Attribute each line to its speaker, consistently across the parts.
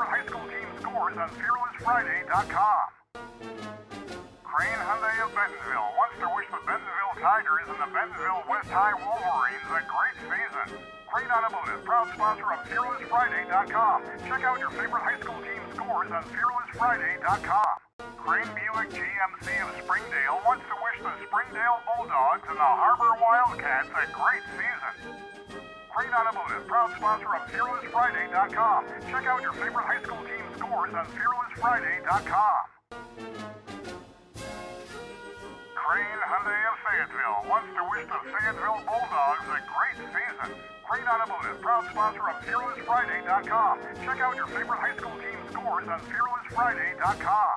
Speaker 1: favorite high school team scores on FearlessFriday.com. Crane Hyundai of Bentonville wants to wish the Bentonville Tigers and the Bentonville West High Wolverines a great season. Crane Automotive, proud sponsor of FearlessFriday.com. Check out your favorite high school team scores on FearlessFriday.com. Crane Buick GMC of Springdale wants to wish the Springdale Bulldogs and the Harbor Wildcats a great season. Crane Automotive, proud sponsor of FearlessFriday.com. Check out your favorite high school team scores on FearlessFriday.com. Crane Hyundai of Fayetteville wants to wish the Fayetteville Bulldogs a great season. Crane Automotive, proud sponsor of FearlessFriday.com. Check out your favorite high school team scores on FearlessFriday.com.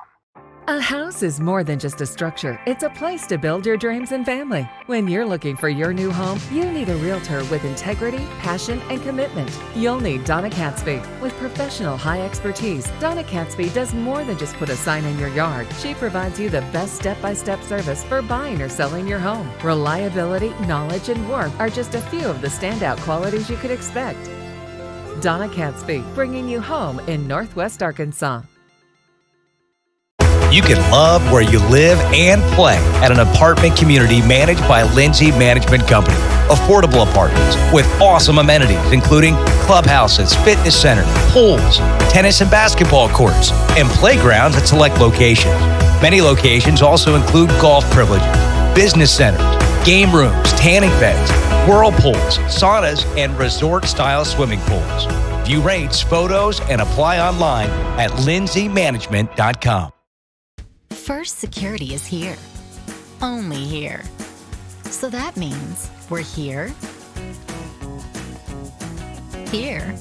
Speaker 2: A house is more than just a structure. It's a place to build your dreams and family. When you're looking for your new home, you need a realtor with integrity, passion, and commitment. You'll need Donna Catsby. With professional high expertise, Donna Catsby does more than just put a sign in your yard. She provides you the best step-by-step service for buying or selling your home. Reliability, knowledge, and warmth are just a few of the standout qualities you could expect. Donna Catsby, bringing you home in Northwest Arkansas.
Speaker 3: You can love where you live and play at an apartment community managed by Lindsay Management Company. Affordable apartments with awesome amenities, including clubhouses, fitness centers, pools, tennis and basketball courts, and playgrounds at select locations. Many locations also include golf privileges, business centers, game rooms, tanning beds, whirlpools, saunas, and resort-style swimming pools. View rates, photos, and apply online at lindsaymanagement.com.
Speaker 4: First Security is here. Only here. So that means we're here, here,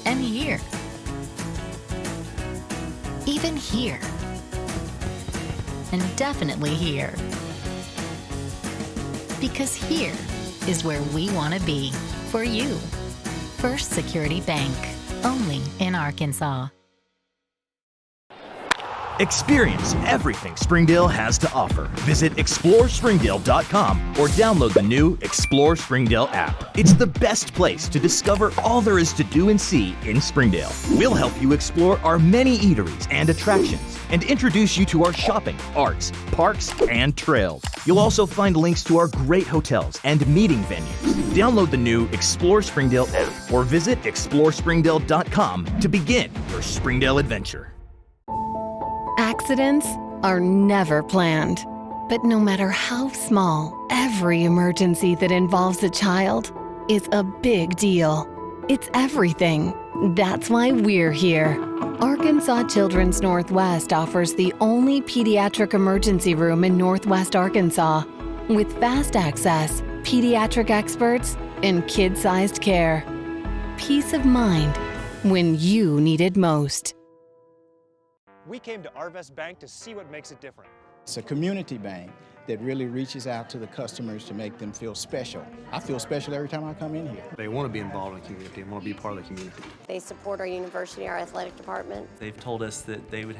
Speaker 4: and here. Even here. And definitely here. Because here is where we want to be for you. First Security Bank. Only in Arkansas.
Speaker 5: Experience everything Springdale has to offer. Visit ExploreSpringdale.com or download the new Explore Springdale app. It's the best place to discover all there is to do and see in Springdale. We'll help you explore our many eateries and attractions and introduce you to our shopping, arts, parks, and trails. You'll also find links to our great hotels and meeting venues. Download the new Explore Springdale app or visit ExploreSpringdale.com to begin your Springdale adventure.
Speaker 6: Accidents are never planned, but no matter how small, every emergency that involves a child is a big deal. It's everything. That's why we're here. Arkansas Children's Northwest offers the only pediatric emergency room in Northwest Arkansas, with fast access, pediatric experts, and kid-sized care. Peace of mind when you need it most.
Speaker 7: We came to Arvest Bank to see what makes it different.
Speaker 8: It's a community bank that really reaches out to the customers to make them feel special. I feel special every time I come in here.
Speaker 9: They want to be involved in the community and want to be part of the community.
Speaker 10: They support our university, our athletic department.
Speaker 11: They've told us that they could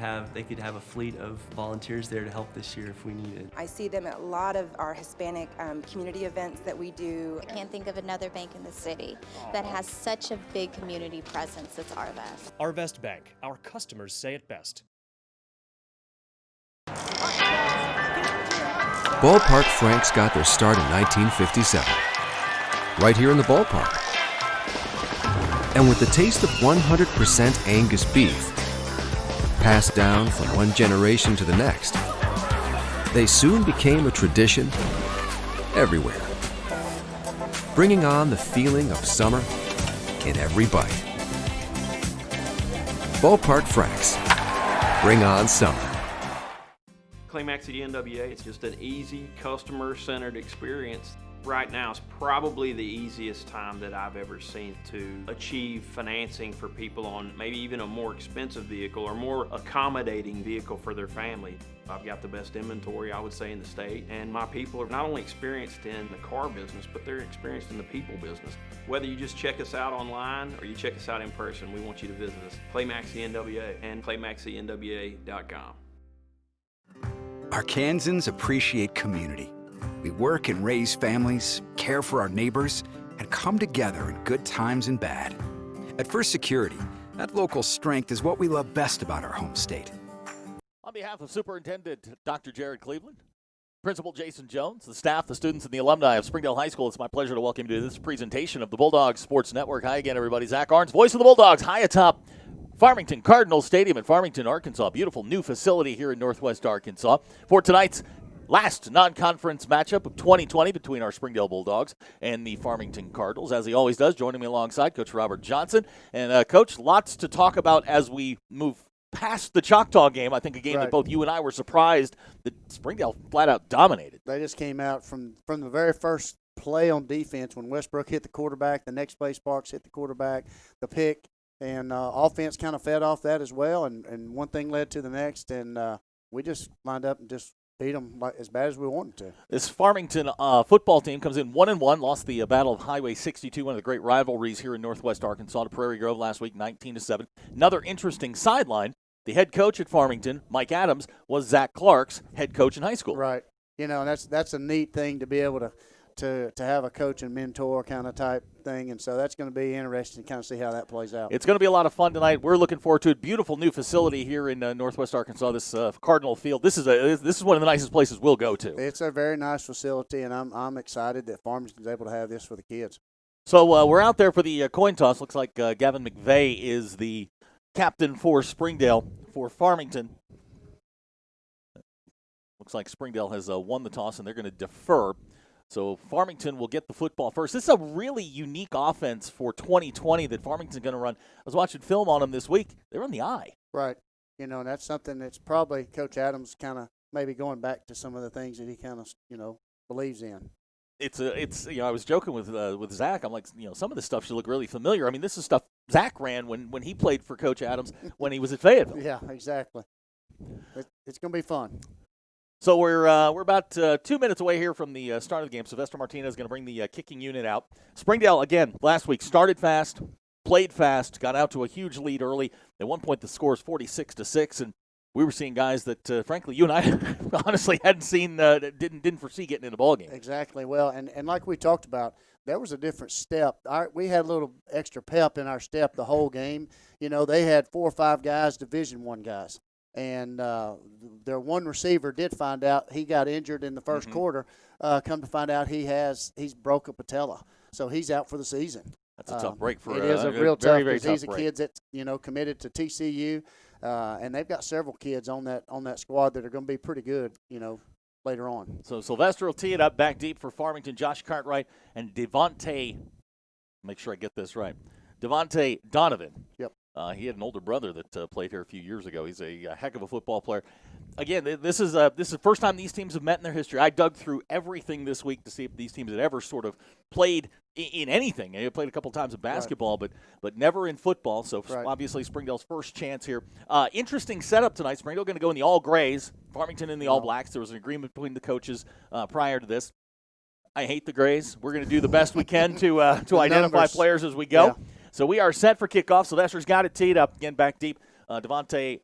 Speaker 11: have a fleet of volunteers there to help this year if we needed.
Speaker 12: I see them at a lot of our Hispanic community events that we do.
Speaker 13: I can't think of another bank in the city that has such a big community presence as Arvest.
Speaker 7: Arvest Bank, our customers say it best.
Speaker 14: Ballpark Franks got their start in 1957, right here in the ballpark. And with the taste of 100% Angus beef, passed down from one generation to the next, they soon became a tradition everywhere, bringing on the feeling of summer in every bite. Ballpark Franks, bring on summer.
Speaker 15: Climax at the NWA, it's just an easy, customer-centered experience. Right now is probably the easiest time that I've ever seen to achieve financing for people on maybe even a more expensive vehicle or more accommodating vehicle for their family. I've got the best inventory, I would say, in the state, and my people are not only experienced in the car business, but they're experienced in the people business. Whether you just check us out online or you check us out in person, we want you to visit us. Climax the NWA and ClimaxTheNWA.com.
Speaker 16: Arkansans appreciate community. We work and raise families, care for our neighbors, and come together in good times and bad. At First Security, that local strength is what we love best about our home state.
Speaker 17: On behalf of Superintendent Dr. Jared Cleveland, Principal Jason Jones, the staff, the students, and the alumni of Springdale High School, it's my pleasure to welcome you to this presentation of the Bulldogs Sports Network. Hi again, everybody. Zach Arns, voice of the Bulldogs, high atop Farmington Cardinal Stadium in Farmington, Arkansas. Beautiful new facility here in Northwest Arkansas for tonight's last non-conference matchup of 2020 between our Springdale Bulldogs and the Farmington Cardinals. As he always does, joining me alongside Coach Robert Johnson. And, Coach, lots to talk about as we move past the Choctaw game. I think a game that both you and I were surprised that Springdale flat-out dominated.
Speaker 18: They just came out from the very first play on defense when Westbrook hit the quarterback, the next play Sparks hit the quarterback, the pick, and offense kind of fed off that as well, and one thing led to the next, and we just lined up and just beat them as bad as we wanted to.
Speaker 17: This Farmington football team comes in 1-1, lost the Battle of Highway 62, one of the great rivalries here in Northwest Arkansas, to Prairie Grove last week, 19-7. Another interesting sideline, the head coach at Farmington, Mike Adams, was Zach Clark's head coach in high school.
Speaker 18: Right. You know, that's a neat thing to be able to have a coach and mentor kind of type thing, and so that's going to be interesting to kind of see how that plays out.
Speaker 17: It's going to be a lot of fun tonight. We're looking forward to it. Beautiful new facility here in Northwest Arkansas, this Cardinal Field. This is one of the nicest places we'll go to.
Speaker 18: It's a very nice facility, and I'm excited that Farmington's able to have this for the kids.
Speaker 17: So we're out there for the coin toss. Looks like Gavin McVeigh is the captain for Springdale. For Farmington, looks like Springdale has won the toss, and they're going to defer. So Farmington will get the football first. This is a really unique offense for 2020 that Farmington's going to run. I was watching film on them this week. They run the eye.
Speaker 18: Right. You know, that's something that's probably Coach Adams kind of maybe going back to some of the things that he kind of, believes in.
Speaker 17: It's I was joking with Zach. I'm like, some of this stuff should look really familiar. I mean, this is stuff Zach ran when he played for Coach Adams when he was at Fayetteville.
Speaker 18: Yeah, exactly. It's going to be fun.
Speaker 17: So we're about 2 minutes away here from the start of the game. Sylvester Martinez is going to bring the kicking unit out. Springdale, again, last week started fast, played fast, got out to a huge lead early. At one point, the score is 46-6, and we were seeing guys that, frankly, you and I honestly hadn't seen, didn't foresee getting in a ball game.
Speaker 18: Exactly. Well, and like we talked about, there was a different step. We had a little extra pep in our step the whole game. They had 4 or 5 guys, Division I guys. And their one receiver did find out he got injured in the first quarter. Come to find out he's broke a patella, so he's out for the season.
Speaker 17: That's a tough break for
Speaker 18: it is a real
Speaker 17: very,
Speaker 18: tough
Speaker 17: very
Speaker 18: because
Speaker 17: tough
Speaker 18: he's a
Speaker 17: break.
Speaker 18: kid that's committed to TCU, and they've got several kids on that squad that are going to be pretty good. Later on.
Speaker 17: So Sylvester will tee it up back deep for Farmington. Josh Cartwright and Devontae. Make sure I get this right. Devontae Donovan.
Speaker 18: Yep.
Speaker 17: He had an older brother that played here a few years ago. He's a heck of a football player. Again, this is the first time these teams have met in their history. I dug through everything this week to see if these teams had ever sort of played in anything. They played a couple times in basketball, but never in football. So obviously Springdale's first chance here. Interesting setup tonight. Springdale going to go in the all grays. Farmington in the all blacks. There was an agreement between the coaches prior to this. I hate the grays. We're going to do the best we can to identify players as we go.
Speaker 18: Yeah.
Speaker 17: So we are set for kickoff. Sylvester's got it teed up. Again, back deep. Devontae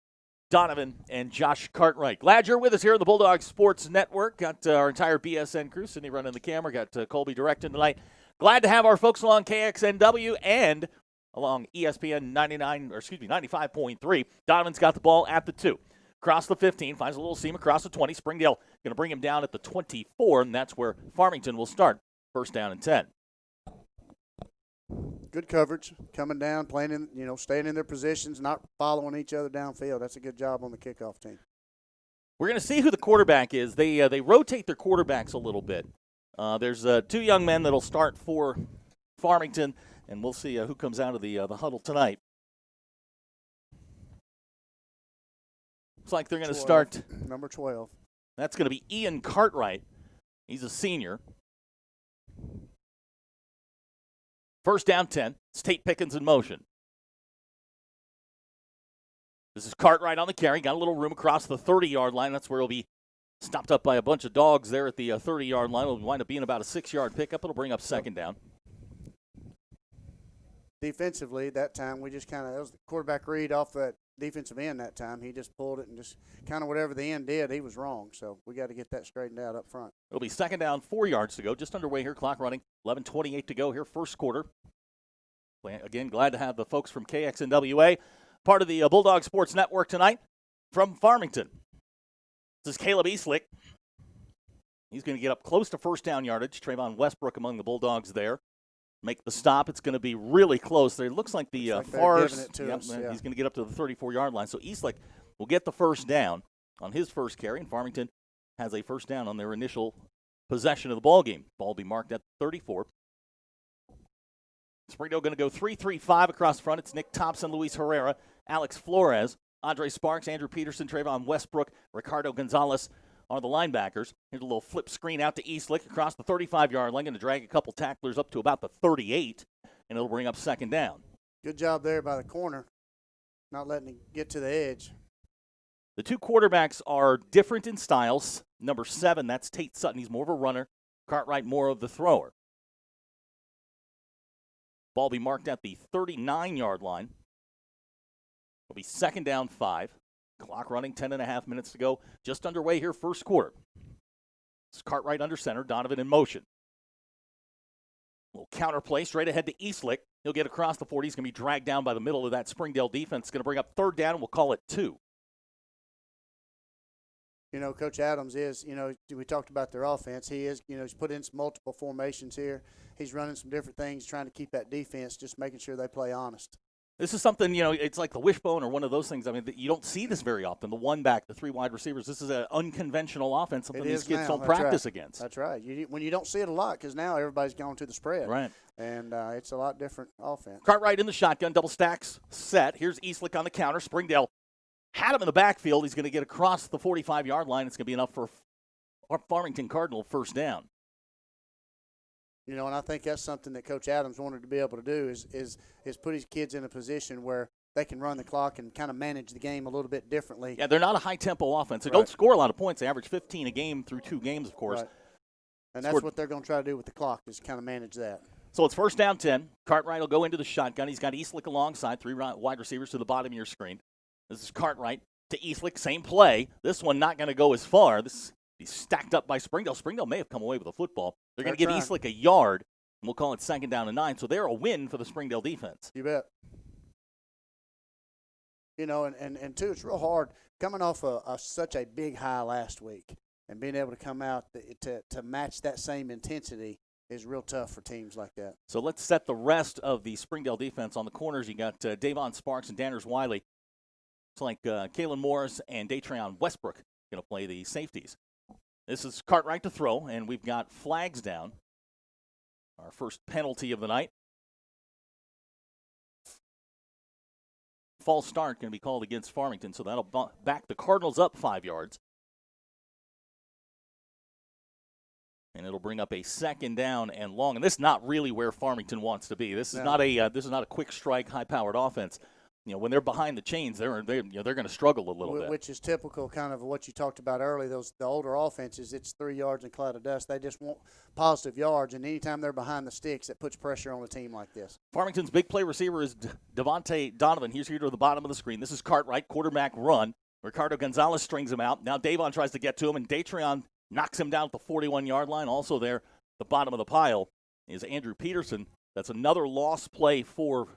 Speaker 17: Donovan and Josh Cartwright. Glad you're with us here on the Bulldog Sports Network. Got our entire BSN crew. Sydney running the camera. Got Colby directing tonight. Glad to have our folks along KXNW and along ESPN 95.3. Donovan's got the ball at the 2. Across the 15, finds a little seam across the 20. Springdale going to bring him down at the 24, and that's where Farmington will start. First down and 10.
Speaker 18: Good coverage, coming down, playing in, staying in their positions, not following each other downfield. That's a good job on the kickoff team.
Speaker 17: We're going to see who the quarterback is. They rotate their quarterbacks a little bit. There's 2 young men that'll start for Farmington, and we'll see who comes out of the huddle tonight. Looks like they're going to start.
Speaker 18: Number 12.
Speaker 17: That's going to be Ian Cartwright. He's a senior. First down 10. It's Tate Pickens in motion. This is Cartwright on the carry. Got a little room across the 30-yard line. That's where he'll be stopped up by a bunch of dogs there at the 30-yard line. It'll wind up being about a 6-yard pickup. It'll bring up second down.
Speaker 18: Defensively, that time, we just that was the quarterback read off that defensive end that time. He just pulled it and just kind of whatever the end did, he was wrong. So we got to get that straightened out up front.
Speaker 17: It'll be second down, 4 yards to go. Just underway here, clock running. 11:28 to go here, first quarter. Again, glad to have the folks from KXNWA, part of the Bulldog Sports Network tonight from Farmington. This is Caleb Eslick. He's going to get up close to first down yardage. Trayvon Westbrook among the Bulldogs there. Make the stop. It's going to be really close there. It looks like the far. He's going to get up to the 34-yard line. So Eslick will get the first down on his first carry, and Farmington has a first down on their initial possession of the ball game. Ball will be marked at 34. Springdale going to go 3-3-5 across the front. It's Nick Thompson, Luis Herrera, Alex Flores, Andre Sparks, Andrew Peterson, Trayvon Westbrook, Ricardo Gonzalez are the linebackers. Here's a little flip screen out to Eslick across the 35-yard line. Going to drag a couple tacklers up to about the 38, and it'll bring up second down.
Speaker 18: Good job there by the corner, not letting it get to the edge.
Speaker 17: The two quarterbacks are different in styles. Number 7, that's Tate Sutton. He's more of a runner. Cartwright more of the thrower. Ball be marked at the 39-yard line. It'll be second down 5. Clock running, 10.5 minutes to go. Just underway here, first quarter. It's Cartwright under center, Donovan in motion. Little counter play straight ahead to Eslick. He'll get across the 40. He's going to be dragged down by the middle of that Springdale defense. It's going to bring up third down, and we'll call it 2.
Speaker 18: You know, Coach Adams is, we talked about their offense. He is, he's put in some multiple formations here. He's running some different things, trying to keep that defense, just making sure they play honest.
Speaker 17: This is something, it's like the wishbone or one of those things. I mean, you don't see this very often. The one back, the 3 wide receivers. This is an unconventional offense, something these kids don't practice against.
Speaker 18: That's right. When you don't see it a lot, because now everybody's going to the spread.
Speaker 17: Right.
Speaker 18: And it's a lot different offense.
Speaker 17: Cartwright in the shotgun, double stacks set. Here's Eslick on the counter. Springdale had him in the backfield. He's going to get across the 45-yard line. It's going to be enough for Farmington Cardinal first down.
Speaker 18: And I think that's something that Coach Adams wanted to be able to do is put his kids in a position where they can run the clock and kind of manage the game a little bit differently.
Speaker 17: Yeah, they're not a high-tempo offense. They don't score a lot of points. They average 15 a game through 2 games, of course.
Speaker 18: Right. And that's what they're going to try to do with the clock is kind of manage that.
Speaker 17: So it's first down 10. Cartwright will go into the shotgun. He's got Eslick alongside, 3 wide receivers to the bottom of your screen. This is Cartwright to Eslick, same play. This one not going to go as far. This is stacked up by Springdale. Springdale may have come away with a football. They're going to give Eslick a yard. We'll call it second down and 9. So they're a win for the Springdale defense.
Speaker 18: You bet. And too, it's real hard coming off such a big high last week and being able to come out to match that same intensity is real tough for teams like that.
Speaker 17: So let's set the rest of the Springdale defense. On the corners, you got Davon Sparks and Danners Wiley. It's like Kalen Morris and Datrion Westbrook going to play the safeties. This is Cartwright to throw, and we've got flags down. Our first penalty of the night. False start going to be called against Farmington, so that'll back the Cardinals up 5 yards. And it'll bring up a second down and long. And this is not really where Farmington wants to be. This is not a quick strike, high-powered offense. When they're behind the chains, they're going to struggle a little bit.
Speaker 18: Which is typical kind of what you talked about earlier. The older offenses, it's 3 yards and cloud of dust. They just want positive yards, and anytime they're behind the sticks, it puts pressure on a team like this.
Speaker 17: Farmington's big play receiver is Devontae Donovan. He's here to the bottom of the screen. This is Cartwright, quarterback run. Ricardo Gonzalez strings him out. Now Davon tries to get to him, and Datrion knocks him down at the 41-yard line. Also there, the bottom of the pile is Andrew Peterson. That's another lost play for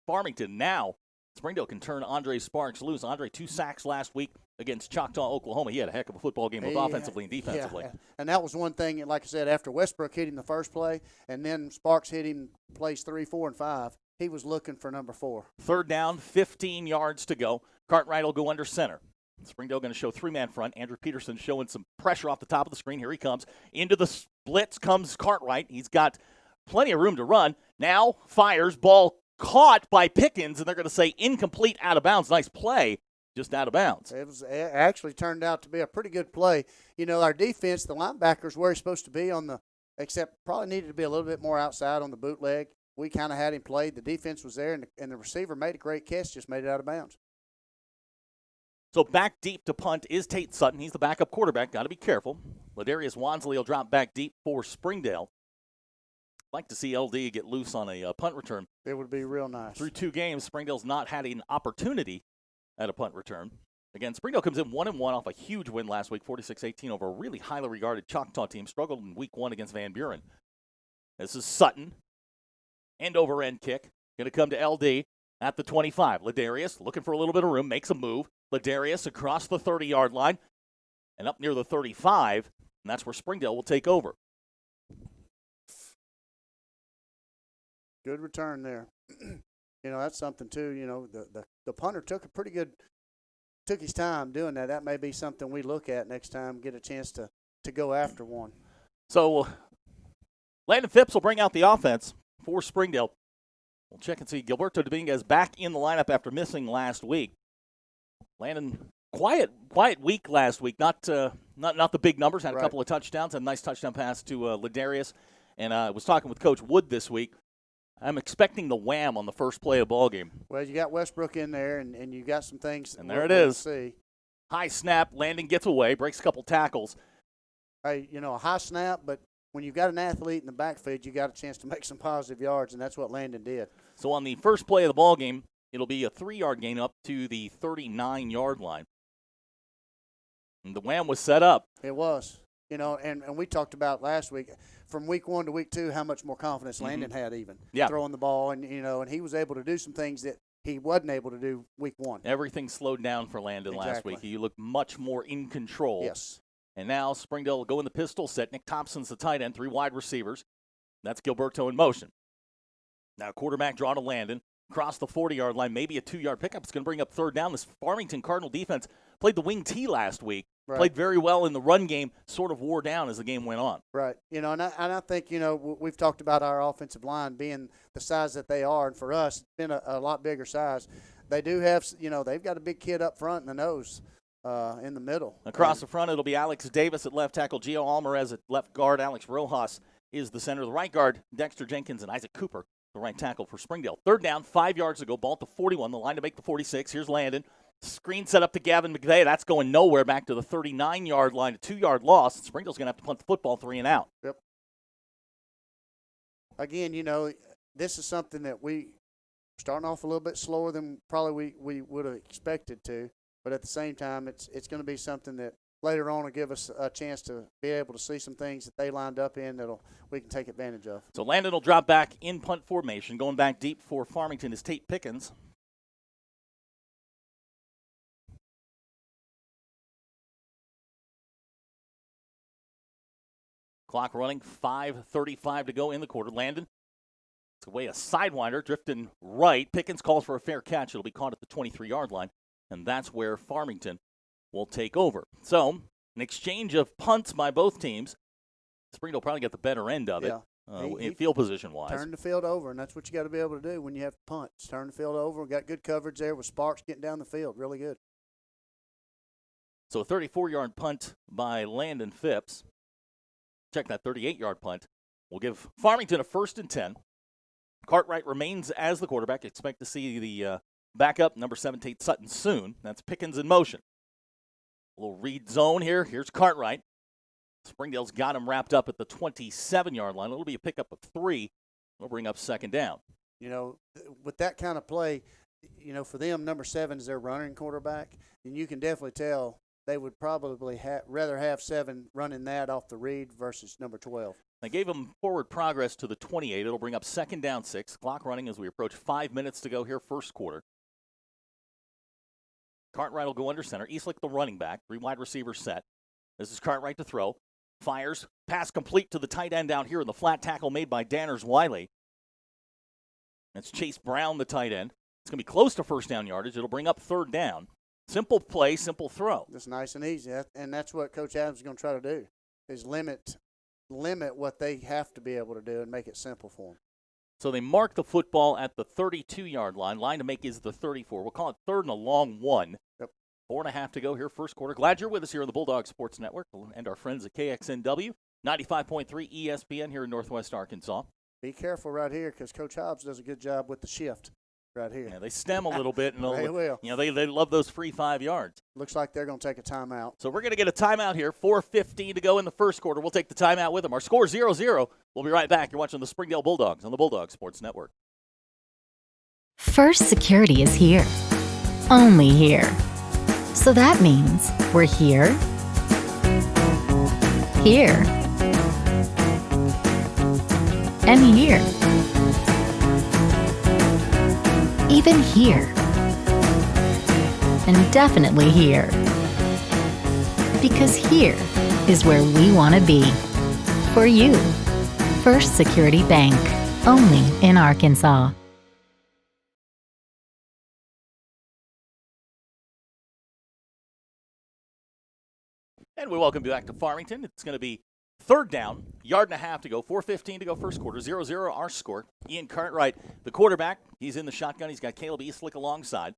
Speaker 17: Farmington. Now, Springdale can turn Andre Sparks loose. Andre, 2 sacks last week against Choctaw, Oklahoma. He had a heck of a football game both offensively and defensively.
Speaker 18: Yeah. And that was one thing, like I said, after Westbrook hit him the first play, and then Sparks hit him plays 3, 4, and 5, he was looking for number 4.
Speaker 17: Third down, 15 yards to go. Cartwright will go under center. Springdale going to show 3-man front. Andrew Peterson showing some pressure off the top of the screen. Here he comes. Into the splits comes Cartwright. He's got plenty of room to run. Now fires, ball caught by Pickens, and they're going to say incomplete, out of bounds. Nice play, just out of bounds.
Speaker 18: It actually turned out to be a pretty good play. Our defense, the linebackers where he's supposed to be except probably needed to be a little bit more outside on the bootleg. We kind of had him played. The defense was there, and the receiver made a great catch, just made it out of bounds.
Speaker 17: So back deep to punt is Tate Sutton. He's the backup quarterback. Got to be careful. Ladarius Wansley will drop back deep for Springdale. Like to see LD get loose on a punt return.
Speaker 18: It would be real nice.
Speaker 17: Through 2 games, Springdale's not had an opportunity at a punt return. Again, Springdale comes in 1-1 off a huge win last week, 46-18 over a really highly regarded Choctaw team. Struggled in week 1 against Van Buren. This is Sutton. End-over-end kick. going to come to LD at the 25. Ladarius looking for a little bit of room, makes a move. Ladarius across the 30-yard line and up near the 35, and that's where Springdale will take over.
Speaker 18: Good return there. That's something too. The punter took his time doing that. That may be something we look at next time, get a chance to go after one.
Speaker 17: So Landon Phipps will bring out the offense for Springdale. We'll check and see. Gilberto Dominguez back in the lineup after missing last week. Landon, quiet week last week. Not the big numbers. Had a couple of touchdowns. Had a nice touchdown pass to Ladarius. And I was talking with Coach Wood this week. I'm expecting the wham on the first play of the ball game.
Speaker 18: Well, you got Westbrook in there, and you got some things.
Speaker 17: And there it is. High snap. Landon gets away, breaks a couple tackles.
Speaker 18: Hey, a high snap, but when you've got an athlete in the backfield, you got a chance to make some positive yards, and that's what Landon did.
Speaker 17: So on the first play of the ball game, it'll be a 3-yard gain up to the 39-yard line. And the wham was set up.
Speaker 18: It was. And we talked about last week, from week 1 to week 2, how much more confidence Landon had even throwing the ball. And, and he was able to do some things that he wasn't able to do week 1.
Speaker 17: Everything slowed down for Landon last week. He looked much more in control.
Speaker 18: Yes.
Speaker 17: And now Springdale will go in the pistol set. Nick Thompson's the tight end, 3 wide receivers. That's Gilberto in motion. Now quarterback draw to Landon. Across the 40-yard line, maybe a 2-yard pickup. It's going to bring up third down. This Farmington Cardinal defense played the wing T last week. Played very well in the run game, sort of wore down as the game went on.
Speaker 18: Right. And I think, we've talked about our offensive line being the size that they are. And for us, it's been a lot bigger size. They do have, they've got a big kid up front in the nose. In the middle.
Speaker 17: Across the front, it'll be Alex Davis at left tackle, Gio Alvarez at left guard, Alex Rojas is the center. The right guard, Dexter Jenkins and Isaac Cooper, the right tackle for Springdale. Third down, 5 yards to go, ball at the 41, the line to make the 46. Here's Landon. Screen set up to Gavin McVeigh. That's going nowhere, back to the 39-yard line, a 2-yard loss. Springdale's going to have to punt the football 3 and out.
Speaker 18: Yep. Again, this is something that we starting off a little bit slower than probably we would have expected to. But at the same time, it's going to be something that later on will give us a chance to be able to see some things that they lined up in that we can take advantage of.
Speaker 17: So Landon will drop back in punt formation. Going back deep for Farmington is Tate Pickens. Clock running, 5:35 to go in the quarter. Landon, it's away a sidewinder, drifting right. Pickens calls for a fair catch. It'll be caught at the 23-yard line. And that's where Farmington will take over. So, an exchange of punts by both teams. Springdale probably got the better end of it, in field position-wise.
Speaker 18: Turn the field over, and that's what you got to be able to do when you have to punt. Just turn the field over. We got good coverage there with Sparks getting down the field. Really good.
Speaker 17: So, a 34-yard punt by Landon Phipps. Check that 38-yard punt. We'll give Farmington a 1st and 10. Cartwright remains as the quarterback. Expect to see the backup, number 7, Tate Sutton, soon. That's Pickens in motion. A little read zone here. Here's Cartwright. Springdale's got him wrapped up at the 27-yard line. It'll be a pickup of 3. It'll bring up 2nd down.
Speaker 18: With that kind of play, for them, number 7 is their running quarterback. And you can definitely tell they would probably rather have 7 running that off the read versus number 12.
Speaker 17: They gave him forward progress to the 28. It'll bring up 2nd down 6. Clock running as we approach 5 minutes to go here, first quarter. Cartwright will go under center. Eslick, the running back. 3 wide receivers set. This is Cartwright to throw. Fires. Pass complete to the tight end down here in the flat tackle made by Danners Wiley. That's Chase Brown, the tight end. It's going to be close to 1st down yardage. It'll bring up 3rd down. Simple play, simple throw.
Speaker 18: Just nice and easy. And that's what Coach Adams is going to try to do, is limit what they have to be able to do and make it simple for them.
Speaker 17: So they mark the football at the 32-yard line. Line to make is the 34. We'll call it 3rd and a long 1.
Speaker 18: Yep.
Speaker 17: 4.5 to go here, first quarter. Glad you're with us here on the Bulldog Sports Network and our friends at KXNW, 95.3 ESPN here in Northwest Arkansas.
Speaker 18: Be careful right here because Coach Hobbs does a good job with the shift right here.
Speaker 17: Yeah, they stem a little bit. And
Speaker 18: they will.
Speaker 17: They love those free 5 yards.
Speaker 18: Looks like they're going to take a timeout.
Speaker 17: So we're going to get a timeout here. 4:15 to go in the first quarter. We'll take the timeout with them. Our score 0-0. We'll be right back. You're watching the Springdale Bulldogs on the Bulldog Sports Network.
Speaker 4: First Security is here. Only here. So that means we're here, here, and here. even here. And definitely here. Because here is where we want to be. For you. First Security Bank. Only in Arkansas.
Speaker 17: And we welcome you back to Farmington. It's going to be third down, yard and a half to go, 4:15 to go first quarter, 0-0 our score. Ian Cartwright, the quarterback, he's in the shotgun. He's got Caleb Eslick alongside.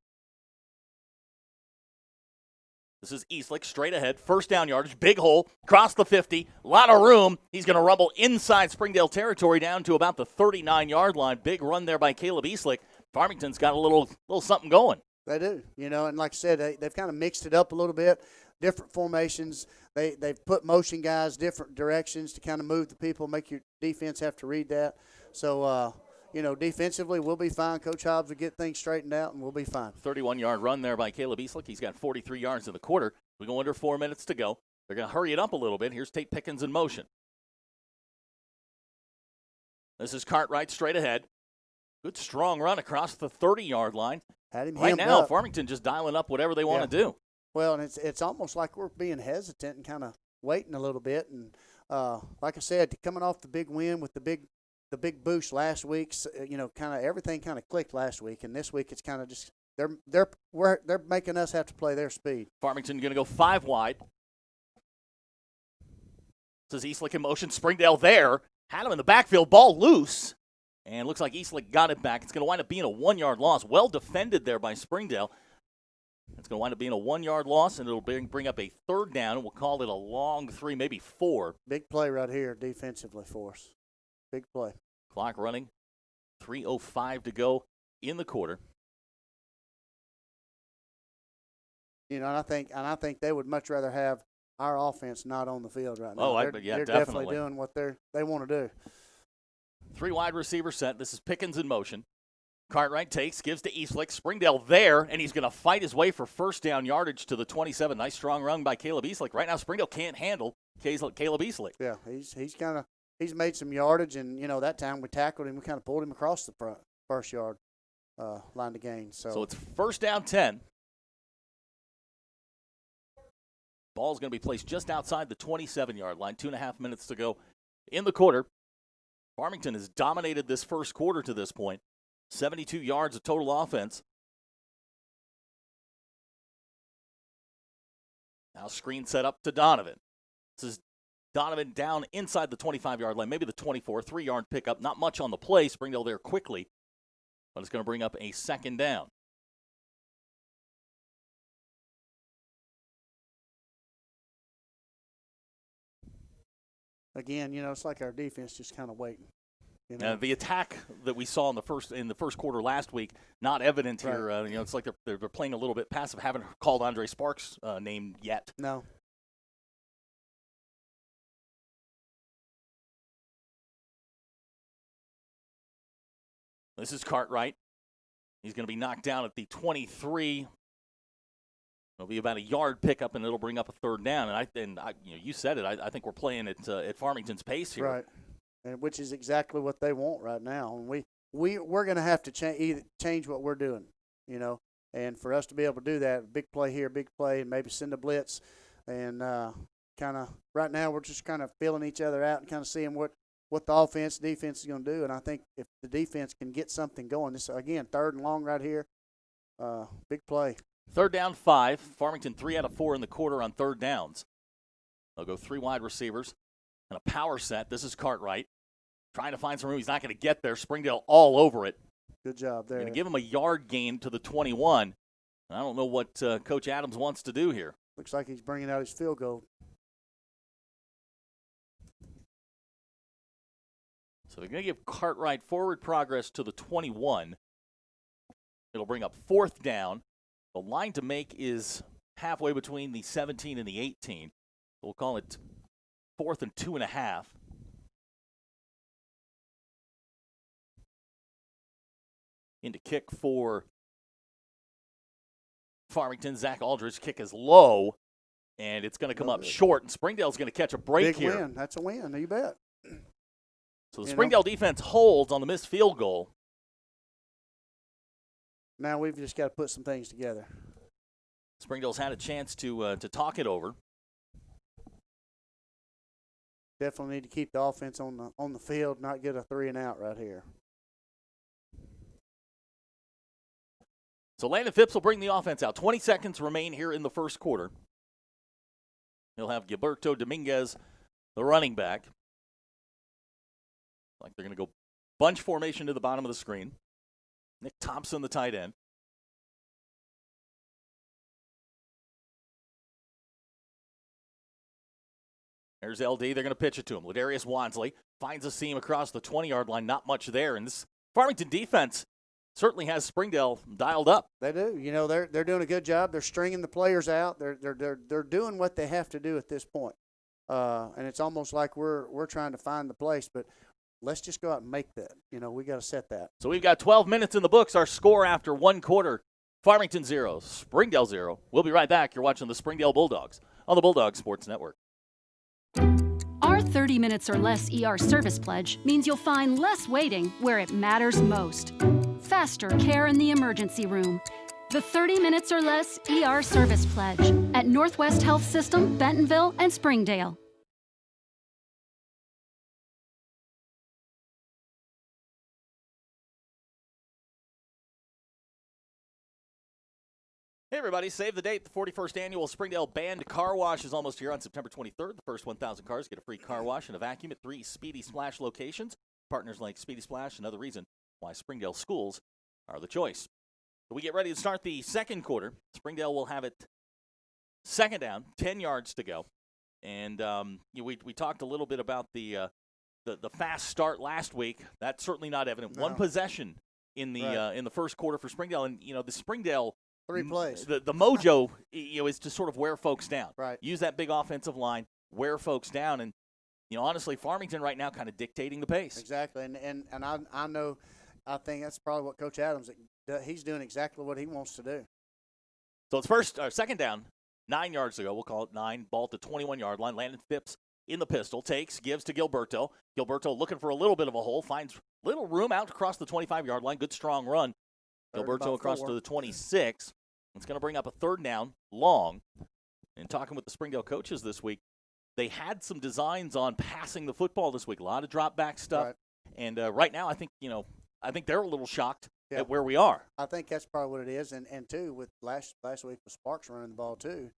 Speaker 17: This is Eslick straight ahead, first down yardage, big hole, across the 50, a lot of room. He's going to rumble inside Springdale territory down to about the 39-yard line. Big run there by Caleb Eslick. Farmington's got a little something going.
Speaker 18: They do, and like I said, they've kind of mixed it up a little bit. Different formations. They've put motion guys different directions to kind of move the people, make your defense have to read that. So, defensively, we'll be fine. Coach Hobbs will get things straightened out, and we'll be fine.
Speaker 17: 31-yard run there by Caleb Eslick. He's got 43 yards in the quarter. We go under 4 minutes to go. They're going to hurry it up a little bit. Here's Tate Pickens in motion. This is Cartwright straight ahead. Good strong run across the 30-yard line.
Speaker 18: Had him
Speaker 17: right now,
Speaker 18: up.
Speaker 17: Farmington just dialing up whatever they want to do.
Speaker 18: Well, and it's almost like we're being hesitant and kind of waiting a little bit. And like I said, coming off the big win with the big boost last week, kind of everything kind of clicked last week. And this week it's kind of just they're making us have to play their speed.
Speaker 17: Farmington going to go 5 wide. This is Eslick in motion. Springdale there. Had him in the backfield. Ball loose. And looks like Eslick got it back. It's going to wind up being a 1-yard loss. Well defended there by Springdale. It's going to wind up being a 1-yard loss, and it'll bring up a third down, and we'll call it a long 3, maybe 4.
Speaker 18: Big play right here defensively for us. Big play.
Speaker 17: Clock running. 3:05 to go in the quarter.
Speaker 18: And I think they would much rather have our offense not on the field right now.
Speaker 17: Oh,
Speaker 18: they're
Speaker 17: definitely
Speaker 18: doing what they want to do.
Speaker 17: 3 wide receiver set. This is Pickens in motion. Cartwright takes, gives to Eslick. Springdale there, and he's going to fight his way for first down yardage to the 27. Nice strong run by Caleb Eslick. Right now, Springdale can't handle Caleb Eslick.
Speaker 18: Yeah, he's made some yardage, and that time we tackled him, we kind of pulled him across the first yard line to gain. So
Speaker 17: it's first down 10. Ball's going to be placed just outside the 27-yard line. 2.5 minutes to go in the quarter. Farmington has dominated this first quarter to this point. 72 yards of total offense. Now screen set up to Donovan. This is Donovan down inside the 25-yard line, maybe the 24, 3-yard pickup. Not much on the play. Springdale there quickly, but it's going to bring up a second down.
Speaker 18: Again, it's like our defense just kind of waiting.
Speaker 17: The attack that we saw in the first quarter last week, not evident here.
Speaker 18: Right.
Speaker 17: It's like they're playing a little bit passive. Haven't called Andre Sparks' name yet.
Speaker 18: No.
Speaker 17: This is Cartwright. He's going to be knocked down at the 23. It'll be about a yard pickup, and it'll bring up a third down. And you said it. I think we're playing at Farmington's pace here.
Speaker 18: Right. And which is exactly what they want right now. And we're going to have to change what we're doing, And for us to be able to do that, big play here, big play, and maybe send a blitz. And kind of right now we're just kind of feeling each other out and kind of seeing what the offense, defense is going to do. And I think if the defense can get something going, this, again, 3rd and long right here, big play.
Speaker 17: 3rd down 5. Farmington 3 out of 4 in the quarter on 3rd downs. They'll go 3 wide receivers. And a power set. This is Cartwright. Trying to find some room. He's not going to get there. Springdale all over it.
Speaker 18: Good job there.
Speaker 17: Going to give him a yard gain to the 21. I don't know what Coach Adams wants to do here.
Speaker 18: Looks like he's bringing out his field goal.
Speaker 17: So they're going to give Cartwright forward progress to the 21. It'll bring up 4th down. The line to make is halfway between the 17 and the 18. We'll call it 4th and 2.5. Into kick for Farmington. Zach Aldridge. Kick is low, and it's going to come up short. And Springdale's going to catch a break here.
Speaker 18: Big win. That's a win. You bet.
Speaker 17: So the Springdale defense holds on the missed field goal.
Speaker 18: Now we've just got to put some things together.
Speaker 17: Springdale's had a chance to talk it over.
Speaker 18: Definitely need to keep the offense on the field, not get a 3-and-out right here.
Speaker 17: So Landon Phipps will bring the offense out. 20 seconds remain here in the first quarter. He'll have Gilberto Dominguez, the running back. Like they're going to go bunch formation to the bottom of the screen. Nick Thompson, the tight end. There's LD. They're going to pitch it to him. Ladarius Wansley finds a seam across the 20-yard line. Not much there. And this Farmington defense certainly has Springdale dialed up.
Speaker 18: They do. You know, they're doing a good job. They're stringing the players out. They're doing what they have to do at this point. And it's almost like we're trying to find the place, but let's just go out and make that. You know, we got to set that.
Speaker 17: So we've got 12 minutes in the books. Our score after one quarter: Farmington 0, Springdale 0. We'll be right back. You're watching the Springdale Bulldogs on the Bulldog Sports Network.
Speaker 19: Our 30 minutes or less ER service pledge means you'll find less waiting where it matters most. Faster care in the emergency room. The 30 minutes or less ER service pledge at Northwest Health System, Bentonville, and Springdale.
Speaker 17: Hey, everybody, save the date. The 41st annual Springdale Band Car Wash is almost here on September 23rd. The first 1,000 cars get a free car wash and a vacuum at 3 Speedy Splash locations. Partners like Speedy Splash, another reason why Springdale schools are the choice. So we get ready to start the second quarter. Springdale will have it second down, 10 yards to go. And we talked a little bit about the fast start last week. That's certainly not evident. No. One possession in the first quarter for Springdale. And, you know, the Springdale –
Speaker 18: 3 plays.
Speaker 17: The mojo, is to sort of wear folks down.
Speaker 18: Right.
Speaker 17: Use that big offensive line, wear folks down, and honestly, Farmington right now kind of dictating the pace.
Speaker 18: Exactly, and I know, I think that's probably what Coach Adams, he's doing exactly what he wants to do.
Speaker 17: So it's second down, 9 yards to go. We'll call it 9. Ball to 21-yard line. Landon Phipps in the pistol, gives to Gilberto. Gilberto looking for a little bit of a hole, finds little room out across the 25-yard line. Good strong run. Gilberto across to the 26. It's going to bring up a third down, long. And talking with the Springdale coaches this week, they had some designs on passing the football this week. A lot of drop back stuff. Right. And right now, I think they're a little shocked at where we are.
Speaker 18: I think that's probably what it is. And too, with last week with Sparks running the ball too,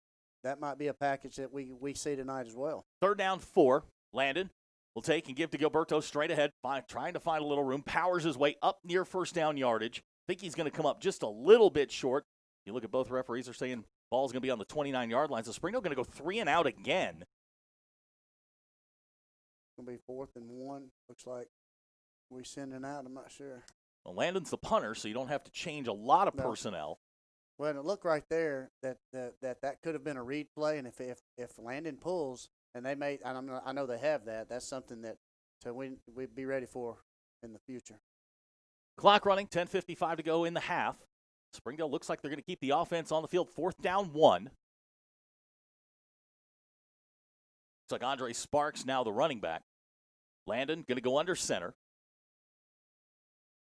Speaker 18: that might be a package that we see tonight as well.
Speaker 17: Third down, 4. Landon will take and give to Gilberto straight ahead, trying to find a little room. Powers his way up near first down yardage. Think he's going to come up just a little bit short. You look at both referees are saying ball's going to be on the 29-yard line. So Springdale going to go 3 and out again.
Speaker 18: It's going to be 4th and 1. Looks like we sending out. I'm not sure.
Speaker 17: Well, Landon's the punter, so you don't have to change a lot of personnel.
Speaker 18: Well, and it looked right there that could have been a read play, and if Landon pulls and they may, and I know they have that. That's something that we'd be ready for in the future.
Speaker 17: Clock running, 10:55 to go in the half. Springdale looks like they're going to keep the offense on the field. 4th down, 1. Looks like Andre Sparks now the running back. Landon going to go under center.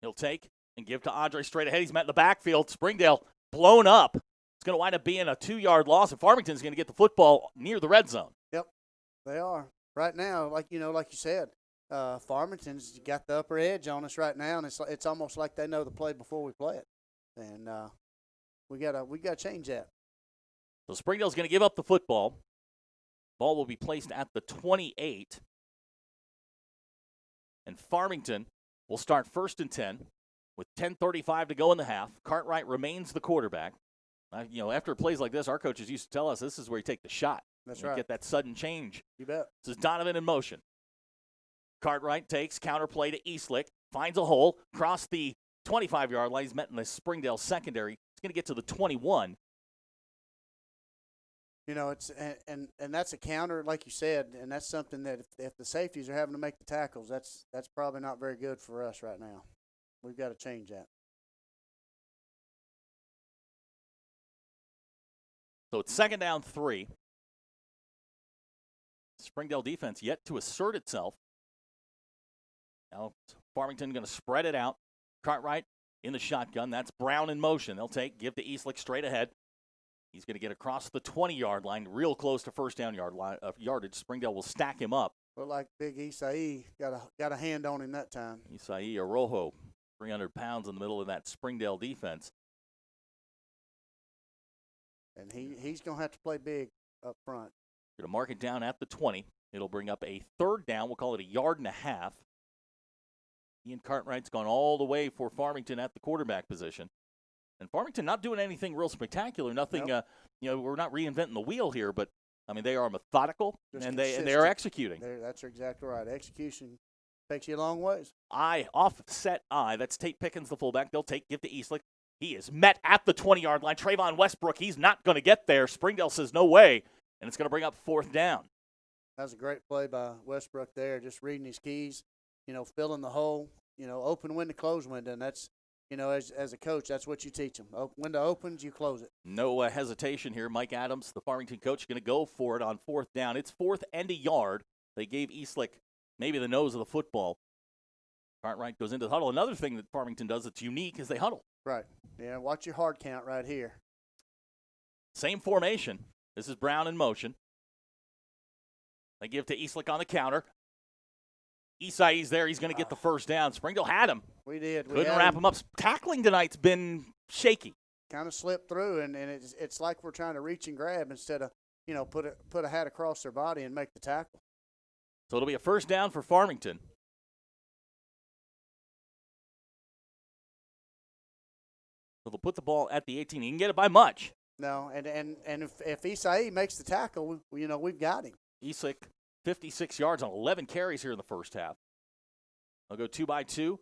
Speaker 17: He'll take and give to Andre straight ahead. He's met in the backfield. Springdale blown up. It's going to wind up being a 2-yard loss, and Farmington's going to get the football near the red zone.
Speaker 18: Yep, they are. Right now, like you said, Farmington's got the upper edge on us right now, and it's almost like they know the play before we play it. And we gotta change that.
Speaker 17: So Springdale's going to give up the football. Ball will be placed at the 28. And Farmington will start 1st and 10 with 10:35 to go in the half. Cartwright remains the quarterback. After plays like this, our coaches used to tell us this is where you take the shot.
Speaker 18: That's right.
Speaker 17: Get that sudden change.
Speaker 18: You bet.
Speaker 17: This is Donovan in motion. Cartwright takes counterplay to Eslick, finds a hole, across the 25-yard line. He's met in the Springdale secondary. He's going to get to the 21.
Speaker 18: It's and that's a counter, like you said, and that's something that if the safeties are having to make the tackles, that's probably not very good for us right now. We've got to change that.
Speaker 17: So it's 2nd down, 3. Springdale defense yet to assert itself. Now Farmington going to spread it out. Cartwright in the shotgun. That's Brown in motion. They'll give to Eslick straight ahead. He's going to get across the 20-yard line, real close to first down yardage. Springdale will stack him up.
Speaker 18: Looked like Big Isai got a hand on him that time.
Speaker 17: Isai Arojo, 300 pounds in the middle of that Springdale defense.
Speaker 18: And he's going to have to play big up front.
Speaker 17: Going to mark it down at the 20. It'll bring up a third down. We'll call it 1.5 yards. Ian Cartwright's gone all the way for Farmington at the quarterback position. And Farmington not doing anything real spectacular. Nothing,
Speaker 18: Nope.
Speaker 17: We're not reinventing the wheel here, but, I mean, they are methodical,
Speaker 18: Just
Speaker 17: and
Speaker 18: consistent.
Speaker 17: they are executing.
Speaker 18: That's exactly right. Execution takes you a long ways.
Speaker 17: Offset I. That's Tate Pickens, the fullback. They'll give to Eslick. He is met at the 20-yard line. Trayvon Westbrook, he's not going to get there. Springdale says no way, and it's going to bring up fourth down.
Speaker 18: That was a great play by Westbrook there, just reading his keys, filling the hole, open window, close window, and that's, as a coach, that's what you teach them. Window opens, you close it.
Speaker 17: No hesitation here. Mike Adams, the Farmington coach, going to go for it on fourth down. It's 4th and 1 yard. They gave Eslick maybe the nose of the football. Cartwright goes into the huddle. Another thing that Farmington does that's unique is they huddle.
Speaker 18: Right. Yeah, watch your hard count right here.
Speaker 17: Same formation. This is Brown in motion. They give to Eslick on the counter. Isai's there. He's going to get the first down. Springdale had him.
Speaker 18: We did.
Speaker 17: Couldn't wrap him up. Tackling tonight's been shaky.
Speaker 18: Kind of slipped through, and it's like we're trying to reach and grab instead of, put a hat across their body and make the tackle.
Speaker 17: So it'll be a first down for Farmington. So they'll put the ball at the 18. He can get it by much.
Speaker 18: No, and if Isai makes the tackle, we've got him.
Speaker 17: Eslick, 56 yards on 11 carries here in the first half. They'll go 2-by-2.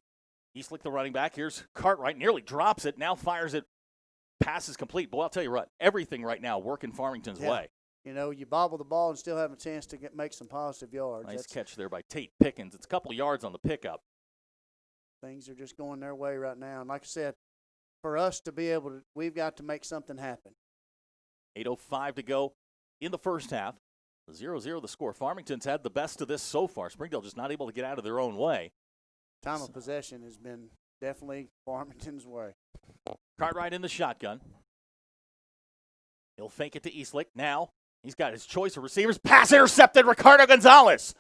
Speaker 17: Eslick, the running back. Here's Cartwright. Nearly drops it. Now fires it. Pass is complete. Boy, I'll tell you what, everything right now working Farmington's way.
Speaker 18: You bobble the ball and still have a chance to make some positive yards.
Speaker 17: Nice catch there by Tate Pickens. It's a couple yards on the pickup.
Speaker 18: Things are just going their way right now. And like I said, for us to be able to, we've got to make something happen.
Speaker 17: 8:05 to go in the first half. 0-0 the score. Farmington's had the best of this so far. Springdale just not able to get out of their own way.
Speaker 18: Time of possession has been definitely Farmington's way.
Speaker 17: Cartwright in the shotgun. He'll fake it to Eslick. Now he's got his choice of receivers. Pass intercepted, Ricardo Gonzalez.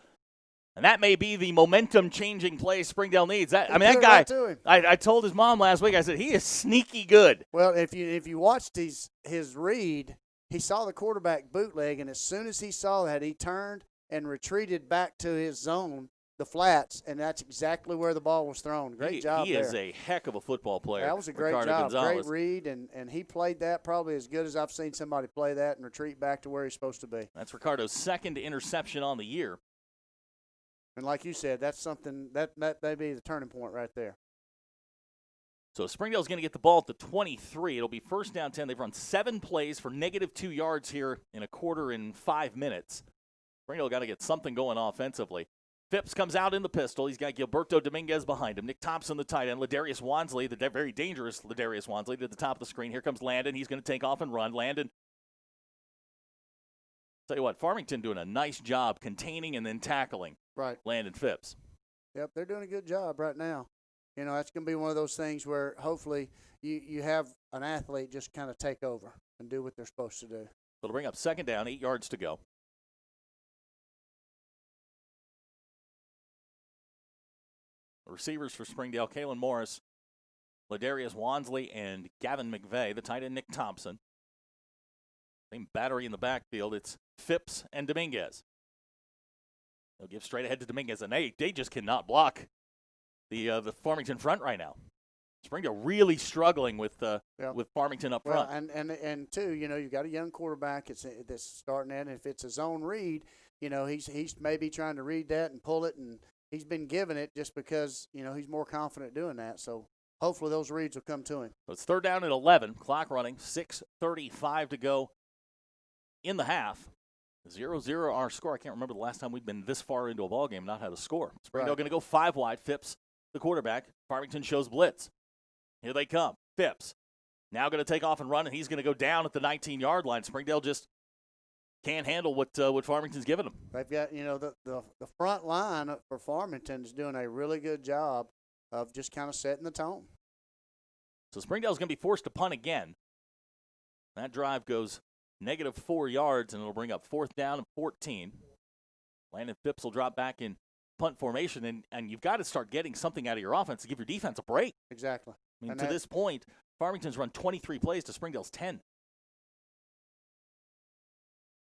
Speaker 17: And that may be the momentum-changing play Springdale needs. That guy, I told his mom last week, I said, he is sneaky good.
Speaker 18: Well, if you watched his read, he saw the quarterback bootleg, and as soon as he saw that, he turned and retreated back to his zone, the flats, and that's exactly where the ball was thrown. Great job there.
Speaker 17: He is a heck of a football player.
Speaker 18: That was a great
Speaker 17: Ricardo
Speaker 18: job.
Speaker 17: Gonzalez.
Speaker 18: Great read, and he played that probably as good as I've seen somebody play that and retreat back to where he's supposed to be.
Speaker 17: That's Ricardo's second interception on the year.
Speaker 18: And like you said, that's something that may be the turning point right there.
Speaker 17: So Springdale's going to get the ball at the 23. It'll be first down 10. They've run 7 plays for -2 yards here in a quarter in 5 minutes. Springdale got to get something going offensively. Phipps comes out in the pistol. He's got Gilberto Dominguez behind him. Nick Thompson, the tight end. Ladarius Wansley, the very dangerous Ladarius Wansley, to the top of the screen. Here comes Landon. He's going to take off and run. Landon. Tell you what, Farmington doing a nice job containing and then tackling Landon Phipps.
Speaker 18: Yep, they're doing a good job right now. That's going to be one of those things where hopefully you have an athlete just kind of take over and do what they're supposed to do.
Speaker 17: It'll bring up second down, 8 yards to go. The receivers for Springdale, Kalen Morris, Ladarius Wansley, and Gavin McVeigh. The tight end, Nick Thompson. Same battery in the backfield. It's Phipps and Dominguez. They'll give straight ahead to Dominguez, and they just cannot block the Farmington front right now. Springdale really struggling with Farmington up front.
Speaker 18: And too, you've got a young quarterback that's starting at, and if it's a zone read, he's maybe trying to read that and pull it, and he's been given it just because he's more confident doing that. So hopefully those reads will come to him.
Speaker 17: So it's third down at 11. Clock running. 6:35 to go in the half. 0-0 our score. I can't remember the last time we've been this far into a ball game not had a score. Springdale going to go 5 wide. Phipps, the quarterback. Farmington shows blitz. Here they come. Phipps now going to take off and run, and he's going to go down at the 19-yard line. Springdale just can't handle what Farmington's giving them.
Speaker 18: They've got, the front line for Farmington is doing a really good job of just kind of setting the tone.
Speaker 17: So Springdale's going to be forced to punt again. That drive goes -4 yards, and it'll bring up 4th down and 14. Landon Phipps will drop back in punt formation, and you've got to start getting something out of your offense to give your defense a break.
Speaker 18: Exactly.
Speaker 17: I mean, to this point, Farmington's run 23 plays to Springdale's 10.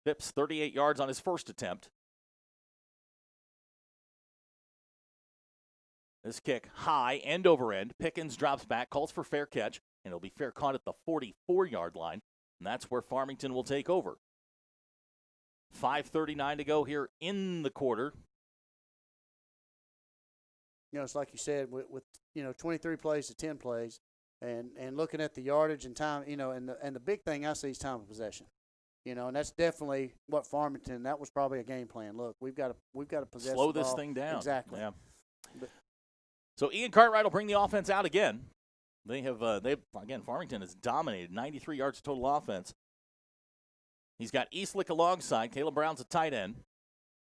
Speaker 17: Phipps, 38 yards on his first attempt. This kick high, end over end. Pickens drops back, calls for fair catch, and it'll be fair caught at the 44-yard line, and that's where Farmington will take over. 5:39 to go here in the quarter.
Speaker 18: You know, it's like you said, with 23 plays to 10 plays, and looking at the yardage and time, and the big thing I see is time of possession. And that's definitely what Farmington. That was probably a game plan. Look, we've got to possess.
Speaker 17: Slow
Speaker 18: the
Speaker 17: this
Speaker 18: ball.
Speaker 17: thing down.
Speaker 18: Exactly.
Speaker 17: Yeah. So Ian Cartwright will bring the offense out again. Farmington has dominated, 93 yards of total offense. He's got Eslick alongside. Caleb Brown's a tight end.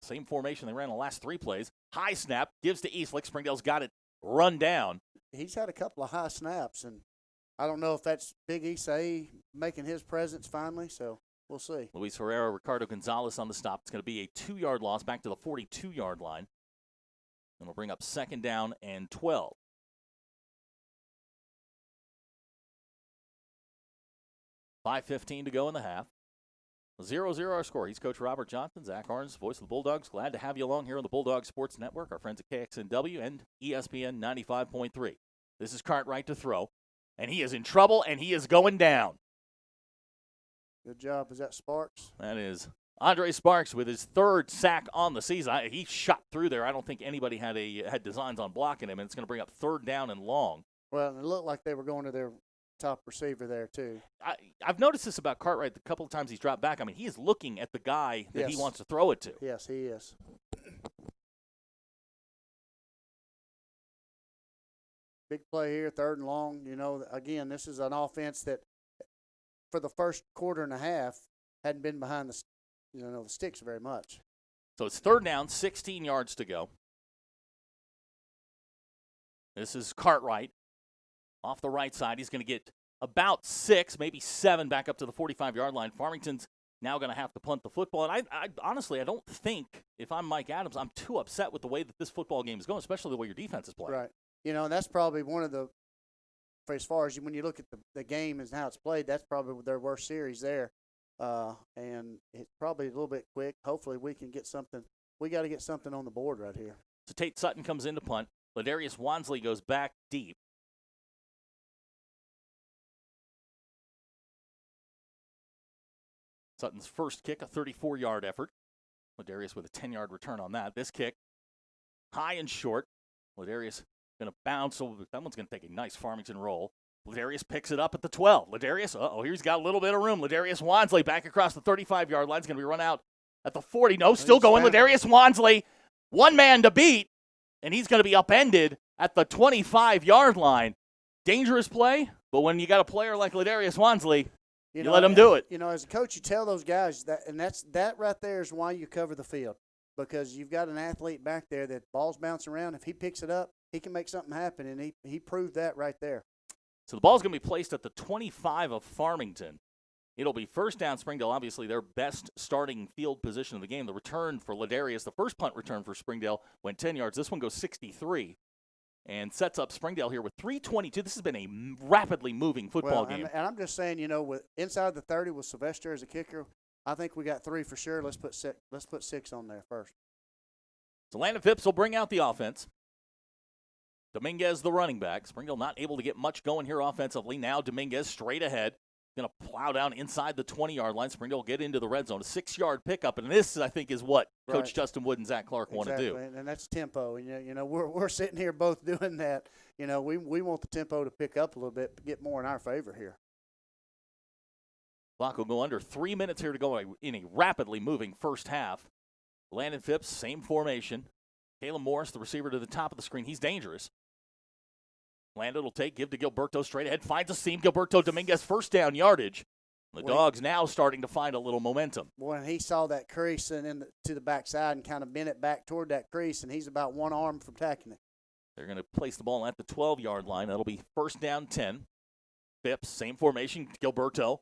Speaker 17: Same formation they ran the last 3 plays. High snap, gives to Eslick. Springdale's got it run down.
Speaker 18: He's had a couple of high snaps, and I don't know if that's Big Isai making his presence finally, so we'll see.
Speaker 17: Luis Herrera, Ricardo Gonzalez on the stop. It's going to be a 2-yard loss back to the 42-yard line. And we'll bring up 2nd down and 12. $5:15 to go in the half. 0-0 our score. He's Coach Robert Johnson, Zach Arns, voice of the Bulldogs. Glad to have you along here on the Bulldog Sports Network, our friends at KXNW and ESPN 95.3. This is Cartwright to throw, and he is in trouble, and he is going down.
Speaker 18: Good job. Is that Sparks?
Speaker 17: That is Andre Sparks with his 3rd sack on the season. He shot through there. I don't think anybody had designs on blocking him, and it's going to bring up 3rd down and long.
Speaker 18: Well, it looked like they were going to their top receiver there, too.
Speaker 17: I've noticed this about Cartwright the couple of times he's dropped back. I mean, he is looking at the guy that he wants to throw it to.
Speaker 18: Yes, he is. Big play here, 3rd and long. Again, this is an offense that for the first quarter and a half hadn't been behind the sticks very much.
Speaker 17: So it's 3rd down, 16 yards to go. This is Cartwright. Off the right side, he's going to get about 6, maybe 7 back up to the 45-yard line. Farmington's now going to have to punt the football. And I honestly, I don't think, if I'm Mike Adams, I'm too upset with the way that this football game is going, especially the way your defense is playing.
Speaker 18: Right. And that's probably one of the, for as far as when you look at the game and how it's played, that's probably their worst series there. And it's probably a little bit quick. Hopefully we can get something. We got to get something on the board right here.
Speaker 17: So Tate Sutton comes in to punt. Ladarius Wansley goes back deep. Sutton's first kick, a 34-yard effort. Ladarius with a 10-yard return on that. This kick, high and short. Ladarius going to bounce. So that one's going to take a nice Farmington roll. Ladarius picks it up at the 12. Ladarius, here's got a little bit of room. Ladarius Wansley back across the 35-yard line. Is going to be run out at the 40. No, still going. Ladarius Wansley, one man to beat, and he's going to be upended at the 25-yard line. Dangerous play, but when you got a player like Ladarius Wansley, you let him do it.
Speaker 18: As a coach, you tell those guys that right there is why you cover the field, because you've got an athlete back there that ball's bouncing around. If he picks it up, he can make something happen, and he proved that right there.
Speaker 17: So the ball's going to be placed at the 25 of Farmington. It'll be 1st down Springdale, obviously their best starting field position of the game. The return for Ladarius, the first punt return for Springdale, went 10 yards. This one goes 63 and sets up Springdale here with 3:22. This has been a rapidly moving football game.
Speaker 18: And I'm just saying, with inside the 30 with Sylvester as a kicker, I think we got 3 for sure. Let's put 6 on there first.
Speaker 17: So Landon Phipps will bring out the offense. Dominguez, the running back. Springdale not able to get much going here offensively. Now Dominguez straight ahead. Going to plow down inside the 20-yard line. Springdale will get into the red zone. A 6-yard pickup. And this, I think, is what Coach Justin Wood and Zach Clark want to do.
Speaker 18: And that's tempo. And, we're sitting here both doing that. We want the tempo to pick up a little bit, get more in our favor here.
Speaker 17: Clock will go under 3 minutes here to go in a rapidly moving first half. Landon Phipps, same formation. Caleb Morris, the receiver to the top of the screen. He's dangerous. Landon will give to Gilberto straight ahead. Finds a seam. Gilberto Dominguez, 1st down yardage. The Dogs now starting to find a little momentum.
Speaker 18: When he saw that crease and to the backside and kind of bent it back toward that crease, and he's about one arm from tackling it.
Speaker 17: They're going to place the ball at the 12-yard line. That'll be 1st down 10. Phipps, same formation. Gilberto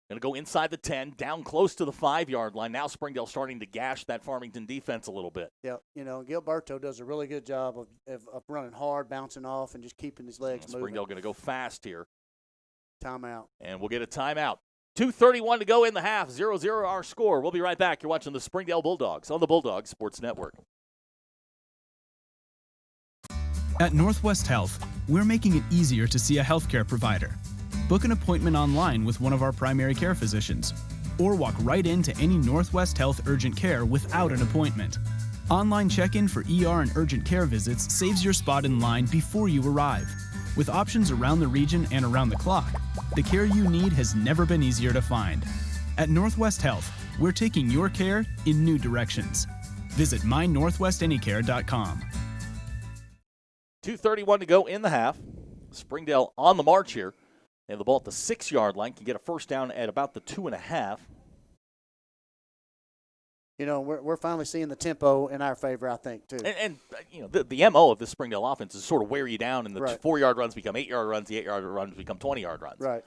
Speaker 17: going to go inside the 10, down close to the 5-yard line. Now Springdale starting to gash that Farmington defense a little bit.
Speaker 18: Yeah, Gilberto does a really good job of running hard, bouncing off, and just keeping his legs moving.
Speaker 17: Springdale going to go fast here.
Speaker 18: Timeout.
Speaker 17: And we'll get a timeout. 2:31 to go in the half. 0-0 our score. We'll be right back. You're watching the Springdale Bulldogs on the Bulldog Sports Network.
Speaker 20: At Northwest Health, we're making it easier to see a healthcare provider. Book an appointment online with one of our primary care physicians, or walk right into any Northwest Health urgent care without an appointment. Online check-in for ER and urgent care visits saves your spot in line before you arrive. With options around the region and around the clock, the care you need has never been easier to find. At Northwest Health, we're taking your care in new directions. Visit mynorthwestanycare.com.
Speaker 17: 2:31 to go in the half. Springdale on the march here. They have the ball at the 6-yard line, can get a first down at about the 2.5.
Speaker 18: We're finally seeing the tempo in our favor, I think, too.
Speaker 17: And the MO of this Springdale offense is sort of wear you down, and the 4-yard runs become 8-yard runs, the 8-yard runs become 20-yard runs.
Speaker 18: Right.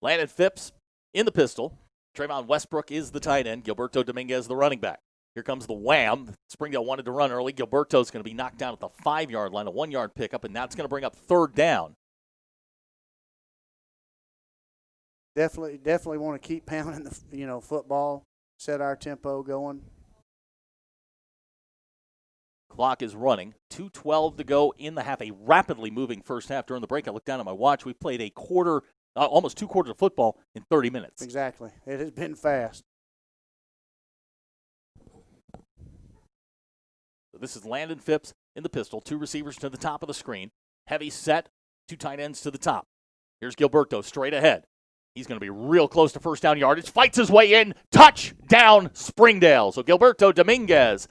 Speaker 17: Landon Phipps in the pistol. Trayvon Westbrook is the tight end. Gilberto Dominguez the running back. Here comes the wham. Springdale wanted to run early. Gilberto's going to be knocked down at the 5-yard line, a 1-yard pickup, and that's going to bring up third down.
Speaker 18: Definitely want to keep pounding the football, set our tempo going.
Speaker 17: Clock is running. 2:12 to go in the half. A rapidly moving first half. During the break, I looked down at my watch. We played almost 2 quarters of football in 30 minutes.
Speaker 18: Exactly. It has been fast.
Speaker 17: So this is Landon Phipps in the pistol. 2 receivers to the top of the screen. Heavy set. 2 tight ends to the top. Here's Gilberto straight ahead. He's going to be real close to first down yardage. Fights his way in. Touchdown, Springdale. So Gilberto Dominguez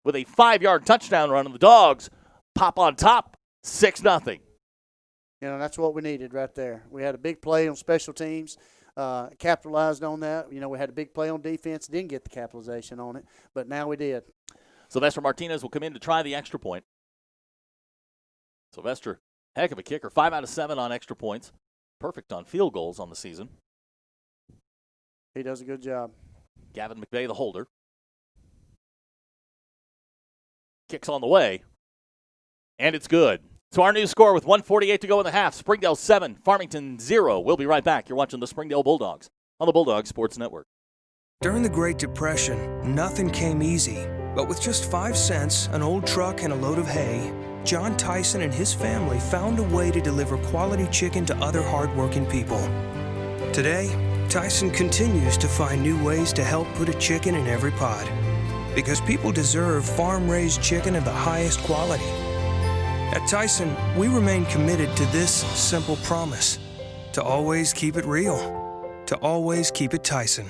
Speaker 17: with a 5-yard touchdown run, and the Dogs pop on top, 6-0.
Speaker 18: That's what we needed right there. We had a big play on special teams, capitalized on that. We had a big play on defense, didn't get the capitalization on it, but now we did.
Speaker 17: Sylvester Martinez will come in to try the extra point. Sylvester, heck of a kicker, 5 out of 7 on extra points. Perfect on field goals on the season.
Speaker 18: He does a good job.
Speaker 17: Gavin McVeigh, the holder. Kicks on the way. And it's good. So our new score with 1:48 to go in the half. Springdale 7, Farmington 0. We'll be right back. You're watching the Springdale Bulldogs on the Bulldog Sports Network.
Speaker 21: During the Great Depression, nothing came easy. But with just 5 cents, an old truck, and a load of hay, John Tyson and his family found a way to deliver quality chicken to other hardworking people. Today, Tyson continues to find new ways to help put a chicken in every pot. Because people deserve farm-raised chicken of the highest quality. At Tyson, we remain committed to this simple promise: to always keep it real, to always keep it Tyson.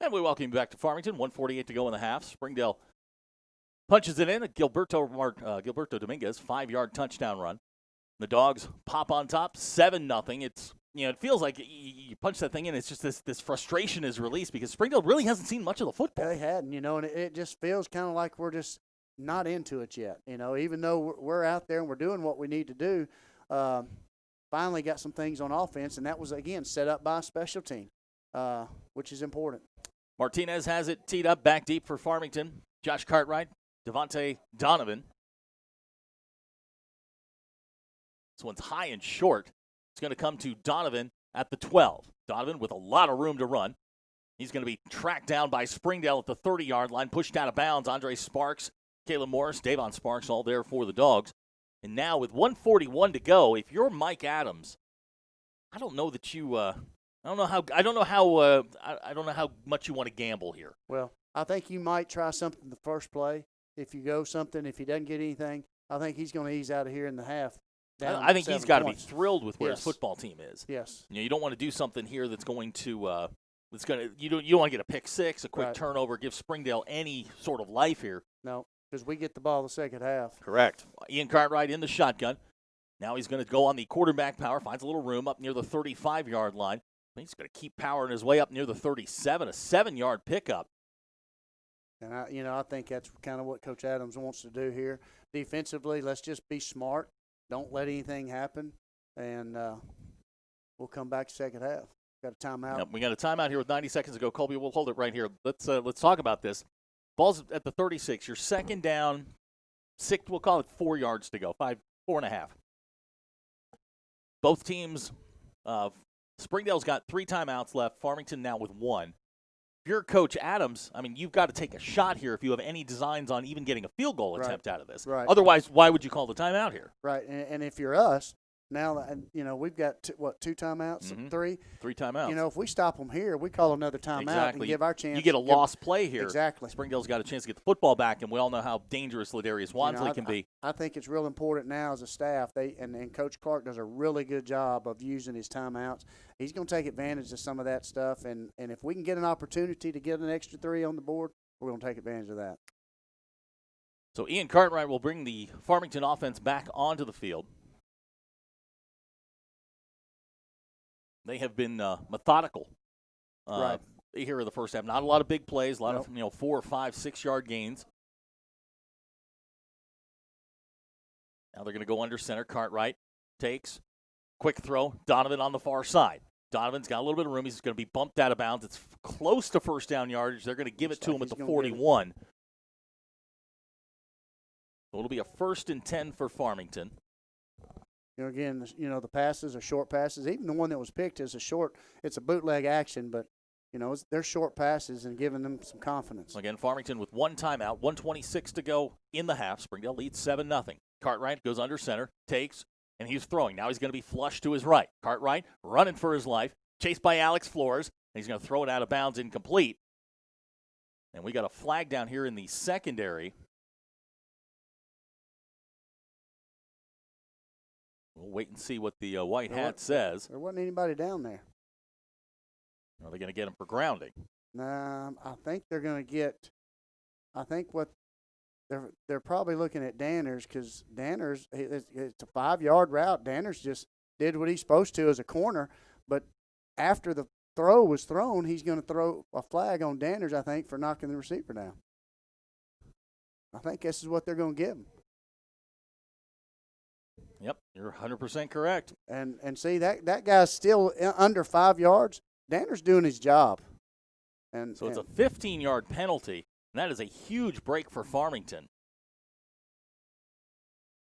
Speaker 17: And we welcome you back to Farmington. 1:48 to go in the half. Springdale punches it in. Gilberto Dominguez, 5-yard touchdown run. The Dogs pop on top, 7-0. It's it feels like you punch that thing in. It's just this frustration is released because Springdale really hasn't seen much of the football.
Speaker 18: They hadn't, and it just feels kind of like we're just not into it yet. Even though we're out there and we're doing what we need to do, finally got some things on offense, and that was again set up by a special team, which is important.
Speaker 17: Martinez has it teed up back deep for Farmington. Josh Cartwright, Devontae Donovan. This one's high and short. It's going to come to Donovan at the 12. Donovan with a lot of room to run. He's going to be tracked down by Springdale at the 30-yard line, pushed out of bounds. Andre Sparks, Caleb Morris, Davon Sparks, all there for the Dogs. And now with 1:41 to go, if you're Mike Adams, I don't know that you. I don't know how much you want to gamble here.
Speaker 18: Well, I think you might try something the first play. If you go something, if he doesn't get anything, I think he's going to ease out of here in the half.
Speaker 17: I think he's got to be thrilled with where his football team is.
Speaker 18: Yes.
Speaker 17: You don't want to do something here that's going to you don't want to get a pick six, a quick turnover, give Springdale any sort of life here.
Speaker 18: No, because we get the ball the second half.
Speaker 17: Correct. Ian Cartwright in the shotgun. Now he's going to go on the quarterback power, finds a little room up near the 35-yard line. He's going to keep powering his way up near the 37, a 7-yard pickup.
Speaker 18: And I think that's kind of what Coach Adams wants to do here. Defensively, let's just be smart. Don't let anything happen. And we'll come back second half. Got a timeout.
Speaker 17: Yep, we got a timeout here with 90 seconds to go. Colby, we'll hold it right here. Let's talk about this. Ball's at the 36. You're second down, we'll call it 4 yards to go, 4.5. Both teams, Springdale's got 3 timeouts left. Farmington now with 1. If you're Coach Adams, I mean, you've got to take a shot here if you have any designs on even getting a field goal attempt out of this.
Speaker 18: Right.
Speaker 17: Otherwise, why would you call the timeout here?
Speaker 18: Right, and if you're us, now, we've got, 2 timeouts? 3?
Speaker 17: 3 timeouts.
Speaker 18: If we stop them here, we call another timeout and give our chance.
Speaker 17: You get a lost play here.
Speaker 18: Exactly.
Speaker 17: Springdale's got a chance to get the football back, and we all know how dangerous Ladarius Wansley can be.
Speaker 18: I think it's real important now as a staff. And Coach Clark does a really good job of using his timeouts. He's going to take advantage of some of that stuff, and if we can get an opportunity to get an extra 3 on the board, we're going to take advantage of that.
Speaker 17: So Ian Cartwright will bring the Farmington offense back onto the field. They have been methodical here in the first half. Not a lot of big plays, a lot of 4 or 5, 6 yard gains. Now they're going to go under center. Cartwright takes, quick throw. Donovan on the far side. Donovan's got a little bit of room. He's going to be bumped out of bounds. It's close to first down yardage. They're going to give it to him at the 41. So it'll be a 1st and 10 for Farmington.
Speaker 18: Again, the passes are short passes. Even the one that was picked is it's a bootleg action, but, they're short passes and giving them some confidence.
Speaker 17: Again, Farmington with 1 timeout, 1:26 to go in the half. Springdale leads 7-0. Cartwright goes under center, takes, and he's throwing. Now he's going to be flushed to his right. Cartwright running for his life, chased by Alex Flores, and he's going to throw it out of bounds incomplete. And we got a flag down here in the secondary. We'll wait and see what the white hat says.
Speaker 18: There wasn't anybody down there.
Speaker 17: Are they going to get him for grounding?
Speaker 18: Nah, I think they're going to get. I think what they're probably looking at Danners, because Danners, it's a 5-yard route. Danners just did what he's supposed to as a corner, but after the throw was thrown, he's going to throw a flag on Danners, I think, for knocking the receiver down. I think this is what they're going to give him.
Speaker 17: Yep, you're 100% correct.
Speaker 18: And see, that guy's still under 5 yards. Danner's doing his job.
Speaker 17: So it's a 15-yard penalty, and that is a huge break for Farmington.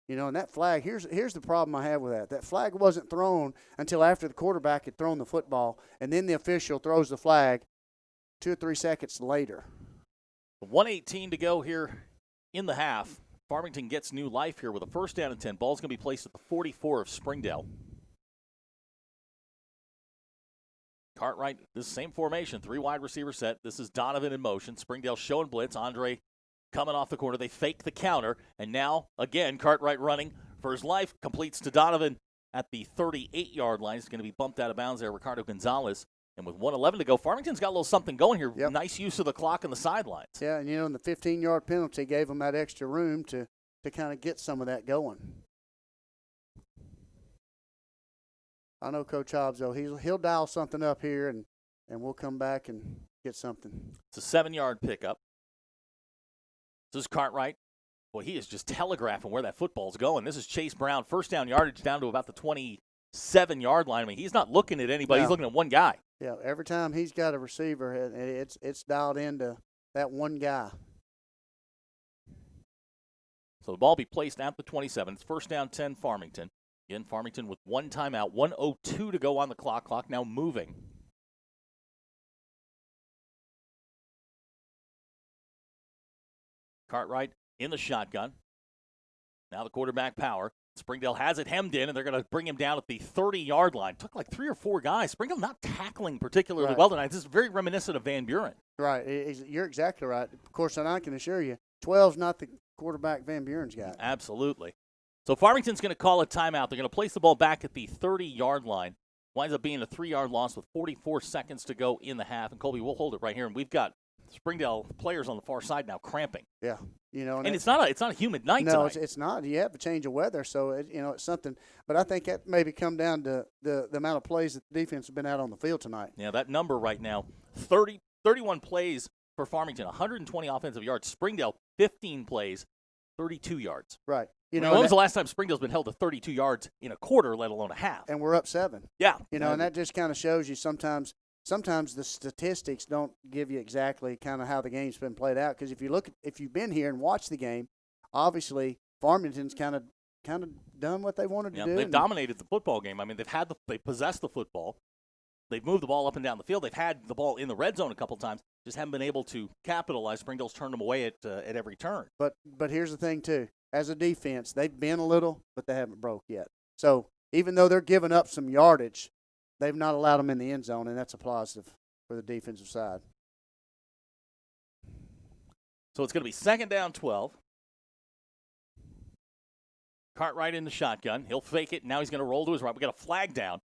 Speaker 18: And that flag, here's the problem I have with that. That flag wasn't thrown until after the quarterback had thrown the football, and then the official throws the flag 2 or 3 seconds later.
Speaker 17: 1:18 to go here in the half. Farmington gets new life here with a 1st down and 10. Ball's going to be placed at the 44 of Springdale. Cartwright, this same formation, 3 wide receiver set. This is Donovan in motion. Springdale showing blitz. Andre coming off the corner. They fake the counter. And now, again, Cartwright running for his life. Completes to Donovan at the 38-yard line. He's going to be bumped out of bounds there. Ricardo Gonzalez. And with 1:11 to go, Farmington's got a little something going here. Yep. Nice use of the clock on the sidelines.
Speaker 18: Yeah, and the 15-yard penalty gave them that extra room to kind of get some of that going. I know Coach Hobbs, though, he'll dial something up here, and we'll come back and get something.
Speaker 17: It's a 7-yard pickup. This is Cartwright. Boy, he is just telegraphing where that football's going. This is Chase Brown. 1st down yardage down to about the 27-yard line. I mean, he's not looking at anybody. He's looking at one guy.
Speaker 18: Yeah, every time he's got a receiver, it's dialed into that one guy.
Speaker 17: So the ball be placed at the 27. It's 1st down 10 Farmington. Again, Farmington with 1 timeout, 1:02 to go on the clock. Clock now moving. Cartwright in the shotgun. Now the quarterback power. Springdale has it hemmed in, and they're going to bring him down at the 30-yard line. Took like 3 or 4 guys. Springdale not tackling particularly well tonight. This is very reminiscent of Van Buren.
Speaker 18: Right. You're exactly right. Of course, and I can assure you, 12's not the quarterback Van Buren's got.
Speaker 17: Absolutely. So Farmington's going to call a timeout. They're going to place the ball back at the 30-yard line. Winds up being a 3-yard loss with 44 seconds to go in the half. And, Colby, we'll hold it right here. And we've got Springdale players on the far side now cramping.
Speaker 18: Yeah.
Speaker 17: And it's not a humid night tonight.
Speaker 18: No, it's not. You have a change of weather, so it's something. But I think that maybe come down to the amount of plays that the defense has been out on the field tonight.
Speaker 17: Yeah, that number right now, 31 plays for Farmington, 120 offensive yards. Springdale, 15 plays, 32 yards.
Speaker 18: Right. You know,
Speaker 17: when was the last time Springdale's been held to 32 yards in a quarter, let alone a half?
Speaker 18: And we're up 7.
Speaker 17: Yeah.
Speaker 18: You know, and that just kind of shows you sometimes the statistics don't give you exactly kind of how the game's been played out. Because if you've been here and watched the game, obviously Farmington's kind of done what they wanted to do.
Speaker 17: They've dominated the football game. I mean, they possessed the football. They've moved the ball up and down the field. They've had the ball in the red zone a couple times. Just haven't been able to capitalize. Springdale's turned them away at every turn.
Speaker 18: But here's the thing too. As a defense, they've been a little, but they haven't broke yet. So even though they're giving up some yardage, they've not allowed them in the end zone, and that's a positive for the defensive side.
Speaker 17: So it's going to be 2nd down 12. Cartwright in the shotgun. He'll fake it. Now he's going to roll to his right. We got a flag down.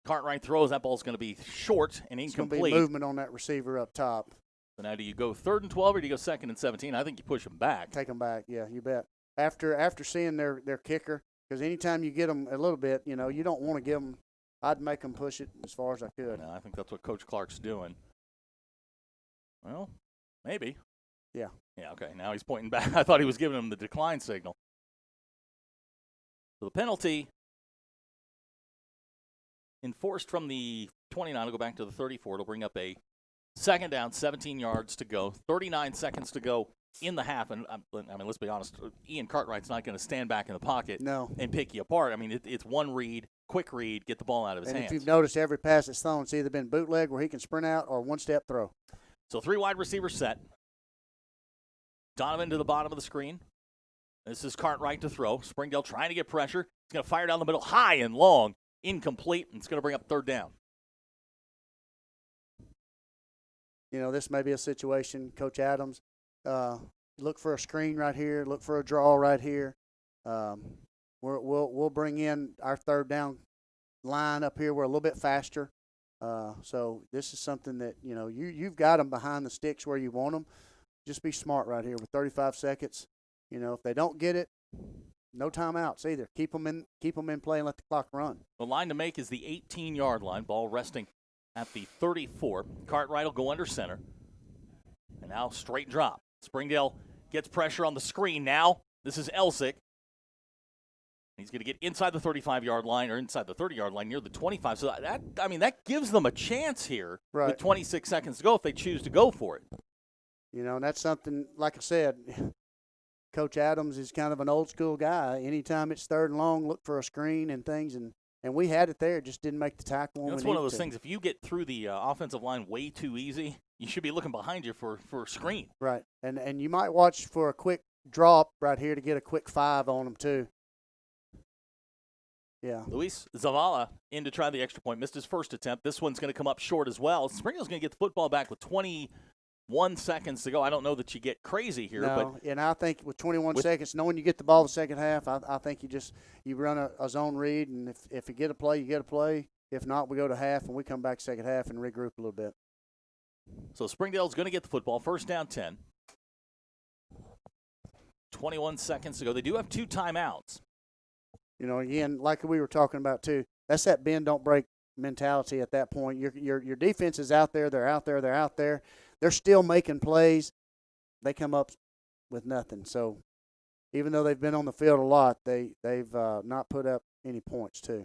Speaker 17: Cartwright throws. That ball's going to be short and incomplete.
Speaker 18: It's going to be movement on that receiver up top.
Speaker 17: So now do you go 3rd and 12 or do you go 2nd and 17? I think you push them back.
Speaker 18: Take them back, yeah, you bet. After seeing their kicker, because anytime you get them a little bit, you know, you don't want to give them. I'd make them push it as far as I could.
Speaker 17: No, I think that's what Coach Clark's doing. Well, maybe.
Speaker 18: Yeah.
Speaker 17: Yeah, okay. Now he's pointing back. I thought he was giving him the decline signal. So the penalty enforced from the 29 will go back to the 34. It'll bring up a 2nd down, 17 yards to go, 39 seconds to go in the half. And I mean, let's be honest, Ian Cartwright's not going to stand back in the pocket and pick you apart. I mean, it's one read, quick read, get the ball out of his hands.
Speaker 18: And if you've noticed, every pass that's thrown, it's either been bootleg where he can sprint out or one-step throw.
Speaker 17: So 3 wide receivers set. Donovan to the bottom of the screen. This is Cartwright to throw. Springdale trying to get pressure. He's going to fire down the middle, high and long, incomplete, and it's going to bring up 3rd down.
Speaker 18: You know, this may be a situation, Coach Adams, look for a screen right here, look for a draw right here. We'll bring in our 3rd down line up here. We're a little bit faster. So this is something that, you know, you've got them behind the sticks where you want them. Just be smart right here with 35 seconds. You know, if they don't get it, no timeouts either. Keep them in play and let the clock run.
Speaker 17: The line to make is the 18-yard line. Ball resting at the 34. Cartwright will go under center. And now straight drop. Springdale gets pressure on the screen now. This is Eslick. He's going to get inside the 35-yard line or inside the 30-yard line near the 25. So that gives them a chance here with 26 seconds to go if they choose to go for it.
Speaker 18: You know, and that's something, like I said, Coach Adams is kind of an old-school guy. Anytime it's 3rd and long, look for a screen and things, and we had it there. Just didn't make the tackle.
Speaker 17: That's one of those things. If you get through the offensive line way too easy, you should be looking behind you for a screen.
Speaker 18: Right, and you might watch for a quick drop right here to get a quick 5 on them too. Yeah.
Speaker 17: Luis Zavala in to try the extra point. Missed his first attempt. This one's going to come up short as well. Springdale's going to get the football back with 21 seconds to go. I don't know that you get crazy here.
Speaker 18: No, and I think with 21 seconds, knowing you get the ball the second half, I think you run a zone read, and if you get a play, you get a play. If not, we go to half, and we come back second half and regroup a little bit.
Speaker 17: So Springdale's going to get the football. 1st down 10. 21 seconds to go. They do have 2 timeouts.
Speaker 18: You know, again, like we were talking about too, that's that bend don't break mentality at that point. Your defense is out there. They're out there. They're out there. They're still making plays. They come up with nothing. So even though they've been on the field a lot, they've not put up any points too.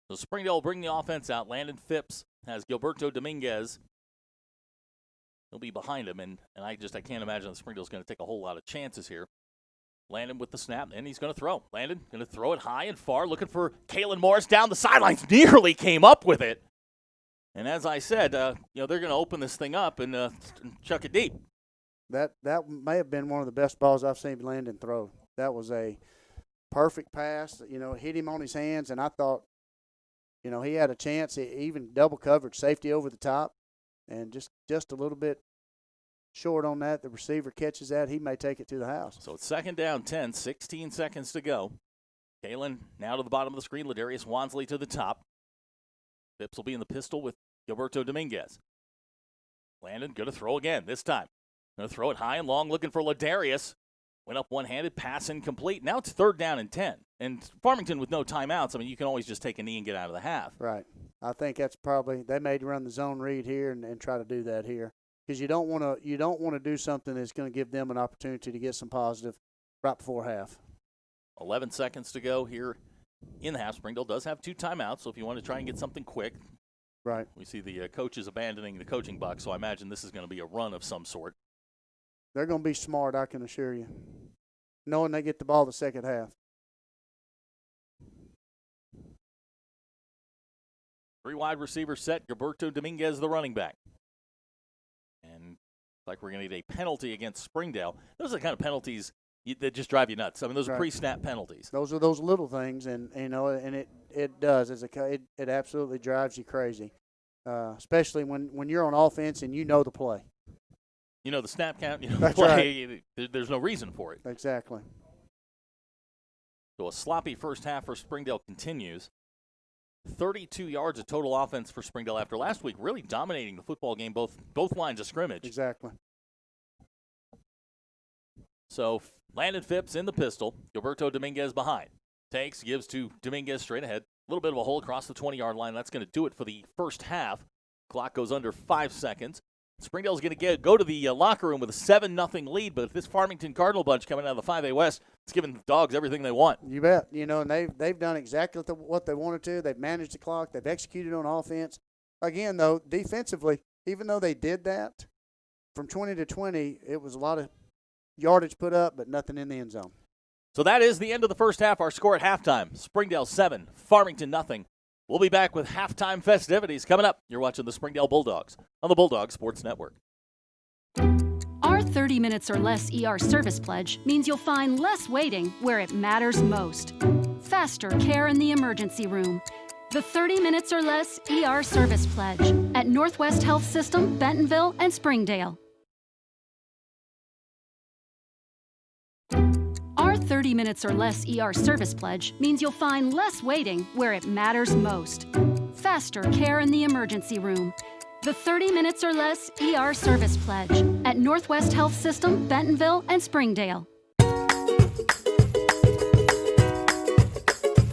Speaker 17: So Springdale will bring the offense out. Landon Phipps has Gilberto Dominguez. He'll be behind him, and I can't imagine that Springdale's going to take a whole lot of chances here. Landon with the snap, and he's going to throw. Landon going to throw it high and far, looking for Kalen Morris down the sidelines. Nearly came up with it. And as I said, they're going to open this thing up and chuck it deep.
Speaker 18: That may have been one of the best balls I've seen Landon throw. That was a perfect pass. You know, hit him on his hands, and I thought, you know, he had a chance. He even double coverage, safety over the top, and just a little bit short on that. The receiver catches that. He may take it to the house.
Speaker 17: So it's 2nd down 10, 16 seconds to go. Kalen now to the bottom of the screen. Ladarius Wansley to the top. Phipps will be in the pistol with Gilberto Dominguez. Landon going to throw again this time. Going to throw it high and long, looking for Ladarius. Went up one-handed, pass incomplete. Now it's 3rd down and 10. And Farmington with no timeouts, I mean, you can always just take a knee and get out of the half.
Speaker 18: Right. I think that's probably – they may run the zone read here and try to do that here. because you don't want to do something that's going to give them an opportunity to get some positive right before half.
Speaker 17: 11 seconds to go here in the half. Springdale does have 2 timeouts, so if you want to try and get something quick.
Speaker 18: Right.
Speaker 17: We see the coaches abandoning the coaching box, so I imagine this is going to be a run of some sort.
Speaker 18: They're going to be smart, I can assure you, knowing they get the ball the second half.
Speaker 17: 3 wide receivers set. Gilberto Dominguez, the running back. And like we're going to need a penalty against Springdale. Those are the kind of penalties that just drive you nuts. I mean, those are pre-snap penalties.
Speaker 18: Those are those little things, and it does. It absolutely drives you crazy, especially when you're on offense and you know the play.
Speaker 17: You know the snap count. You know
Speaker 18: That's
Speaker 17: the play. Right. There's no reason for it.
Speaker 18: Exactly.
Speaker 17: So a sloppy first half for Springdale continues. 32 yards of total offense for Springdale after last week, really dominating the football game, both lines of scrimmage.
Speaker 18: Exactly.
Speaker 17: So Landon Phipps in the pistol. Gilberto Dominguez behind. Takes, gives to Dominguez straight ahead. A little bit of a hole across the 20-yard line. That's going to do it for the first half. Clock goes under 5 seconds. Springdale's going to go to the locker room with a 7-0 lead, but if this Farmington Cardinal bunch coming out of the 5A West, it's giving the Dogs everything they want.
Speaker 18: You bet. And they've done exactly what they wanted to. They've managed the clock. They've executed on offense. Again, though, defensively, even though they did that, from 20 to 20, it was a lot of yardage put up, but nothing in the end zone.
Speaker 17: So that is the end of the first half. Our score at halftime, Springdale 7, Farmington 0. We'll be back with halftime festivities coming up. You're watching the Springdale Bulldogs on the Bulldog Sports Network.
Speaker 19: Our 30 minutes or less ER service pledge means you'll find less waiting where it matters most. Faster care in the emergency room. The 30 minutes or less ER service pledge at Northwest Health System, Bentonville, and Springdale. Our 30 minutes or less ER service pledge means you'll find less waiting where it matters most. Faster care in the emergency room. The 30 minutes or less ER service pledge at Northwest Health System, Bentonville, and Springdale.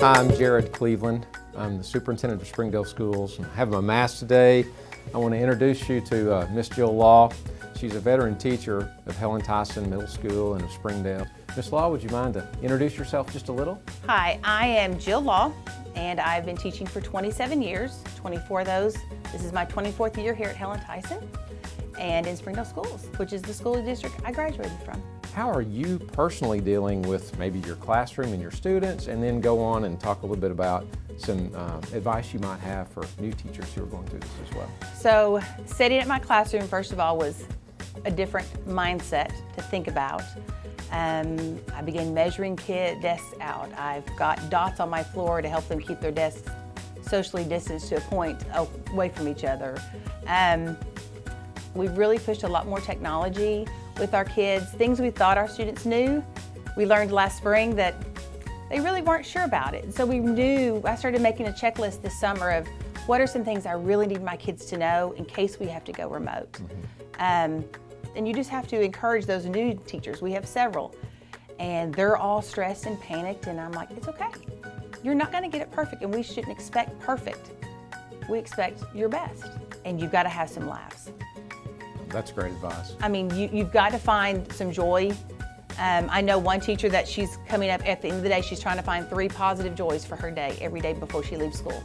Speaker 1: Hi, I'm Jared Cleveland. I'm the superintendent of Springdale Schools. I have my mask today. I want to introduce you to Miss Jill Law. She's a veteran teacher of Helen Tyson Middle School and of Springdale. Miss Law, would you mind to introduce yourself just a little?
Speaker 22: Hi, I am Jill Law, and I've been teaching for 27 years, 24 of those. This is my 24th year here at Helen Tyson and in Springdale Schools, which is the school district I graduated from.
Speaker 1: How are you personally dealing with maybe your classroom and your students, and then go on and talk a little bit about some advice you might have for new teachers who are going through this as well?
Speaker 22: So sitting at my classroom, first of all, was a different mindset to think about. I began measuring kid desks out. I've got dots on my floor to help them keep their desks socially distanced to a point away from each other. We've really pushed a lot more technology with our kids. Things we thought our students knew, we learned last spring that they really weren't sure about it. So I started making a checklist this summer of what are some things I really need my kids to know in case we have to go remote. And you just have to encourage those new teachers. We have several, and they're all stressed and panicked, and I'm like, it's okay. You're not gonna get it perfect, and we shouldn't expect perfect. We expect your best, and you've gotta have some laughs.
Speaker 1: That's great advice.
Speaker 22: I mean, you've got to find some joy. I know one teacher that she's coming up at the end of the day, she's trying to find 3 positive joys for her day, every day before she leaves school.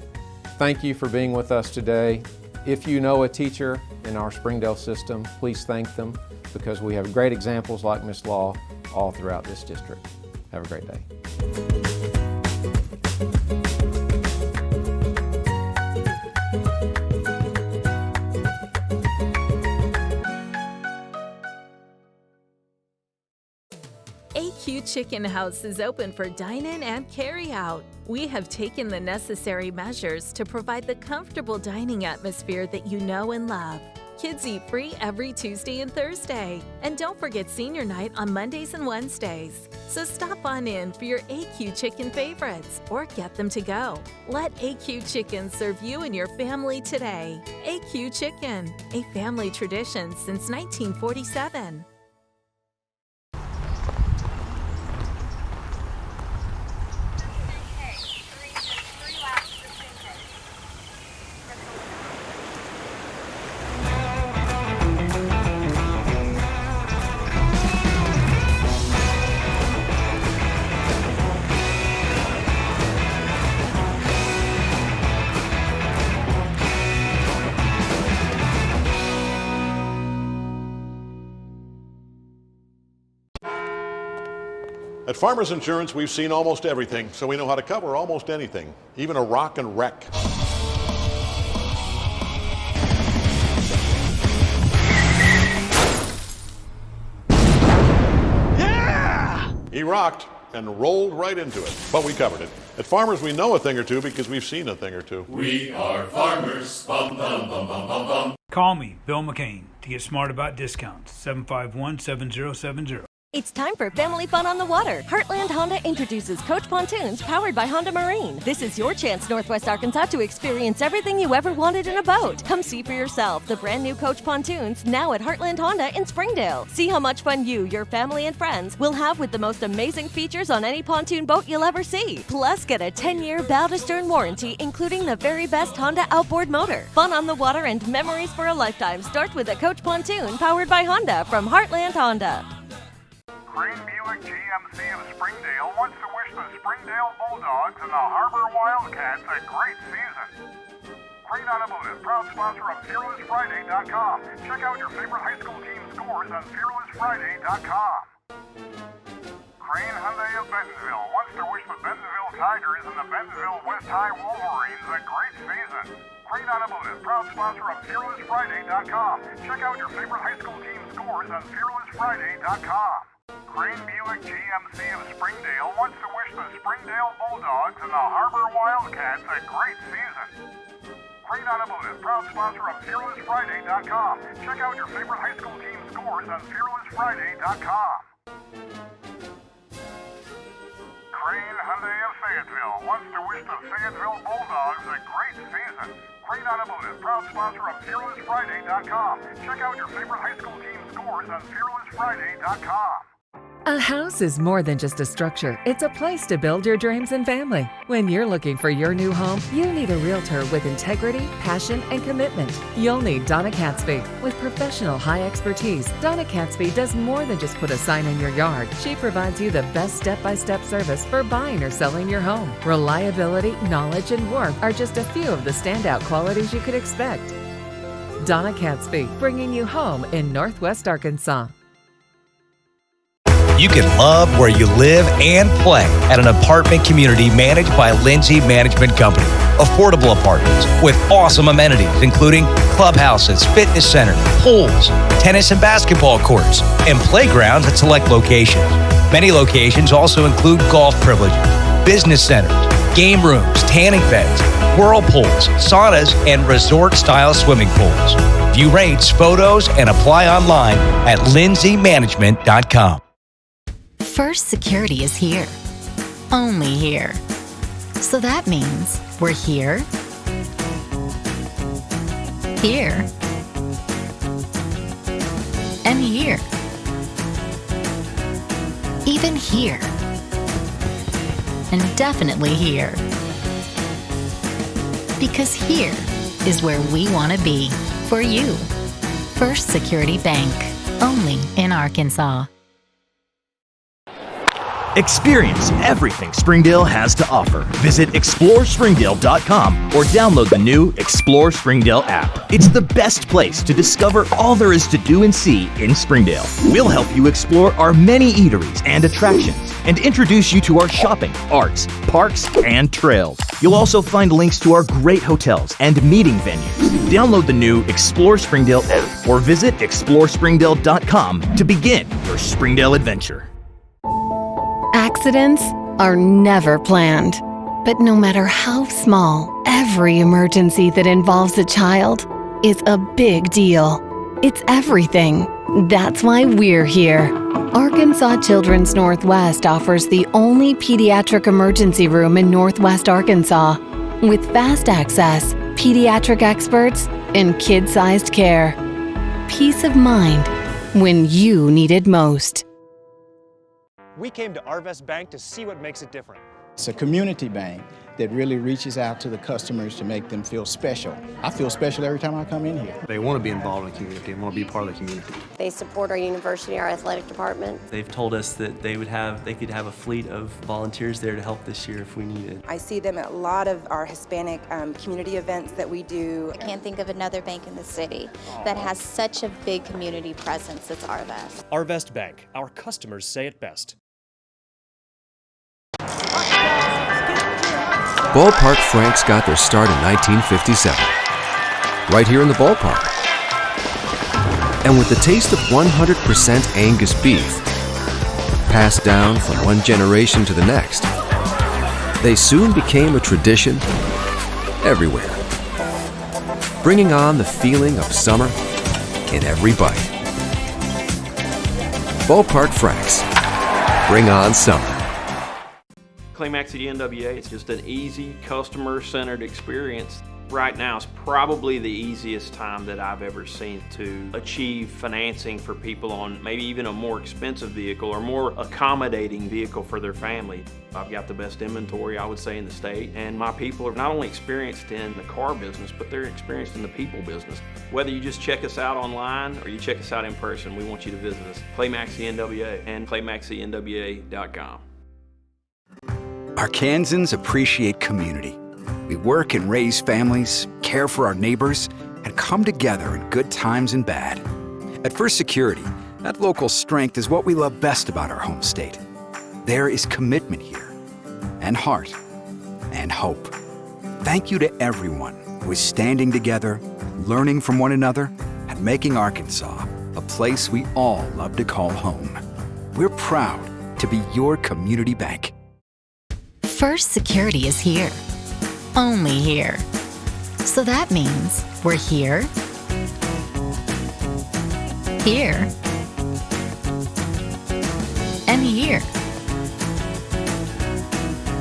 Speaker 1: Thank you for being with us today. If you know a teacher in our Springdale system, please thank them, because we have great examples like Miss Law all throughout this district. Have a great day.
Speaker 23: AQ Chicken House is open for dine-in and carry-out. We have taken the necessary measures to provide the comfortable dining atmosphere that you know and love. Kids eat free every Tuesday and Thursday. And don't forget senior night on Mondays and Wednesdays. So stop on in for your AQ Chicken favorites or get them to go. Let AQ Chicken serve you and your family today. AQ Chicken, a family tradition since 1947.
Speaker 2: At Farmers Insurance, we've seen almost everything, so we know how to cover almost anything, even a rock and wreck. Yeah! He rocked and rolled right into it, but we covered it. At Farmers, we know a thing or two because we've seen a thing or two.
Speaker 3: We are farmers. Bum, bum, bum, bum, bum, bum. Call me, Bill McCain, to get smart about discounts. 751-7070.
Speaker 5: It's time for family fun on the water. Heartland Honda introduces Coach Pontoons powered by Honda Marine. This is your chance, Northwest Arkansas, to experience everything you ever wanted in a boat. Come see for yourself the brand new Coach Pontoons now at Heartland Honda in Springdale. See how much fun you, your family, and friends will have with the most amazing features on any pontoon boat you'll ever see. Plus, get a 10-year bow-to-stern warranty, including the very best Honda outboard motor. Fun on the water and memories for a lifetime start with a Coach Pontoon powered by Honda from Heartland Honda.
Speaker 24: Crane Buick GMC of Springdale wants to wish the Springdale Bulldogs and the Harbor Wildcats a great season. Crane Automotive, proud sponsor of FearlessFriday.com. Check out your favorite high school team scores on FearlessFriday.com. Crane Hyundai of Bentonville wants to wish the Bentonville Tigers and the Bentonville West High Wolverines a great season. Crane Automotive, proud sponsor of FearlessFriday.com. Check out your favorite high school team scores on FearlessFriday.com. Crane Buick GMC of Springdale wants to wish the Springdale Bulldogs and the Harbor Wildcats a great season. Crane Automotive, proud sponsor of FearlessFriday.com. Check out your favorite high school team scores on FearlessFriday.com. Crane Hyundai of Fayetteville wants to wish the Fayetteville Bulldogs a great season. Crane Automotive, proud sponsor of FearlessFriday.com. Check out your favorite high school team scores on FearlessFriday.com.
Speaker 25: A house is more than just a structure. It's a place to build your dreams and family. When you're looking for your new home, you need a realtor with integrity, passion, and commitment. You'll need Donna Catsby. With professional high expertise, Donna Catsby does more than just put a sign in your yard. She provides you the best step-by-step service for buying or selling your home. Reliability, knowledge, and warmth are just a few of the standout qualities you could expect. Donna Catsby, bringing you home in Northwest Arkansas.
Speaker 26: You can love where you live and play at an apartment community managed by Lindsay Management Company. Affordable apartments with awesome amenities, including clubhouses, fitness centers, pools, tennis and basketball courts, and playgrounds at select locations. Many locations also include golf privileges, business centers, game rooms, tanning beds, whirlpools, saunas, and resort-style swimming pools. View rates, photos, and apply online at lindsaymanagement.com.
Speaker 4: First Security is here. Only here. So that means we're here, here, and here. Even here. And definitely here. Because here is where we want to be for you. First Security Bank. Only in Arkansas.
Speaker 27: Experience everything Springdale has to offer. Visit ExploreSpringdale.com or download the new Explore Springdale app. It's the best place to discover all there is to do and see in Springdale. We'll help you explore our many eateries and attractions and introduce you to our shopping, arts, parks, and trails. You'll also find links to our great hotels and meeting venues. Download the new Explore Springdale app or visit ExploreSpringdale.com to begin your Springdale adventure.
Speaker 6: Accidents are never planned. But no matter how small, every emergency that involves a child is a big deal. It's everything. That's why we're here. Arkansas Children's Northwest offers the only pediatric emergency room in Northwest Arkansas with fast access, pediatric experts, and kid-sized care. Peace of mind when you need it most.
Speaker 7: We came to Arvest Bank to see what makes it different.
Speaker 8: It's a community bank that really reaches out to the customers to make them feel special. I feel special every time I come in here.
Speaker 9: They want to be involved in the community and want to be part of the community.
Speaker 10: They support our university, our athletic department.
Speaker 11: They've told us that they could have a fleet of volunteers there to help this year if we needed.
Speaker 12: I see them at a lot of our Hispanic community events that we do.
Speaker 13: I can't think of another bank in the city that has such a big community presence as Arvest.
Speaker 7: Arvest Bank, our customers say it best.
Speaker 14: Ballpark Franks got their start in 1957, right here in the ballpark. And with the taste of 100% Angus beef, passed down from one generation to the next, they soon became a tradition everywhere, bringing on the feeling of summer in every bite. Ballpark Franks, bring on summer.
Speaker 15: Climax at NWA, it's just an easy, customer-centered experience. Right now is probably the easiest time that I've ever seen to achieve financing for people on maybe even a more expensive vehicle or more accommodating vehicle for their family. I've got the best inventory, I would say, in the state, and my people are not only experienced in the car business, but they're experienced in the people business. Whether you just check us out online or you check us out in person, we want you to visit us. Climax NWA and climaxnwa.com.
Speaker 16: Arkansans appreciate community. We work and raise families, care for our neighbors, and come together in good times and bad. At First Security, that local strength is what we love best about our home state. There is commitment here, and heart, and hope. Thank you to everyone who is standing together, learning from one another, and making Arkansas a place we all love to call home. We're proud to be your community bank.
Speaker 4: First Security is here. Only here. So that means we're here, here, and here.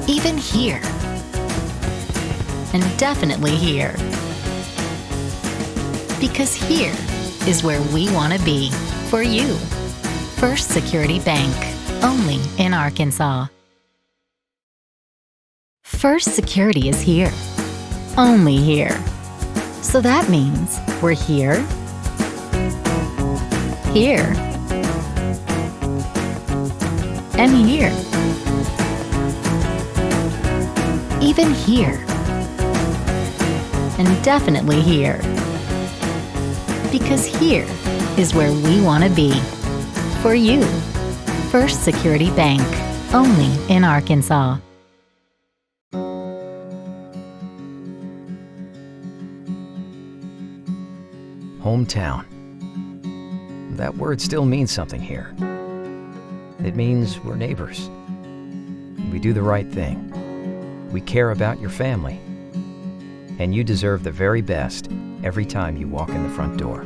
Speaker 4: Even here. And definitely here. Because here is where we want to be for you. First Security Bank. Only in Arkansas. First Security is here. Only here. So that means we're here, here, and here. Even here. And definitely here. Because here is where we want to be. For you. First Security Bank. Only in Arkansas.
Speaker 17: Hometown. That word still means something here. It means we're neighbors. We do the right thing. We care about your family. And you deserve the very best every time you walk in the front door.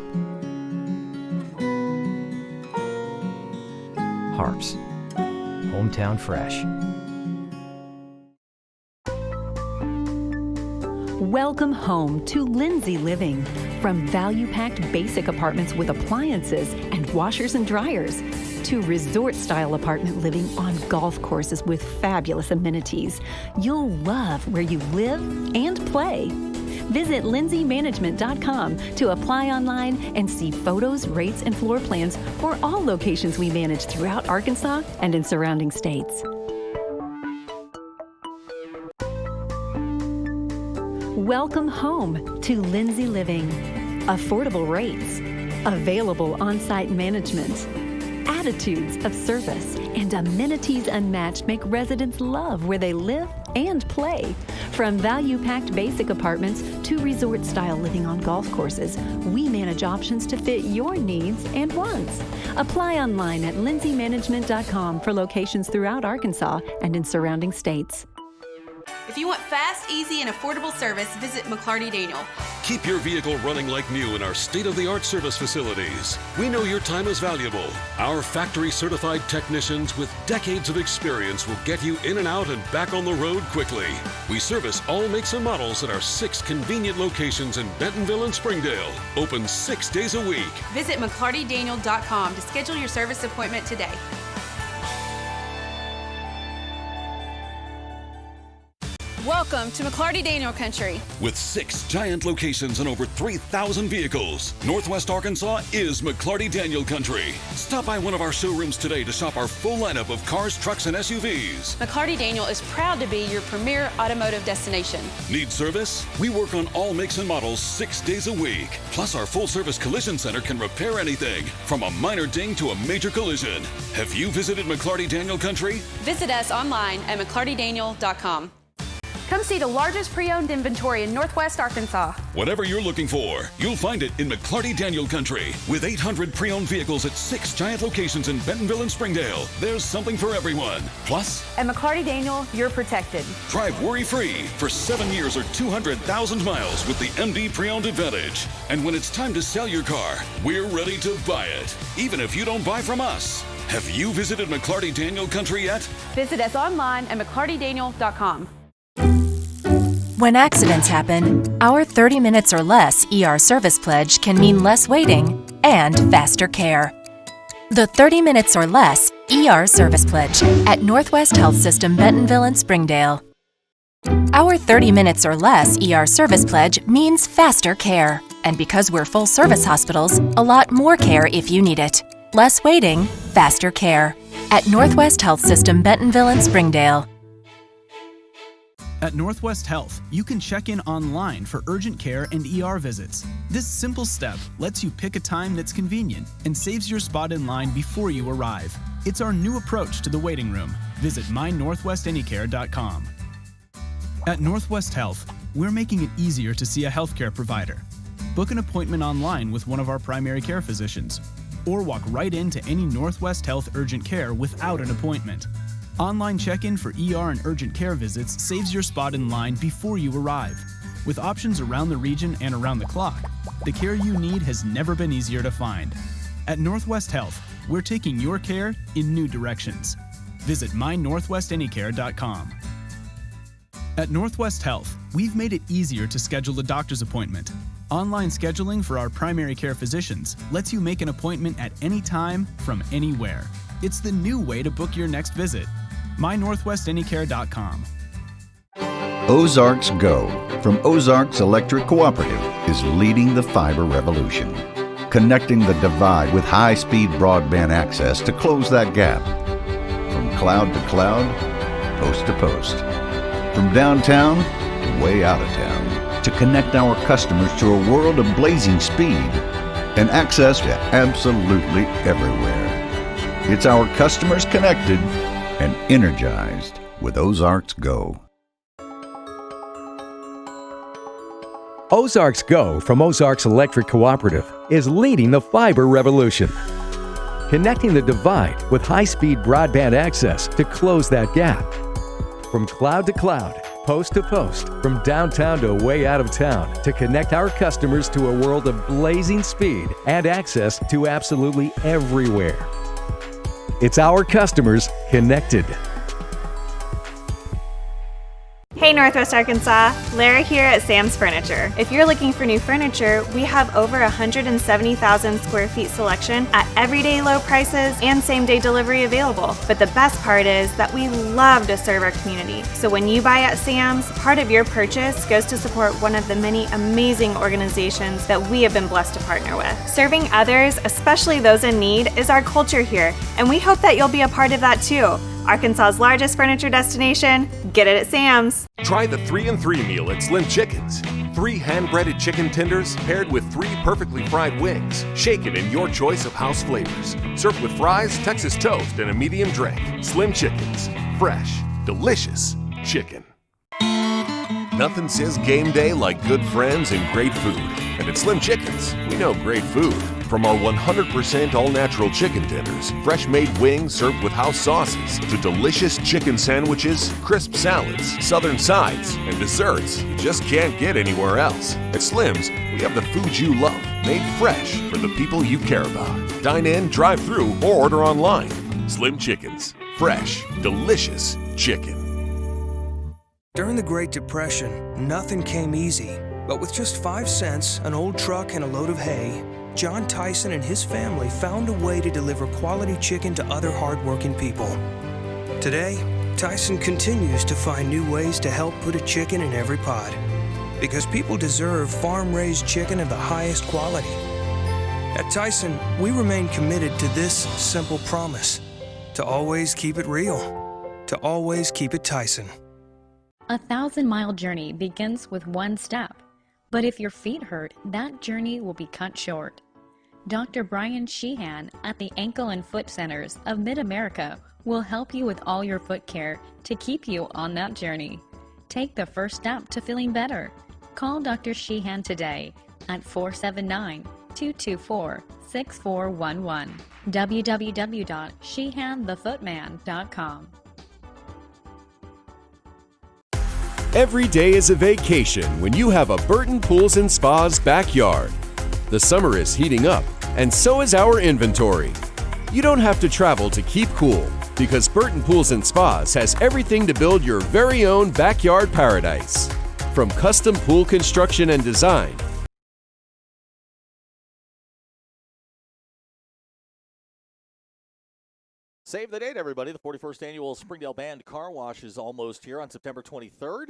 Speaker 17: Harps. Hometown Fresh.
Speaker 18: Welcome home to Lindsay Living. From value-packed basic apartments with appliances and washers and dryers to resort-style apartment living on golf courses with fabulous amenities, you'll love where you live and play. Visit lindsaymanagement.com to apply online and see photos, rates, and floor plans for all locations we manage throughout Arkansas and in surrounding states. Welcome home to Lindsay Living. Affordable rates, available on-site management, attitudes of service, and amenities unmatched make residents love where they live and play. From value-packed basic apartments to resort-style living on golf courses, we manage options to fit your needs and wants. Apply online at lindsaymanagement.com for locations throughout Arkansas and in surrounding states.
Speaker 20: If you want fast, easy, and affordable service, visit McClarty Daniel.
Speaker 21: Keep your vehicle running like new in our state-of-the-art service facilities. We know your time is valuable. Our factory-certified technicians with decades of experience will get you in and out and back on the road quickly. We service all makes and models at our 6 convenient locations in Bentonville and Springdale. Open 6 days a week.
Speaker 20: Visit McClartyDaniel.com to schedule your service appointment today. Welcome to McClarty Daniel Country.
Speaker 21: With 6 giant locations and over 3,000 vehicles, Northwest Arkansas is McClarty Daniel Country. Stop by one of our showrooms today to shop our full lineup of cars, trucks, and SUVs.
Speaker 20: McClarty Daniel is proud to be your premier automotive destination.
Speaker 21: Need service? We work on all makes and models 6 days a week. Plus, our full-service collision center can repair anything, from a minor ding to a major collision. Have you visited McClarty Daniel Country?
Speaker 20: Visit us online at McClartyDaniel.com.
Speaker 1: Come see the largest pre-owned inventory in Northwest Arkansas.
Speaker 21: Whatever you're looking for, you'll find it in McClarty Daniel Country. With 800 pre-owned vehicles at 6 giant locations in Bentonville and Springdale, there's something for everyone. Plus,
Speaker 1: At McClarty Daniel, you're protected.
Speaker 21: drive worry-free for 7 years or 200,000 miles with the MD Pre-Owned Advantage. And when it's time to sell your car, we're ready to buy it, even if you don't buy from us. Have you visited McClarty Daniel Country yet?
Speaker 1: Visit us online at McClartyDaniel.com.
Speaker 2: When accidents happen, our 30 minutes or less ER service pledge can mean less waiting and faster care. The 30 minutes or less ER service pledge at Northwest Health System Bentonville and Springdale. Our 30 minutes or less ER service pledge means faster care. And because we're full service hospitals, a lot more care if you need it. Less waiting, faster care. At Northwest Health System Bentonville and Springdale.
Speaker 3: At Northwest Health, you can check in online for urgent care and ER visits. This simple step lets you pick a time that's convenient and saves your spot in line before you arrive. It's our new approach to the waiting room. Visit mynorthwestanycare.com. At Northwest Health, we're making it easier to see a healthcare provider. Book an appointment online with one of our primary care physicians, or walk right into any Northwest Health urgent care without an appointment. Online check-in for ER and urgent care visits saves your spot in line before you arrive. With options around the region and around the clock, the care you need has never been easier to find. At Northwest Health, we're taking your care in new directions. Visit mynorthwestanycare.com. At Northwest Health, we've made it easier to schedule a doctor's appointment. Online scheduling for our primary care physicians lets you make an appointment at any time from anywhere. It's the new way to book your next visit. mynorthwestanycare.com.
Speaker 5: Ozarks Go from Ozarks Electric Cooperative is leading the fiber revolution, connecting the divide with high-speed broadband access to close that gap. From cloud to cloud, post to post. From downtown to way out of town, to connect our customers to a world of blazing speed and access to absolutely everywhere. It's our customers connected and energized with Ozarks Go.
Speaker 19: Ozarks Go from Ozarks Electric Cooperative is leading the fiber revolution, connecting the divide with high-speed broadband access to close that gap. From cloud to cloud, post to post, from downtown to way out of town, to connect our customers to a world of blazing speed and access to absolutely everywhere. It's our customers connected.
Speaker 22: Hey Northwest Arkansas, Lara here at Sam's Furniture. If you're looking for new furniture, we have over 170,000 square feet selection at everyday low prices and same-day delivery available. But the best part is that we love to serve our community. So when you buy at Sam's, part of your purchase goes to support one of the many amazing organizations that we have been blessed to partner with. Serving others, especially those in need, is our culture here, and we hope that you'll be a part of that too. Arkansas's largest furniture destination, get it at Sam's.
Speaker 23: Try the 3-and-3 meal at Slim Chickens. 3 hand-breaded chicken tenders paired with 3 perfectly fried wings, shaken in your choice of house flavors. Served with fries, Texas toast, and a medium drink. Slim Chickens. Fresh, delicious chicken. Nothing says game day like good friends and great food. And at Slim Chickens, we know great food. From our 100% all-natural chicken tenders, fresh-made wings served with house sauces, to delicious chicken sandwiches, crisp salads, southern sides, and desserts you just can't get anywhere else. At Slim's, we have the food you love, made fresh for the people you care about. Dine in, drive through, or order online. Slim Chickens. Fresh, delicious chicken.
Speaker 28: During the Great Depression, nothing came easy. But with just 5 cents, an old truck, and a load of hay, John Tyson and his family found a way to deliver quality chicken to other hardworking people. Today, Tyson continues to find new ways to help put a chicken in every pot. Because people deserve farm-raised chicken of the highest quality. At Tyson, we remain committed to this simple promise: to always keep it real, to always keep it Tyson.
Speaker 29: A 1,000-mile journey begins with one step. But if your feet hurt, that journey will be cut short. Dr. Brian Sheehan at the Ankle and Foot Centers of Mid-America will help you with all your foot care to keep you on that journey. Take the first step to feeling better. Call Dr. Sheehan today at 479-224-6411. www.sheehanthefootman.com.
Speaker 21: Every day is a vacation when you have a Burton Pools and Spas backyard. The summer is heating up, and so is our inventory. You don't have to travel to keep cool, because Burton Pools and Spas has everything to build your very own backyard paradise. From custom pool construction and design,
Speaker 6: Save the date, everybody. The 41st Annual Springdale Band Car Wash is almost here on September 23rd.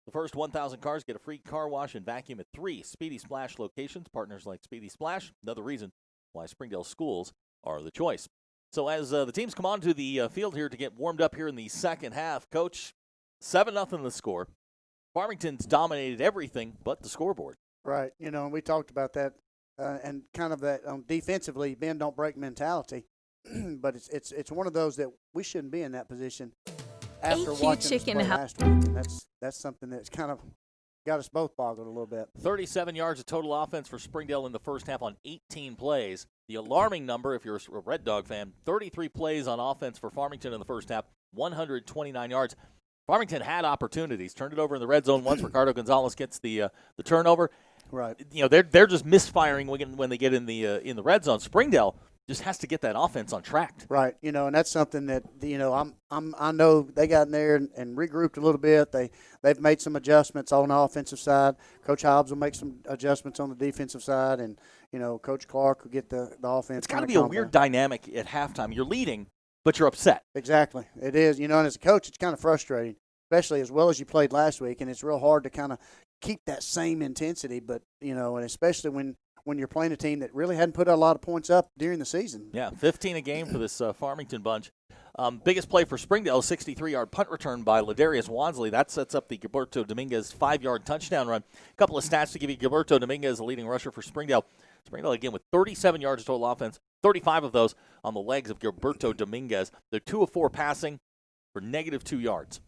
Speaker 6: The first 1,000 cars get a free car wash and vacuum at 3 Speedy Splash locations. Partners like Speedy Splash, another reason why Springdale schools are the choice. So as the teams come onto the field here to get warmed up here in the second half, Coach, 7-0 the score. Farmington's dominated everything but the scoreboard.
Speaker 8: Right. And we talked about that. And kind of that defensively, bend don't break mentality, but it's one of those that we shouldn't be in that position after watching us play last week. And that's something that's kind of got us both boggled a little bit.
Speaker 6: 37 yards of total offense for Springdale in the first half on 18 plays. The alarming number, if you're a Red Dog fan, 33 plays on offense for Farmington in the first half, 129 yards. Farmington had opportunities, turned it over in the red zone once. Ricardo Gonzalez gets the turnover.
Speaker 8: Right.
Speaker 6: They're just misfiring when they get in the red zone. Springdale just has to get that offense on track.
Speaker 8: Right. And that's something that I know they got in there and regrouped a little bit. They've made some adjustments on the offensive side. Coach Hobbs will make some adjustments on the defensive side, and Coach Clark will get the offense.
Speaker 6: It's got to be a weird dynamic at halftime. You're leading, but you're upset.
Speaker 8: Exactly. It is. And as a coach, it's kind of frustrating, especially as well as you played last week, and it's real hard to kind of keep that same intensity, but and especially when you're playing a team that really hadn't put a lot of points up during the season.
Speaker 6: Yeah, 15 a game for this Farmington bunch. Biggest play for Springdale, 63-yard punt return by Ladarius Wansley. That sets up the Gilberto Dominguez 5-yard touchdown run. A couple of stats to give you. Gilberto Dominguez, the leading rusher for Springdale. Springdale again with 37 yards of total offense, 35 of those on the legs of Gilberto Dominguez. They're 2 of 4 passing for -2 yards.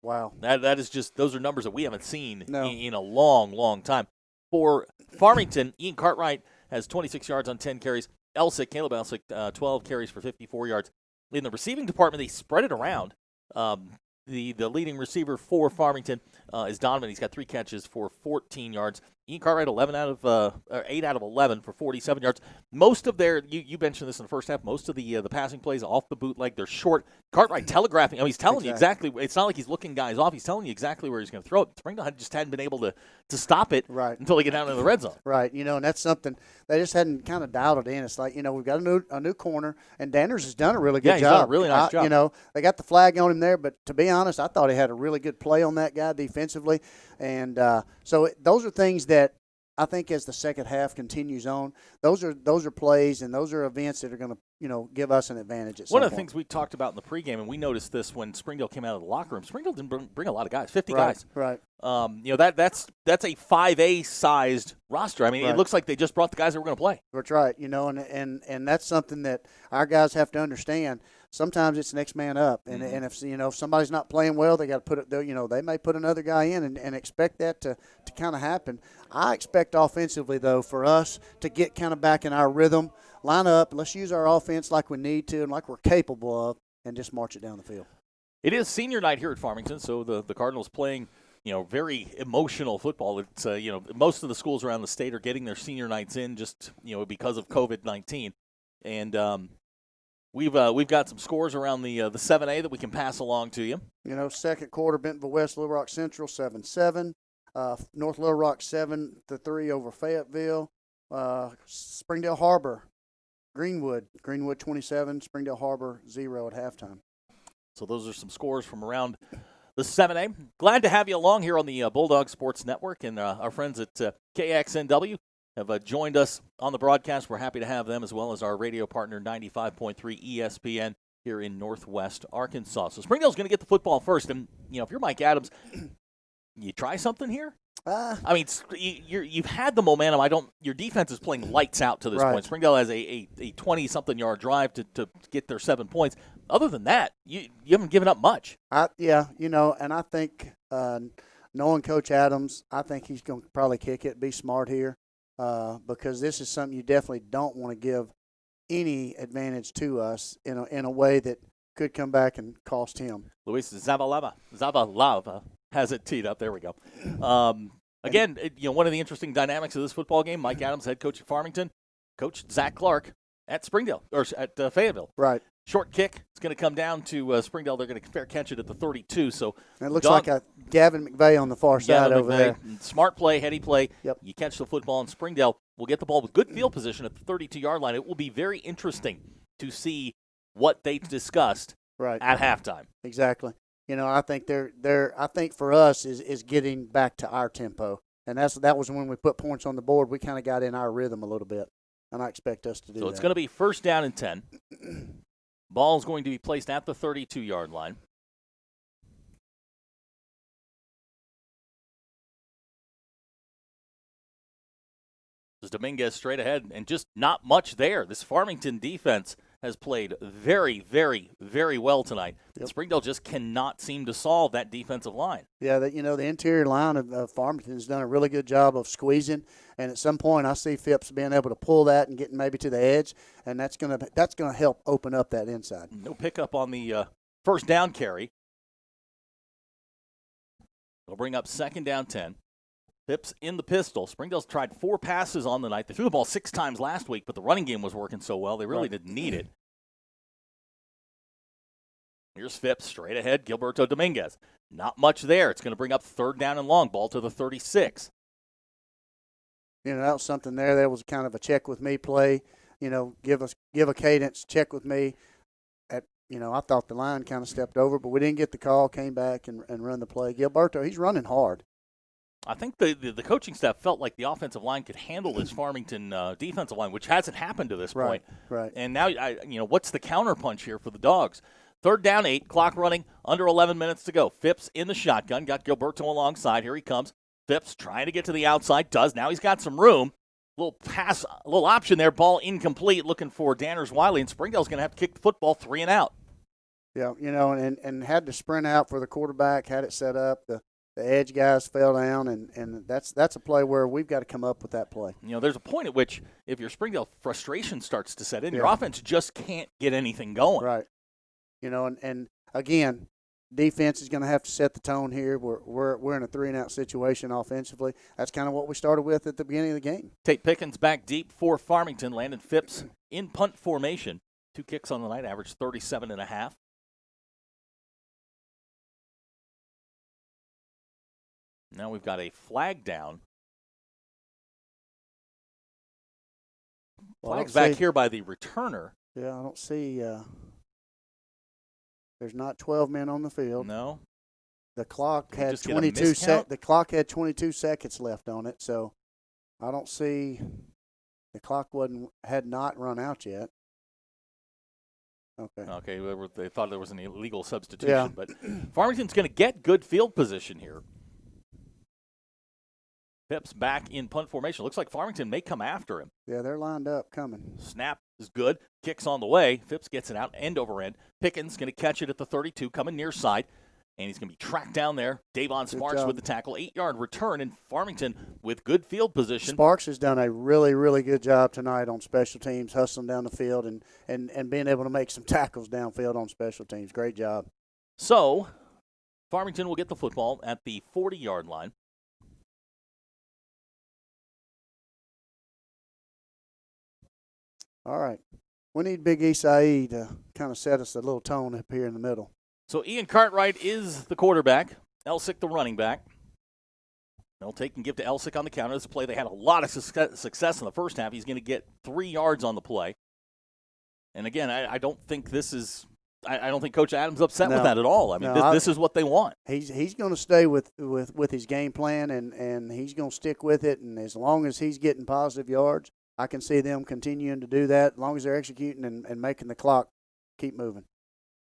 Speaker 8: Wow.
Speaker 6: That is just, those are numbers that we haven't seen in a long, long time. For Farmington, Ian Cartwright has 26 yards on 10 carries. Caleb Elsick, 12 carries for 54 yards. In the receiving department, they spread it around. The leading receiver for Farmington is Donovan. He's got 3 catches for 14 yards. Ian Cartwright, 8 out of 11 for 47 yards. Most of their, you mentioned this in the first half, most of the passing plays off the bootleg, they're short. Cartwright telegraphing. He's telling you exactly. It's not like he's looking guys off. He's telling you exactly where he's going to throw it. Springdale just hadn't been able to stop it until they get down in the red zone.
Speaker 8: Right. And that's something they just hadn't kind of dialed it in. It's like, we've got a new corner, and Danners has done a really good job.
Speaker 6: He's done a really nice job.
Speaker 8: They got the flag on him there, but to be honest, I thought he had a really good play on that guy defensively. And so those are things that I think as the second half continues on, those are plays and those are events that are going to give us an advantage at some
Speaker 6: One of the
Speaker 8: point.
Speaker 6: things we talked about in the pregame, and we noticed this when Springdale came out of the locker room, Springdale didn't bring a lot of guys, 50 guys.
Speaker 8: Right.
Speaker 6: That's a 5A sized roster. I mean, It looks like they just brought the guys that were going to play.
Speaker 8: That's right. And that's something that our guys have to understand. Sometimes it's next man up, and if somebody's not playing well, they got to put it. They may put another guy in and expect that to kind of happen. I expect offensively though for us to get kind of back in our rhythm, line up. Let's use our offense like we need to and like we're capable of, and just march it down the field.
Speaker 6: It is senior night here at Farmington, so the Cardinals playing very emotional football. It's most of the schools around the state are getting their senior nights in just because of COVID-19, and We've got some scores around the 7A that we can pass along to you.
Speaker 8: Second quarter, Bentonville West, Little Rock Central 7-7. North Little Rock 7-3 over Fayetteville. Springdale Harbor, Greenwood 27. Springdale Harbor 0 at halftime.
Speaker 6: So those are some scores from around the 7A. Glad to have you along here on the Bulldog Sports Network, and our friends at KXNW have joined us on the broadcast. We're happy to have them, as well as our radio partner, 95.3 ESPN here in Northwest Arkansas. So Springdale's going to get the football first. And, if you're Mike Adams, you try something here? I mean, you've had the momentum. Your defense is playing lights out to this point. Springdale has a 20-something yard drive to get their 7 points. Other than that, you haven't given up much.
Speaker 8: And I think knowing Coach Adams, I think he's going to probably kick it, be smart here, because this is something you definitely don't want to give any advantage to us in a way that could come back and cost him.
Speaker 6: Luis Zavalava has it teed up. There we go. Again, one of the interesting dynamics of this football game, Mike Adams, head coach at Farmington, Coach Zach Clark at Springdale, or at Fayetteville.
Speaker 8: Right.
Speaker 6: Short kick. It's going to come down to Springdale. They're going to fair catch it at the 32. So
Speaker 8: it looks like a Gavin McVeigh on the far side over there.
Speaker 6: Smart play, heady play.
Speaker 8: Yep.
Speaker 6: You catch the football, and Springdale will get the ball with good field position at the 32-yard line. It will be very interesting to see what they discussed at halftime.
Speaker 8: Exactly. I think I think for us is getting back to our tempo, and that was when we put points on the board. We kind of got in our rhythm a little bit, and I expect us to do that.
Speaker 6: So it's going to be first down and 10. Ball is going to be placed at the 32-yard line. Dominguez straight ahead, and just not much there. This Farmington defense has played very, very, very well tonight. Yep. Springdale just cannot seem to solve that defensive line.
Speaker 8: Yeah, the interior line of Farmington has done a really good job of squeezing, and at some point I see Phipps being able to pull that and getting maybe to the edge, and that's gonna help open up that inside.
Speaker 6: No pickup on the first down carry. They'll bring up second down 10. Phipps in the pistol. Springdale's tried 4 passes on the night. They threw the ball 6 times last week, but the running game was working so well, they really didn't need it. Here's Phipps straight ahead, Gilberto Dominguez. Not much there. It's going to bring up third down and long, ball to the 36.
Speaker 8: That was something there. That was kind of a check with me play. Give a cadence, check with me. I thought the line kind of stepped over, but we didn't get the call, came back and run the play. Gilberto, he's running hard.
Speaker 6: I think the coaching staff felt like the offensive line could handle this Farmington defensive line, which hasn't happened to this point.
Speaker 8: Right.
Speaker 6: And now, what's the counterpunch here for the Dogs? Third down, 8, clock running, under 11 minutes to go. Phipps in the shotgun, got Gilberto alongside. Here he comes. Phipps trying to get to the outside, does. Now he's got some room. Little pass, a little option there, ball incomplete, looking for Danners Wiley, and Springdale's going to have to kick the football 3 and out.
Speaker 8: Yeah, and had to sprint out for the quarterback, had it set up. The edge guys fell down, and that's a play where we've got to come up with that play.
Speaker 6: There's a point at which, if your Springdale frustration starts to set in, your offense just can't get anything going.
Speaker 8: Right. And again, defense is going to have to set the tone here. We're in a 3-and-out situation offensively. That's kind of what we started with at the beginning of the game.
Speaker 6: Tate Pickens back deep for Farmington. Landon Phipps in punt formation. 2 kicks on the night, averaged 37.5. Now we've got a flag down. Flag's back here by the returner.
Speaker 8: Yeah, I don't see. There's not 12 men on the field.
Speaker 6: No.
Speaker 8: The clock had 22 The clock had 22 seconds left on it, so I don't see. The clock had not run out yet.
Speaker 6: Okay. They thought there was an illegal substitution, but Farmington's going to get good field position here. Phipps back in punt formation. Looks like Farmington may come after him.
Speaker 8: Yeah, they're lined up coming.
Speaker 6: Snap is good. Kicks on the way. Phipps gets it out end over end. Pickens going to catch it at the 32, coming near side. And he's going to be tracked down there. Davon Sparks with the tackle. 8-yard return, and Farmington with good field position.
Speaker 8: Sparks has done a really, really good job tonight on special teams, hustling down the field and being able to make some tackles downfield on special teams. Great job.
Speaker 6: So, Farmington will get the football at the 40-yard line.
Speaker 8: All right. We need Big Isai to kind of set us a little tone up here in the middle.
Speaker 6: So Ian Cartwright is the quarterback. Elsick the running back. They'll take and give to Elsick on the counter. This is a play they had a lot of success in the first half. He's going to get 3 yards on the play. And again, I don't think this is – I don't think Coach Adams upset with that at all. I mean, this is what they want.
Speaker 8: He's going to stay with his game plan, and he's going to stick with it. And as long as he's getting positive yards, I can see them continuing to do that as long as they're executing and making the clock keep moving.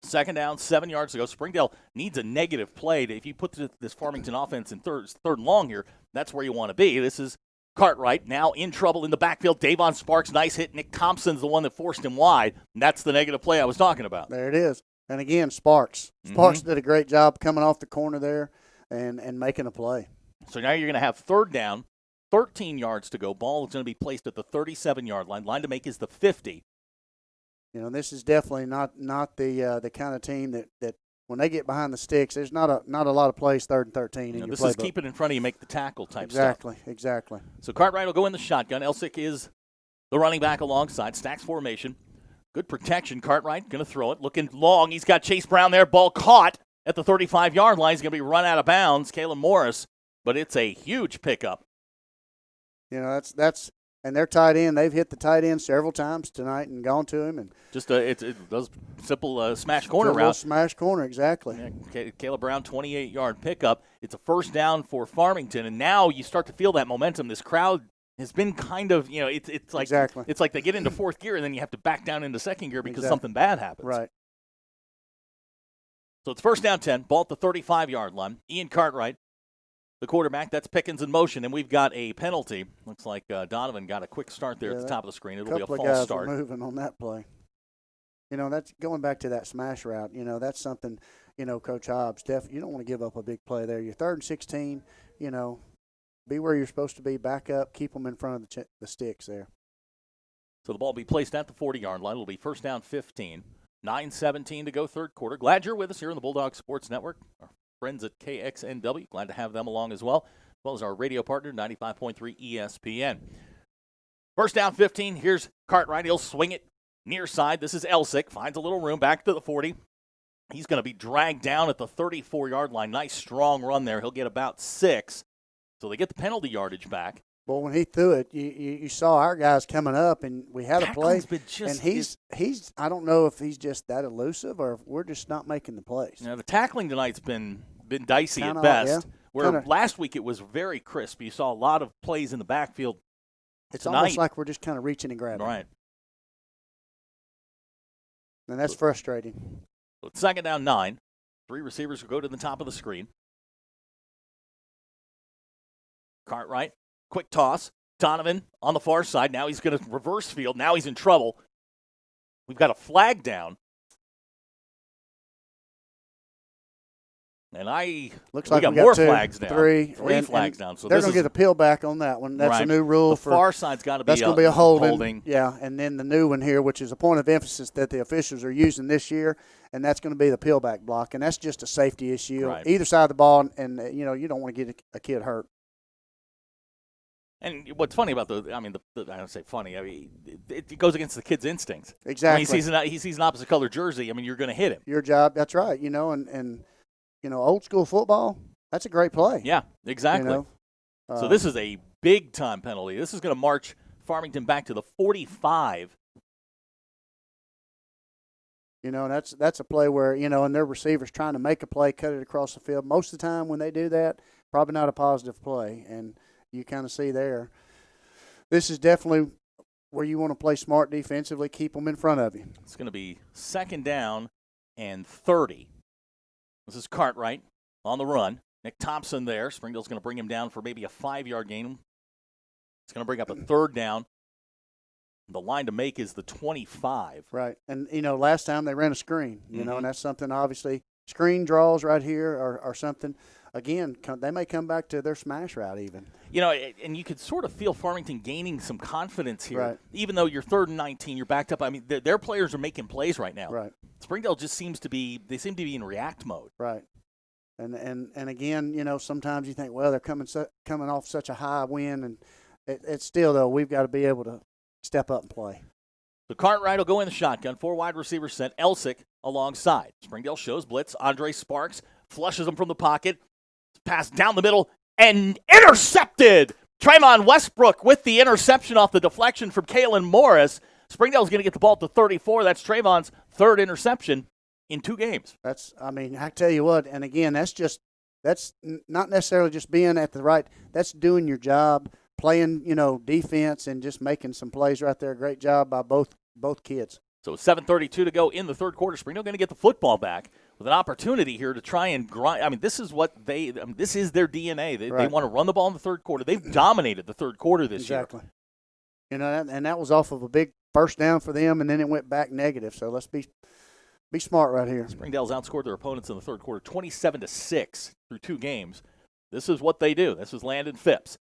Speaker 6: Second down, 7 yards to go. Springdale needs a negative play. If you put this Farmington offense in third and long here, that's where you want to be. This is Cartwright now in trouble in the backfield. Davon Sparks, nice hit. Nick Thompson's the one that forced him wide. And that's the negative play I was talking about.
Speaker 8: There it is. And again, Sparks. Sparks did a great job coming off the corner there and making a play.
Speaker 6: So now you're going to have third down, 13 yards to go. Ball is going to be placed at the 37-yard line. Line to make is the 50.
Speaker 8: You know, this is definitely not the kind of team that when they get behind the sticks, there's not a lot of plays 3rd and 13 in your
Speaker 6: this
Speaker 8: playbook.
Speaker 6: is keep it in front of you, make the tackle type stuff.
Speaker 8: Exactly.
Speaker 6: So Cartwright will go in the shotgun. Eslick is the running back alongside. Stacks formation. Good protection. Cartwright going to throw it. Looking long. He's got Chase Brown there. Ball caught at the 35-yard line. He's going to be run out of bounds. Kalen Morris, but it's a huge pickup.
Speaker 8: You know, that's and their tight end. They've hit the tight end several times tonight and gone to him. And
Speaker 6: just it does simple smash corner route.
Speaker 8: Smash corner, exactly.
Speaker 6: Yeah, Caleb Brown, 28-yard pickup. It's a first down for Farmington, and now you start to feel that momentum. This crowd has been kind of, you know, it's like
Speaker 8: exactly.
Speaker 6: It's like they get into fourth gear and then you have to back down into second gear because something bad happens.
Speaker 8: Right.
Speaker 6: So it's first down 10, ball at the 35-yard line. Ian Cartwright, the quarterback. That's Pickens in motion, and we've got a penalty. Looks like Donovan got a quick start there at the top of the screen. It'll be a false start.
Speaker 8: A couple of guys were moving on that play. You know, that's going back to that smash route. You know, that's something, you know, Coach Hobbs, you don't want to give up a big play there. You're 3rd and 16, you know, be where you're supposed to be, back up, keep them in front of the sticks there.
Speaker 6: So the ball will be placed at the 40-yard line. It'll be first down 15. 9:17 to go third quarter. Glad you're with us here on the Bulldog Sports Network. Our friends at KXNW, glad to have them along as well as our radio partner, 95.3 ESPN. First down 15. Here's Cartwright. He'll swing it near side. This is Eslick. Finds a little room back to the 40. He's going to be dragged down at the 34-yard line. Nice strong run there. He'll get about 6. So they get the penalty yardage back.
Speaker 8: Well, when he threw it, you saw our guys coming up, and we had a play. And he's I don't know if he's just that elusive or if we're just not making the plays.
Speaker 6: You know, the tackling tonight's been dicey at best. Yeah. Where last week it was very crisp. You saw a lot of plays in the backfield.
Speaker 8: It's almost like we're just kind of reaching and grabbing.
Speaker 6: Right.
Speaker 8: And that's frustrating.
Speaker 6: So it's second down 9. 3 receivers will go to the top of the screen. Cartwright. Quick toss. Donovan on the far side. Now he's going to reverse field. Now he's in trouble. We've got a flag down. And
Speaker 8: looks like
Speaker 6: we got more flags down.
Speaker 8: 3
Speaker 6: flags down. So
Speaker 8: they're going to get a peel back on that one. That's a new rule.
Speaker 6: The far side's got to be
Speaker 8: that's going to be a holding. Yeah, and then the new one here, which is a point of emphasis that the officials are using this year, and that's going to be the peel back block. And that's just a safety issue.
Speaker 6: Right.
Speaker 8: Either side of the ball, and you know, you don't want to get a kid hurt.
Speaker 6: And what's funny about I don't say funny. I mean, it goes against the kid's instincts.
Speaker 8: Exactly.
Speaker 6: When he sees an opposite color jersey, I mean, you're going to hit him.
Speaker 8: Your job, that's right. You know, and you know, old school football, that's a great play.
Speaker 6: Yeah, exactly.
Speaker 8: You know?
Speaker 6: So this is a big time penalty. This is going to march Farmington back to the 45.
Speaker 8: You know, that's a play where, you know, and their receivers trying to make a play, cut it across the field. Most of the time when they do that, probably not a positive play. And you kind of see there. This is definitely where you want to play smart defensively, keep them in front of you.
Speaker 6: It's going to be second down and 30. This is Cartwright on the run. Nick Thompson there. Springdale's going to bring him down for maybe a 5-yard gain. It's going to bring up a third down. The line to make is the 25.
Speaker 8: Right. And, you know, last time they ran a screen, you know, and that's something obviously screen draws right here are something. Again, they may come back to their smash route even.
Speaker 6: You know, and you could sort of feel Farmington gaining some confidence here.
Speaker 8: Right.
Speaker 6: Even though you're 3rd and 19, you're backed up. I mean, their players are making plays right now.
Speaker 8: Right.
Speaker 6: Springdale just seem to be in react mode.
Speaker 8: Right. And again, you know, sometimes you think, well, they're coming off such a high win, and it's still, though, we've got to be able to step up and play.
Speaker 6: So Cartwright will go in the shotgun. 4 wide receivers set. Eslick alongside. Springdale shows blitz. Andre Sparks flushes him from the pocket. Pass down the middle and intercepted. Tremon Westbrook with the interception off the deflection from Kalen Morris. Springdale's going to get the ball to 34. That's Trayvon's 3rd interception in 2 games.
Speaker 8: I tell you what, and again, that's not necessarily just being at the right. That's doing your job, playing, you know, defense and just making some plays right there. Great job by both kids.
Speaker 6: So 7:32 to go in the third quarter. Springdale going to get the football back with an opportunity here to try and grind. I mean, this is this is their DNA. They want to run the ball in the third quarter. They've dominated the third quarter this year.
Speaker 8: Exactly. And that was off of a big first down for them, and then it went back negative. So let's be smart right here.
Speaker 6: Springdale's outscored their opponents in the third quarter 27-6 through 2 games. This is what they do. This is Landon Phipps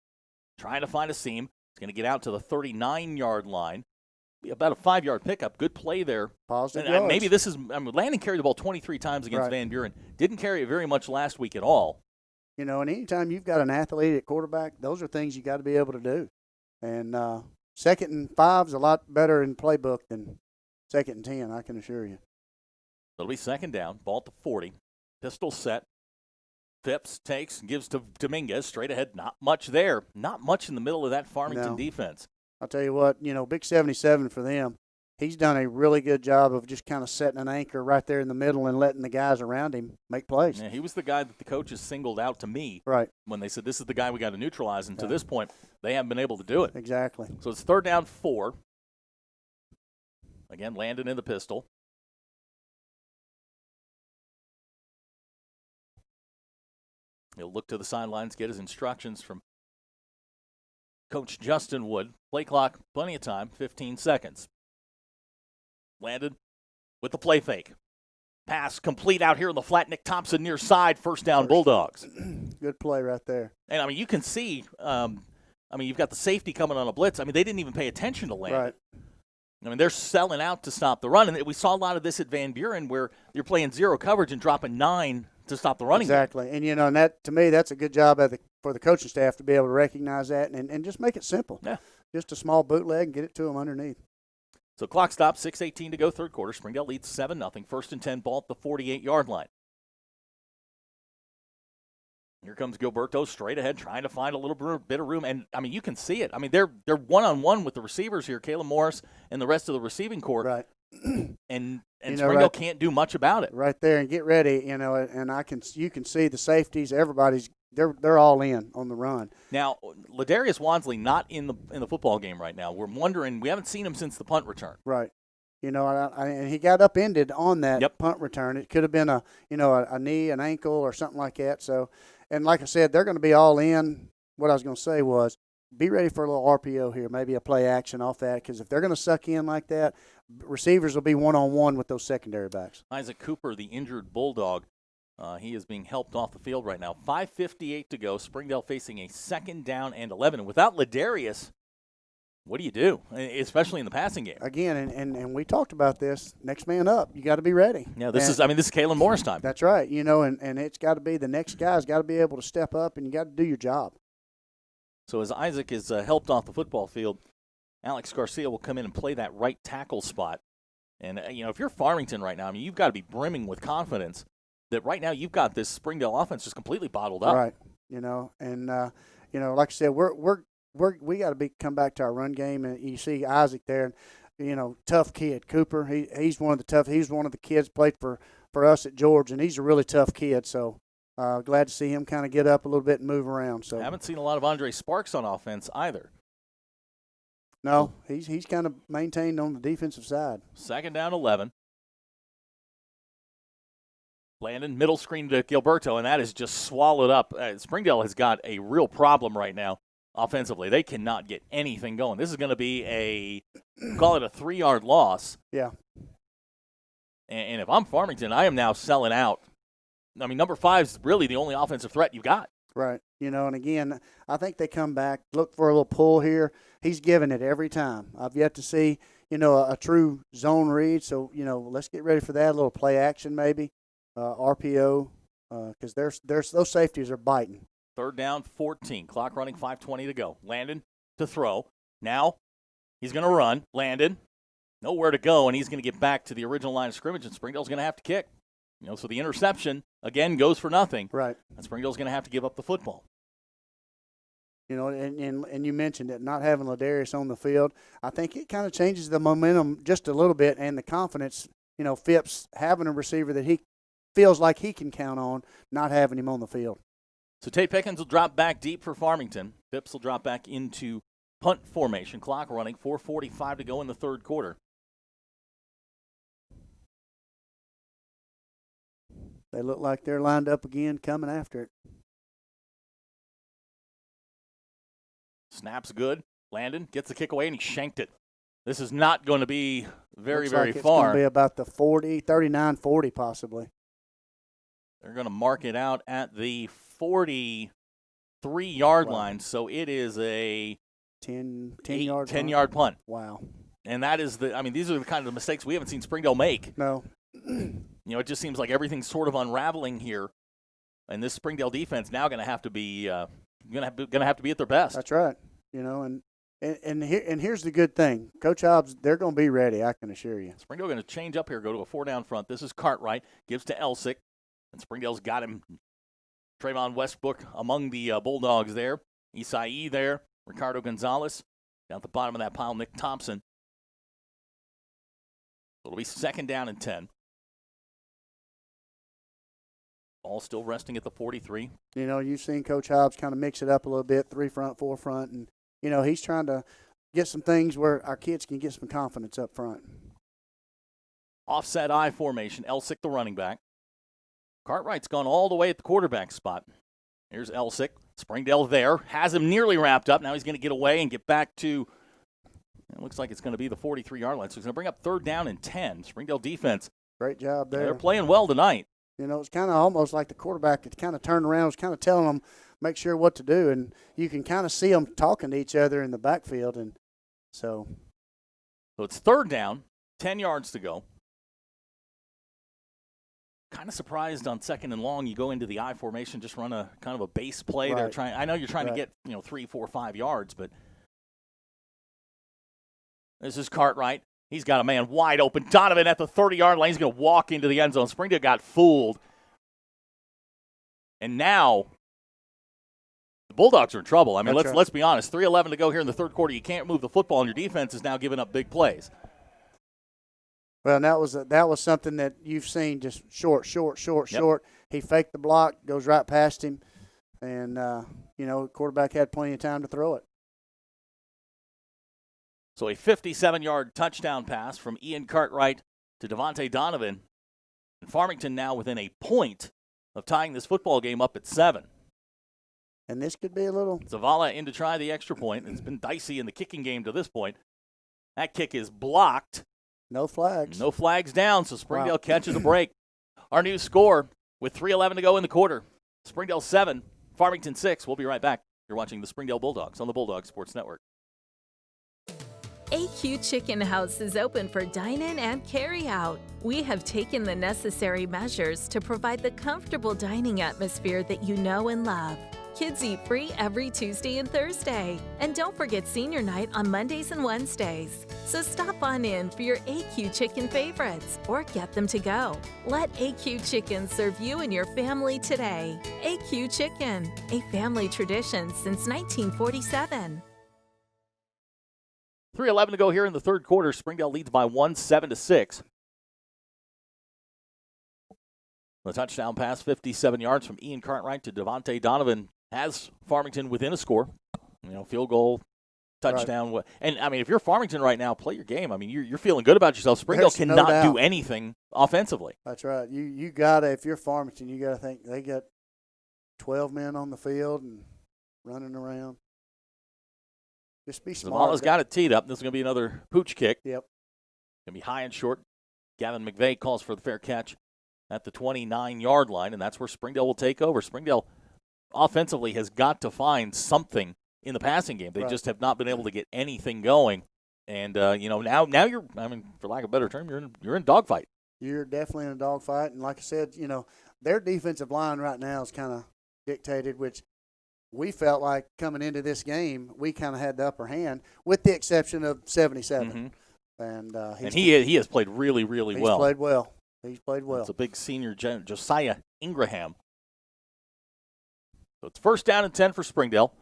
Speaker 6: trying to find a seam. He's going to get out to the 39-yard line. Be about a 5-yard pickup. Good play there.
Speaker 8: Positive
Speaker 6: and maybe this is Landon carried the ball 23 times against Van Buren. Didn't carry it very much last week at all.
Speaker 8: And anytime you've got an athlete at quarterback, those are things you got to be able to do. And 2nd and 5 is a lot better in playbook than 2nd and 10, I can assure you.
Speaker 6: It'll be 2nd down, ball at the 40. Pistol set. Phipps takes and gives to Dominguez straight ahead. Not much there. Not much in the middle of that Farmington defense.
Speaker 8: I'll tell you what, Big 77 for them, he's done a really good job of just kind of setting an anchor right there in the middle and letting the guys around him make plays.
Speaker 6: Yeah, he was the guy that the coaches singled out to me when they said, this is the guy we got to neutralize. And to this point, they haven't been able to do it.
Speaker 8: Exactly.
Speaker 6: So it's 3rd down 4. Again, Landon in the pistol. He'll look to the sidelines, get his instructions from Coach Justin Wood. Play clock, plenty of time, 15 seconds. Landon with the play fake. Pass complete out here on the flat. Nick Thompson near side, 1st down Bulldogs.
Speaker 8: Good play right there.
Speaker 6: And, you can see, you've got the safety coming on a blitz. They didn't even pay attention to Landon.
Speaker 8: Right.
Speaker 6: They're selling out to stop the run. And we saw a lot of this at Van Buren where you're playing 0 coverage and dropping 9 to stop the running
Speaker 8: Exactly.
Speaker 6: game.
Speaker 8: And, that to me, that's a good job for the coaching staff to be able to recognize that and just make it simple.
Speaker 6: Yeah.
Speaker 8: Just a small bootleg and get it to them underneath.
Speaker 6: So clock stops, 6:18 to go, third quarter. Springdale leads 7-0. 1st and 10, ball at the 48-yard line. Here comes Gilberto straight ahead, trying to find a little bit of room. And, you can see it. They're one-on-one with the receivers here, Caleb Morris and the rest of the receiving corps.
Speaker 8: Right.
Speaker 6: And Springdale can't do much about it.
Speaker 8: Right there, and get ready, and you can see the safeties. Everybody's they're all in on the run.
Speaker 6: Now, Ladarius Wansley not in the football game right now. We're wondering. We haven't seen him since the punt return.
Speaker 8: Right. And he got upended on that punt return. It could have been a knee, an ankle, or something like that. So, and like I said, they're going to be all in. What I was going to say was, be ready for a little RPO here, maybe a play action off that, because if they're going to suck in like that, receivers will be one-on-one with those secondary backs.
Speaker 6: Isaac Cooper, the injured Bulldog, he is being helped off the field right now. 5:58 to go. Springdale facing a 2nd down and 11. And without Ladarius, what do you do, especially in the passing game?
Speaker 8: Again, and we talked about this, next man up. You got to be ready.
Speaker 6: Yeah, this is Kalen Morris time.
Speaker 8: That's right. And it's got to be the next guy's got to be able to step up, and you got to do your job.
Speaker 6: So as Isaac is helped off the football field, Alex Garcia will come in and play that right tackle spot. And, if you're Farmington right now, you've got to be brimming with confidence that right now you've got this Springdale offense just completely bottled up.
Speaker 8: Right. Like I said, we got to come back to our run game. And you see Isaac there, tough kid. Cooper, he's one of the kids played for us at George, and he's a really tough kid. So, glad to see him kind of get up a little bit and move around. So
Speaker 6: I haven't seen a lot of Andre Sparks on offense either.
Speaker 8: No, he's kind of maintained on the defensive side.
Speaker 6: 2nd down, 11. Landon, middle screen to Gilberto, and that is just swallowed up. Springdale has got a real problem right now offensively. They cannot get anything going. This is going to be call it a 3-yard loss.
Speaker 8: Yeah.
Speaker 6: And if I'm Farmington, I am now selling out. Number 5 is really the only offensive threat you've got.
Speaker 8: Right. And again, I think they come back, look for a little pull here. He's giving it every time. I've yet to see, a true zone read. So, let's get ready for that. A little play action maybe, RPO, because those safeties are biting.
Speaker 6: 3rd down, 14. Clock running, 5:20 to go. Landon to throw. Now he's going to run. Landon, nowhere to go, and he's going to get back to the original line of scrimmage, and Springdale's going to have to kick. So the interception, again, goes for nothing.
Speaker 8: Right.
Speaker 6: And Springdale's going to have to give up the football.
Speaker 8: And you mentioned it, not having Ladarius on the field. I think it kind of changes the momentum just a little bit and the confidence, Phipps having a receiver that he feels like he can count on, not having him on the field.
Speaker 6: So Tate Pickens will drop back deep for Farmington. Phipps will drop back into punt formation. Clock running, 4:45 to go in the third quarter.
Speaker 8: They look like they're lined up again, coming after it.
Speaker 6: Snap's good. Landon gets the kick away, and he shanked it. This is not going to be very,
Speaker 8: Looks
Speaker 6: very
Speaker 8: like it's
Speaker 6: far.
Speaker 8: going to be about the 39-40 possibly.
Speaker 6: They're going to mark it out at the 43-yard line, so it is a
Speaker 8: 10-yard
Speaker 6: punt.
Speaker 8: Wow.
Speaker 6: And that is these are the kind of mistakes we haven't seen Springdale make.
Speaker 8: No.
Speaker 6: It just seems like everything's sort of unraveling here, and this Springdale defense now going to have to be going to have to be at their best.
Speaker 8: That's right. And here's the good thing. Coach Hobbs, they're going to be ready, I can assure you.
Speaker 6: Springdale going to change up here, go to a 4-down front. This is Cartwright, gives to Eslick, and Springdale's got him. Trayvon Westbrook among the Bulldogs there. Isai there. Ricardo Gonzalez. Down at the bottom of that pile, Nick Thompson. It'll be 2nd down and 10. All still resting at the 43.
Speaker 8: You've seen Coach Hobbs kind of mix it up a little bit, 3 front, 4 front, and, he's trying to get some things where our kids can get some confidence up front.
Speaker 6: Offset I formation, Eslick the running back. Cartwright's gone all the way at the quarterback spot. Here's Eslick. Springdale there. Has him nearly wrapped up. Now he's going to get away and get back to, it looks like it's going to be the 43-yard line. So he's going to bring up 3rd down and 10. Springdale defense.
Speaker 8: Great job there.
Speaker 6: They're playing well tonight.
Speaker 8: It's kind of almost like the quarterback had kind of turned around, was kind of telling them, make sure what to do. And you can kind of see them talking to each other in the backfield. And so
Speaker 6: it's 3rd down, 10 yards to go. Kind of surprised on 2nd and long. You go into the I formation, just run a kind of a base play.
Speaker 8: Right.
Speaker 6: I know you're trying to get 3, 4, 5 yards, but this is Cartwright. He's got a man wide open. Donovan at the 30-yard line. He's going to walk into the end zone. Springdale got fooled. And now the Bulldogs are in trouble. Let's be honest. 3:11 to go here in the 3rd quarter. You can't move the football, and your defense is now giving up big plays.
Speaker 8: Well, and that was something that you've seen, just short. He faked the block, goes right past him, and the quarterback had plenty of time to throw it.
Speaker 6: So a 57-yard touchdown pass from Ian Cartwright to Devontae Donovan. And Farmington now within a point of tying this football game up at 7.
Speaker 8: And this could be a little.
Speaker 6: Zavala in to try the extra point. It's been dicey in the kicking game to this point. That kick is blocked.
Speaker 8: No flags.
Speaker 6: No flags down, so Springdale catches a break. Our new score with 3:11 to go in the quarter. Springdale 7, Farmington 6. We'll be right back. You're watching the Springdale Bulldogs on the Bulldog Sports Network.
Speaker 9: AQ Chicken House is open for dine-in and carry-out. We have taken the necessary measures to provide the comfortable dining atmosphere that you know and love. Kids eat free every Tuesday and Thursday. And don't forget senior night on Mondays and Wednesdays. So stop on in for your AQ Chicken favorites or get them to go. Let AQ Chicken serve you and your family today. AQ Chicken, a family tradition since 1947.
Speaker 6: 3:11 to go here in the 3rd quarter. Springdale leads by 1, 7-6. The touchdown pass, 57 yards from Ian Cartwright to Devontae Donovan, has Farmington within a score. Field goal, touchdown. Right. And, if you're Farmington right now, play your game. You're feeling good about yourself. Springdale cannot do anything offensively.
Speaker 8: That's right. You got to, if you're Farmington, you got to think they got 12 men on the field and running around. Just be smart.
Speaker 6: Zavala's got it teed up. This is going to be another pooch kick.
Speaker 8: Yep.
Speaker 6: Going to be high and short. Gavin McVeigh calls for the fair catch at the 29-yard line, and that's where Springdale will take over. Springdale offensively has got to find something in the passing game. They just have not been able to get anything going. And, now you're, for lack of a better term, you're in dogfight.
Speaker 8: You're definitely in a dogfight. And like I said, their defensive line right now is kind of dictated, which we felt like coming into this game, we kind of had the upper hand, with the exception of 77.
Speaker 6: Mm-hmm. And he has played really, really well.
Speaker 8: He's played well.
Speaker 6: It's a big senior, Josiah Ingraham. So it's 1st down and 10 for Springdale.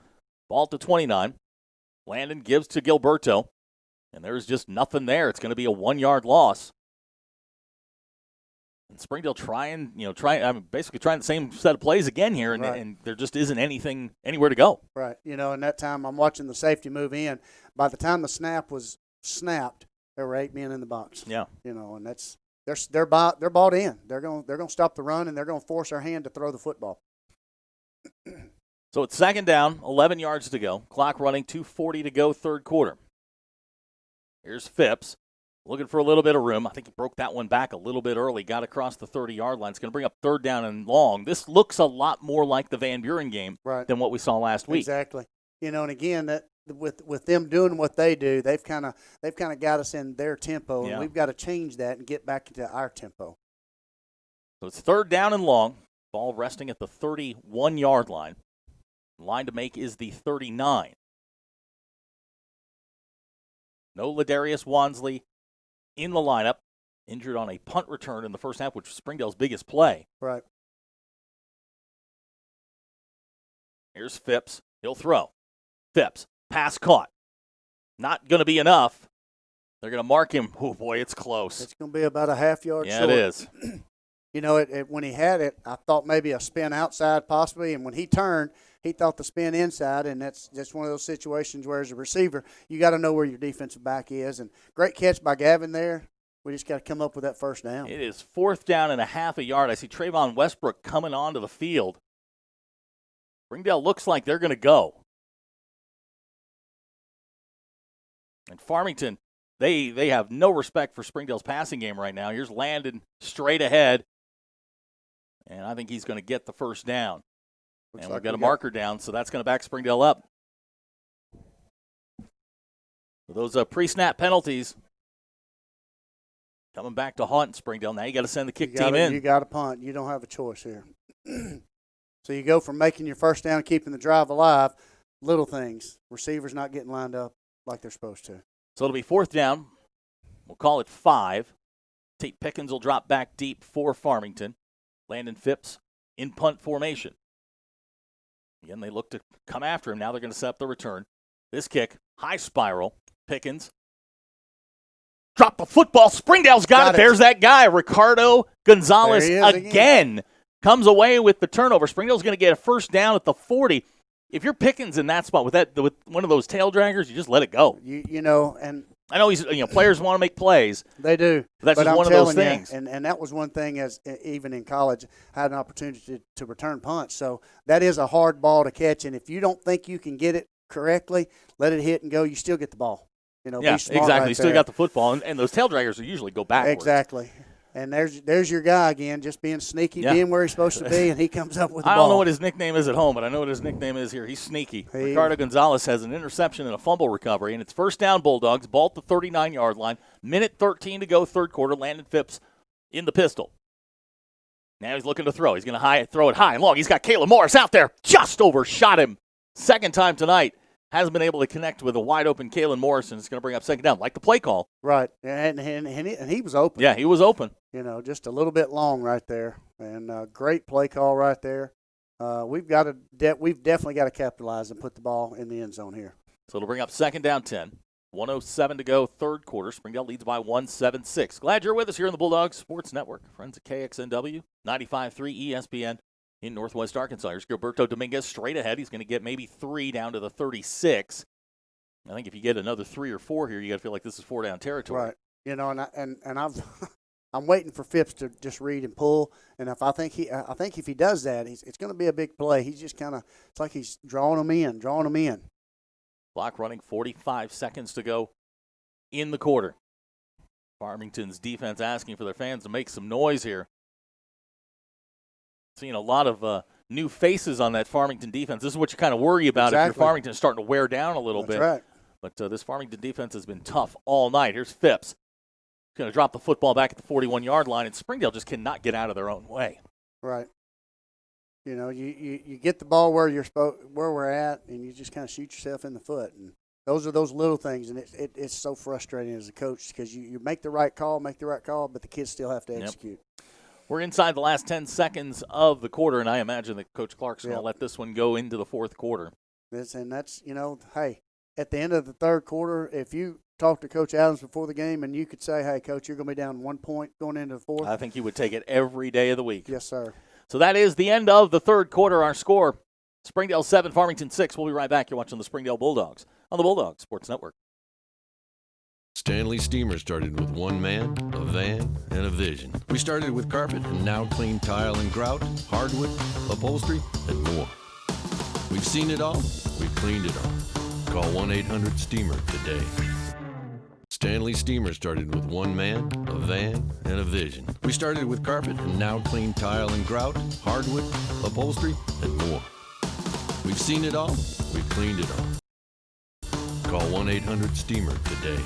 Speaker 6: Ball to 29. Landon gives to Gilberto. And there's just nothing there. It's going to be a 1-yard loss. And Springdale trying the same set of plays again here, and there just isn't anything anywhere to go.
Speaker 8: Right. And that time I'm watching the safety move in. By the time the snap was snapped, there were 8 men in the box.
Speaker 6: Yeah.
Speaker 8: And that's they're bought in. They're going to stop the run, and they're going to force our hand to throw the football.
Speaker 6: So it's second down, 11 yards to go. Clock running, 2:40 to go, third quarter. Here's Phipps looking for a little bit of room. I think he broke that one back a little bit early, got across the 30-yard line. It's going to bring up third down and long. This looks a lot more like the Van Buren game than what we saw last week.
Speaker 8: Exactly. And again, that with them doing what they do, they've kind of got us in their tempo, and we've got to change that and get back into our tempo.
Speaker 6: So it's third down and long. Ball resting at the 31-yard line. Line to make is the 39. No Ladarius Wansley in the lineup. Injured on a punt return in the first half, which was Springdale's biggest play.
Speaker 8: Right.
Speaker 6: Here's Phipps. He'll throw. Phipps. Pass caught. Not going to be enough. They're going to mark him. Oh, boy, it's close.
Speaker 8: It's going to be about a half yard
Speaker 6: short.
Speaker 8: short.
Speaker 6: Yeah, it is.
Speaker 8: When he had it, I thought maybe a spin outside possibly, and when he turned, he thought the spin inside, and that's just one of those situations where as a receiver, you got to know where your defensive back is. And great catch by Gavin there. We just got to come up with that first down.
Speaker 6: It is fourth down and a half a yard. I see Trayvon Westbrook coming onto the field. Springdale looks like they're going to go. And Farmington, they have no respect for Springdale's passing game right now. Here's Landon straight ahead. And I think he's going to get the first down. And we've got a marker down, so that's going to back Springdale up. Those pre-snap penalties coming back to haunt Springdale. Now you got to send the kick team in.
Speaker 8: You got to punt. You don't have a choice here. So you go from making your first down, keeping the drive alive, little things. Receivers not getting lined up like they're supposed to.
Speaker 6: So it'll be fourth down. We'll call it 5. Tate Pickens will drop back deep for Farmington. Landon Phipps in punt formation. Again, they look to come after him. Now they're going to set up the return. This kick, high spiral. Pickens. Drop the football. Springdale's got it. There's that guy, Ricardo Gonzalez again. Comes away with the turnover. Springdale's going to get a first down at the 40. If you're Pickens in that spot with one of those tail draggers, you just let it go.
Speaker 8: And
Speaker 6: I know players want to make plays.
Speaker 8: They do.
Speaker 6: But that's just one of those things.
Speaker 8: And that was one thing as even in college, I had an opportunity to return punts. So that is a hard ball to catch. And if you don't think you can get it correctly, let it hit and go. You still get the ball.
Speaker 6: Yeah,
Speaker 8: be smart
Speaker 6: exactly.
Speaker 8: right
Speaker 6: You still
Speaker 8: there.
Speaker 6: got the football, and those tail draggers will usually go backwards.
Speaker 8: Exactly. And there's your guy again, just being sneaky, being where he's supposed to be, and he comes up with the ball.
Speaker 6: I don't know what his nickname is at home, but I know what his nickname is here. He's sneaky. Ricardo Gonzalez has an interception and a fumble recovery, and it's first down Bulldogs, ball at the 39-yard line, minute 13 to go, third quarter. Landon Phipps in the pistol. Now he's looking to throw. He's going to throw it high and long. He's got Kalen Morris out there. Just overshot him. Second time tonight. Hasn't been able to connect with a wide-open Kalen Morris, and it's going to bring up second down. Like the play call.
Speaker 8: Right, and he was open.
Speaker 6: Yeah, he was open.
Speaker 8: Just a little bit long right there. And great play call right there. We've definitely got to capitalize and put the ball in the end zone here.
Speaker 6: So it'll bring up second down 10. 1:07 to go, third quarter. Springdale leads by 1-7-6. Glad you're with us here on the Bulldogs Sports Network. Friends at KXNW, 95.3 ESPN. In Northwest Arkansas. Here's Gilberto Dominguez straight ahead. He's going to get maybe 3 down to the 36. I think if you get another 3 or 4 here, you got to feel like this is 4-down territory.
Speaker 8: Right. And I'm waiting for Phipps to just read and pull. And I think if he does that, it's going to be a big play. He's just it's like he's drawing them in.
Speaker 6: Clock running, 45 seconds to go in the quarter. Farmington's defense asking for their fans to make some noise here. Seeing a lot of new faces on that Farmington defense. This is what you kind of worry about if you're Farmington starting to wear down a little bit.
Speaker 8: Right.
Speaker 6: But this Farmington defense has been tough all night. Here's Phipps. He's going to drop the football back at the 41-yard line, and Springdale just cannot get out of their own way.
Speaker 8: Right. You get the ball where we're at, and you just kind of shoot yourself in the foot. And those are those little things, and it's so frustrating as a coach because you make the right call, but the kids still have to execute.
Speaker 6: We're inside the last 10 seconds of the quarter, and I imagine that Coach Clarkson will let this one go into the fourth quarter.
Speaker 8: That's hey, at the end of the third quarter, if you talk to Coach Adams before the game and you could say, hey, Coach, you're going to be down 1 point going into the fourth.
Speaker 6: I think he would take it every day of the week.
Speaker 8: Yes, sir.
Speaker 6: So that is the end of the third quarter. Our score, Springdale 7, Farmington 6. We'll be right back. You're watching the Springdale Bulldogs on the Bulldog Sports Network.
Speaker 7: Stanley Steamer started with one man, a van, and a vision. We started with carpet and now clean tile and grout, hardwood, upholstery, and more. We've seen it all, we've cleaned it all. Call 1-800-STEAMER today. Stanley Steamer started with one man, a van, and a vision. We started with carpet and now clean tile and grout, hardwood, upholstery, and more. We've seen it all, we've cleaned it all. Call 1-800-STEAMER today.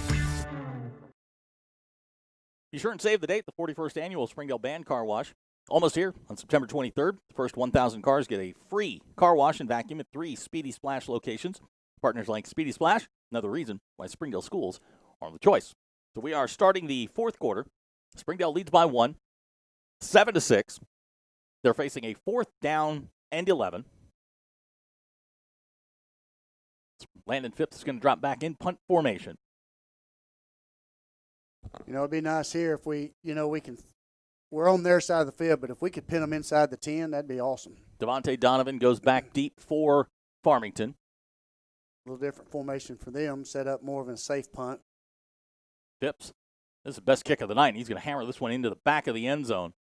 Speaker 6: Be sure and save the date, the 41st annual Springdale Band Car Wash. Almost here on September 23rd. The first 1,000 cars get a free car wash and vacuum at 3 Speedy Splash locations. Partners like Speedy Splash, another reason why Springdale schools are the choice. So we are starting the fourth quarter. Springdale leads by 1, 7-6. They're facing a 4th down and 11. Landon Phipps is going to drop back in punt formation.
Speaker 8: It'd be nice here if we can. We're on their side of the field, but if we could pin them inside the 10, that'd be awesome.
Speaker 6: Devontae Donovan goes back deep for Farmington.
Speaker 8: A little different formation for them, set up more of a safe punt.
Speaker 6: Phipps, this is the best kick of the night. He's going to hammer this one into the back of the end zone.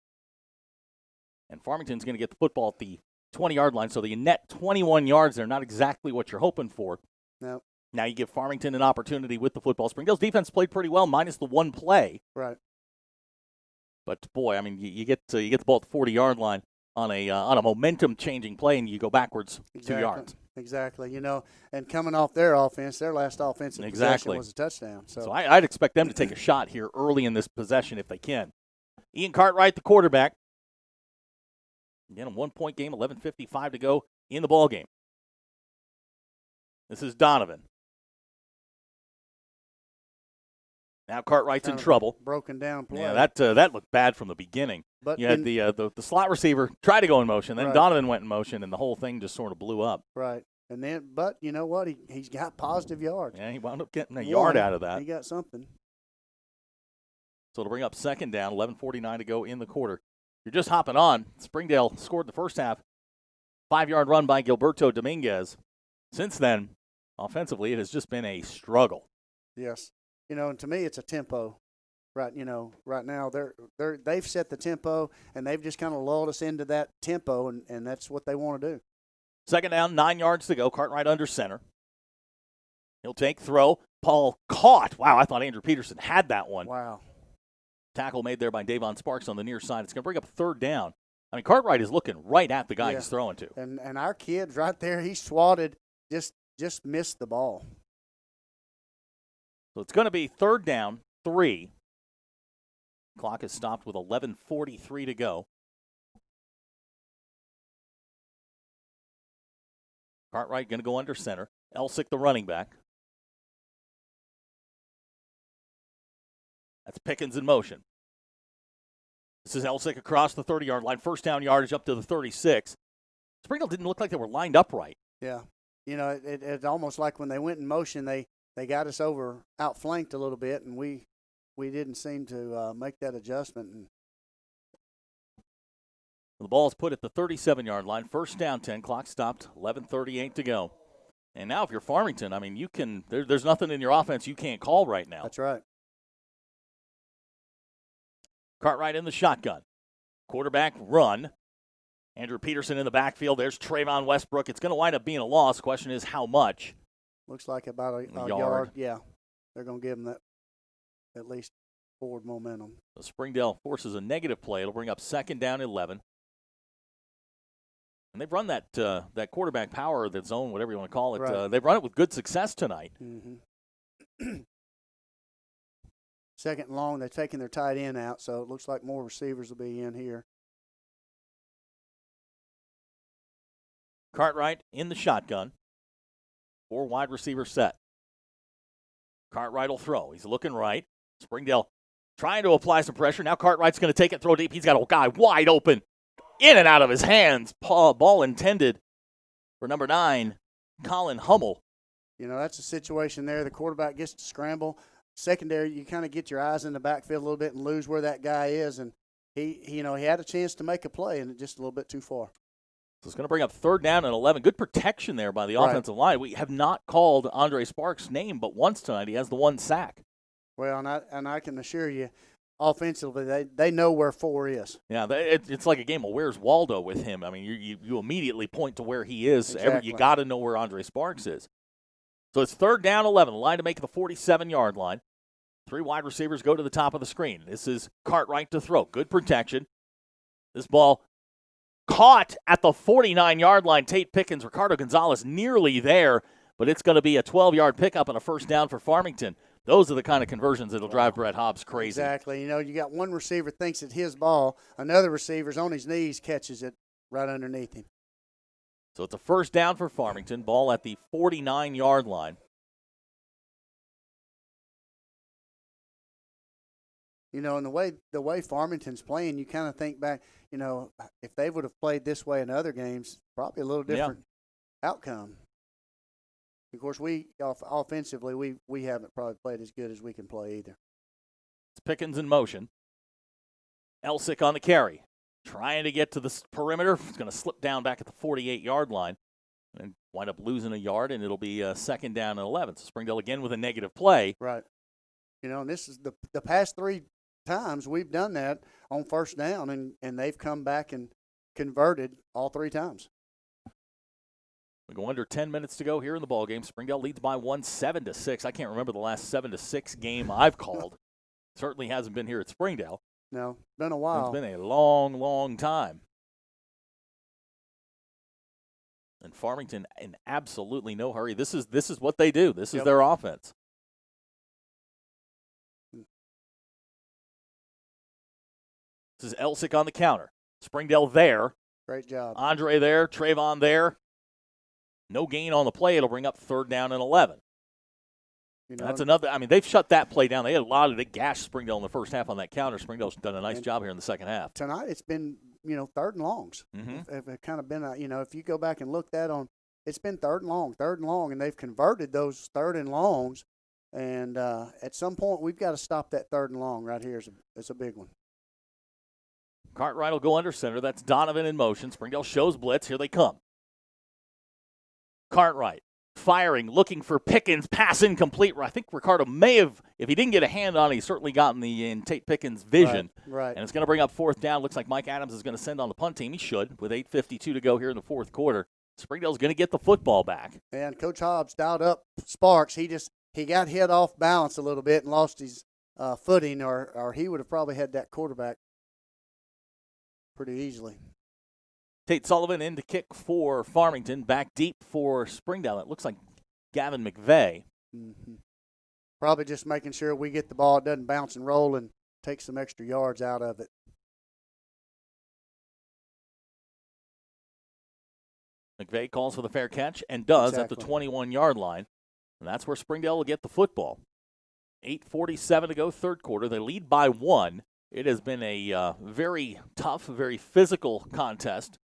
Speaker 6: And Farmington's going to get the football at the 20-yard line, so the net 21 yards there, not exactly what you're hoping for.
Speaker 8: No.
Speaker 6: Now you give Farmington an opportunity with the football. Springdale's defense played pretty well, minus the one play.
Speaker 8: Right.
Speaker 6: But boy, I mean, you get the ball at the 40-yard line on a momentum-changing play, and you go backwards 2 yards.
Speaker 8: Exactly. And coming off their offense, their last offensive possession was a touchdown.
Speaker 6: So I'd expect them to take a shot here early in this possession if they can. Ian Cartwright, the quarterback. Again, a 1-point game, 11:55 to go in the ball game. This is Donovan. Now Cartwright's in trouble.
Speaker 8: Broken down play.
Speaker 6: Yeah, that looked bad from the beginning.
Speaker 8: But
Speaker 6: you had the slot receiver try to go in motion, then
Speaker 8: Right.
Speaker 6: Donovan went in motion, and the whole thing just sort of blew up.
Speaker 8: Right. And then, but you know what? He's got positive yards.
Speaker 6: Yeah, he wound up getting a yard out of that.
Speaker 8: He got something.
Speaker 6: So it'll bring up second down, 11:49 to go in the quarter. You're just hopping on. Springdale scored the first half. 5-yard run by Gilberto Dominguez. Since then, offensively, it has just been a struggle.
Speaker 8: Yes. And to me, it's a tempo. Right, right now they've set the tempo, and they've just kind of lulled us into that tempo, and that's what they want to do.
Speaker 6: Second down, 9 yards to go. Cartwright under center. He'll take throw. Paul caught. Wow, I thought Andrew Peterson had that one.
Speaker 8: Wow.
Speaker 6: Tackle made there by Davon Sparks on the near side. It's going to bring up third down. I mean, Cartwright is looking right at the guy he's throwing to.
Speaker 8: And our kid right there, he swatted, just missed the ball.
Speaker 6: So it's going to be third down, 3. Clock is stopped with 11:43 to go. Cartwright going to go under center. Eslick, the running back. That's Pickens in motion. This is Eslick across the 30-yard line. First down yardage up to the 36. Springdale didn't look like they were lined up right.
Speaker 8: Yeah. It's almost like when they went in motion, they got us outflanked a little bit, and we didn't seem to make that adjustment. And
Speaker 6: the ball is put at the 37-yard line. First down, 10. Clock stopped. 11:38 to go. And now if you're Farmington, I mean, you can. There's nothing in your offense you can't call right now.
Speaker 8: That's right.
Speaker 6: Cartwright in the shotgun. Quarterback run. Andrew Peterson in the backfield. There's Trayvon Westbrook. It's going to wind up being a loss. Question is how much.
Speaker 8: Looks like about a yard. Yeah, they're going to give them that at least forward momentum.
Speaker 6: So Springdale forces a negative play. It'll bring up second down 11. And they've run that quarterback power, that zone, whatever you want to call it.
Speaker 8: Right.
Speaker 6: They've run it with good success tonight.
Speaker 8: Mm-hmm. Second and long, they've taken their tight end out, so it looks like more receivers will be in here.
Speaker 6: Cartwright in the shotgun. 4 wide receiver set. Cartwright will throw. He's looking right. Springdale trying to apply some pressure. Now Cartwright's going to take it, throw deep. He's got a guy wide open. In and out of his hands. Ball intended for number 9, Colin Hummel.
Speaker 8: That's a situation there. The quarterback gets to scramble. Secondary, you kind of get your eyes in the backfield a little bit and lose where that guy is. And he had a chance to make a play, and just a little bit too far.
Speaker 6: So it's going to bring up third down and 11. Good protection there by the offensive line. We have not called Andre Sparks' name but once tonight. He has the 1 sack.
Speaker 8: Well, and I can assure you, offensively, they know where 4 is.
Speaker 6: Yeah, it's like a game of Where's Waldo with him. I mean, you immediately point to where he is.
Speaker 8: Exactly.
Speaker 6: You got to know where Andre Sparks is. So it's 3rd down, 11. The line to make the 47-yard line. 3 wide receivers go to the top of the screen. This is Cartwright to throw. Good protection. This ball caught at the 49-yard line. Tate Pickens, Ricardo Gonzalez nearly there, but it's going to be a 12-yard pickup and a first down for Farmington. Those are the kind of conversions that'll drive Brett Hobbs crazy.
Speaker 8: Exactly. You got one receiver thinks it's his ball. Another receiver's on his knees, catches it right underneath him.
Speaker 6: So it's a first down for Farmington. Ball at the 49-yard line.
Speaker 8: And the way Farmington's playing, you kind of think back, if they would have played this way in other games, probably a little different outcome. Of course, offensively, we haven't probably played as good as we can play either.
Speaker 6: It's Pickens in motion. Eslick on the carry. Trying to get to the perimeter. It's going to slip down back at the 48-yard line and wind up losing a yard, and it'll be 2nd down and 11. So Springdale again with a negative play.
Speaker 8: Right. And this is the past 3 times we've done that on first down, and they've come back and converted all 3 times.
Speaker 6: We go under 10 minutes to go here in the ballgame. Springdale leads by 1, 7-6. I can't remember the last 7-6 game I've called. Certainly hasn't been here at Springdale.
Speaker 8: No, been a while.
Speaker 6: It's been a long, long time. And Farmington in absolutely no hurry. This is what they do. This is their offense. This is Eslick on the counter. Springdale there.
Speaker 8: Great job.
Speaker 6: Andre there. Trayvon there. No gain on the play. It'll bring up 3rd down and 11. That's another. I mean, they've shut that play down. They had a lot of they gashed Springdale in the first half on that counter. Springdale's done a nice job here in the second half.
Speaker 8: Tonight it's been 3rd and longs. It's kind of been if you go back and look that on, it's been 3rd and long, and they've converted those 3rd and longs. And at some point we've got to stop that 3rd and long right here. It's a big one.
Speaker 6: Cartwright will go under center. That's Donovan in motion. Springdale shows blitz. Here they come. Cartwright firing, looking for Pickens. Pass incomplete. I think Ricardo may have, if he didn't get a hand on it, he's certainly gotten in Tate Pickens' vision.
Speaker 8: Right.
Speaker 6: And it's going to bring up 4th down. Looks like Mike Adams is going to send on the punt team. He should, with 8:52 to go here in the 4th quarter. Springdale's going to get the football back.
Speaker 8: And Coach Hobbs dialed up Sparks. He got hit off balance a little bit and lost his footing, or he would have probably had that quarterback pretty easily.
Speaker 6: Tate Sullivan in to kick for Farmington. Back deep for Springdale. It looks like Gavin McVeigh.
Speaker 8: Mm-hmm. Probably just making sure we get the ball, it doesn't bounce and roll, and take some extra yards out of it.
Speaker 6: McVeigh calls for the fair catch and does
Speaker 8: Exactly.
Speaker 6: at the 21-yard line. And that's where Springdale will get the football. 8:47 to go, 3rd quarter. They lead by 1. It has been a very tough, very physical contest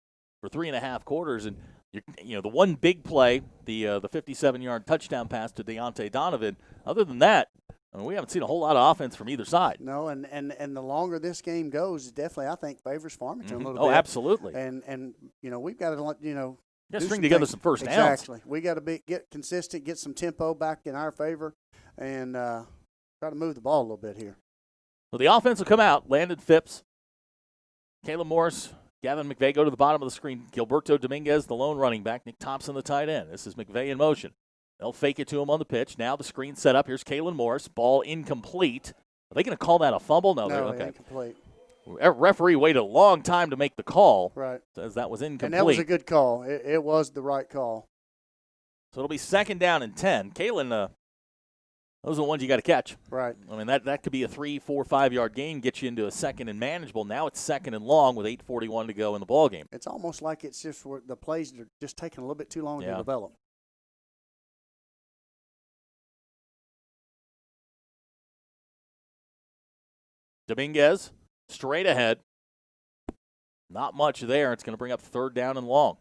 Speaker 6: for 3.5 quarters. And, the one big play, the 57-yard touchdown pass to Deontay Donovan. Other than that, we haven't seen a whole lot of offense from either side.
Speaker 8: No, and the longer this game goes, it definitely, I think, favors Farmington a little bit.
Speaker 6: Oh, absolutely.
Speaker 8: And we've got to,
Speaker 6: string together some first downs.
Speaker 8: Exactly. We got to get consistent, get some tempo back in our favor, and try to move the ball a little bit here.
Speaker 6: Well, the offense will come out. Landon Phipps, Caleb Morris, Gavin McVeigh go to the bottom of the screen. Gilberto Dominguez, the lone running back. Nick Thompson, the tight end. This is McVeigh in motion. They'll fake it to him on the pitch. Now the screen set up. Here's Kalen Morris. Ball incomplete. Are they going to call that a fumble? No, okay.
Speaker 8: Incomplete.
Speaker 6: Referee waited a long time to make the call.
Speaker 8: Right.
Speaker 6: Says that was incomplete.
Speaker 8: And that was a good call. It was the right call.
Speaker 6: So it'll be 2nd down and 10. Kalen, those are the ones you got to catch.
Speaker 8: Right.
Speaker 6: I mean, that could be a 3, 4, 5-yard gain, get you into a 2nd and manageable. Now it's 2nd and long with 8:41 to go in the ballgame.
Speaker 8: It's almost like it's just where the plays are just taking a little bit too long to develop.
Speaker 6: Dominguez, straight ahead. Not much there. It's going to bring up 3rd down and long.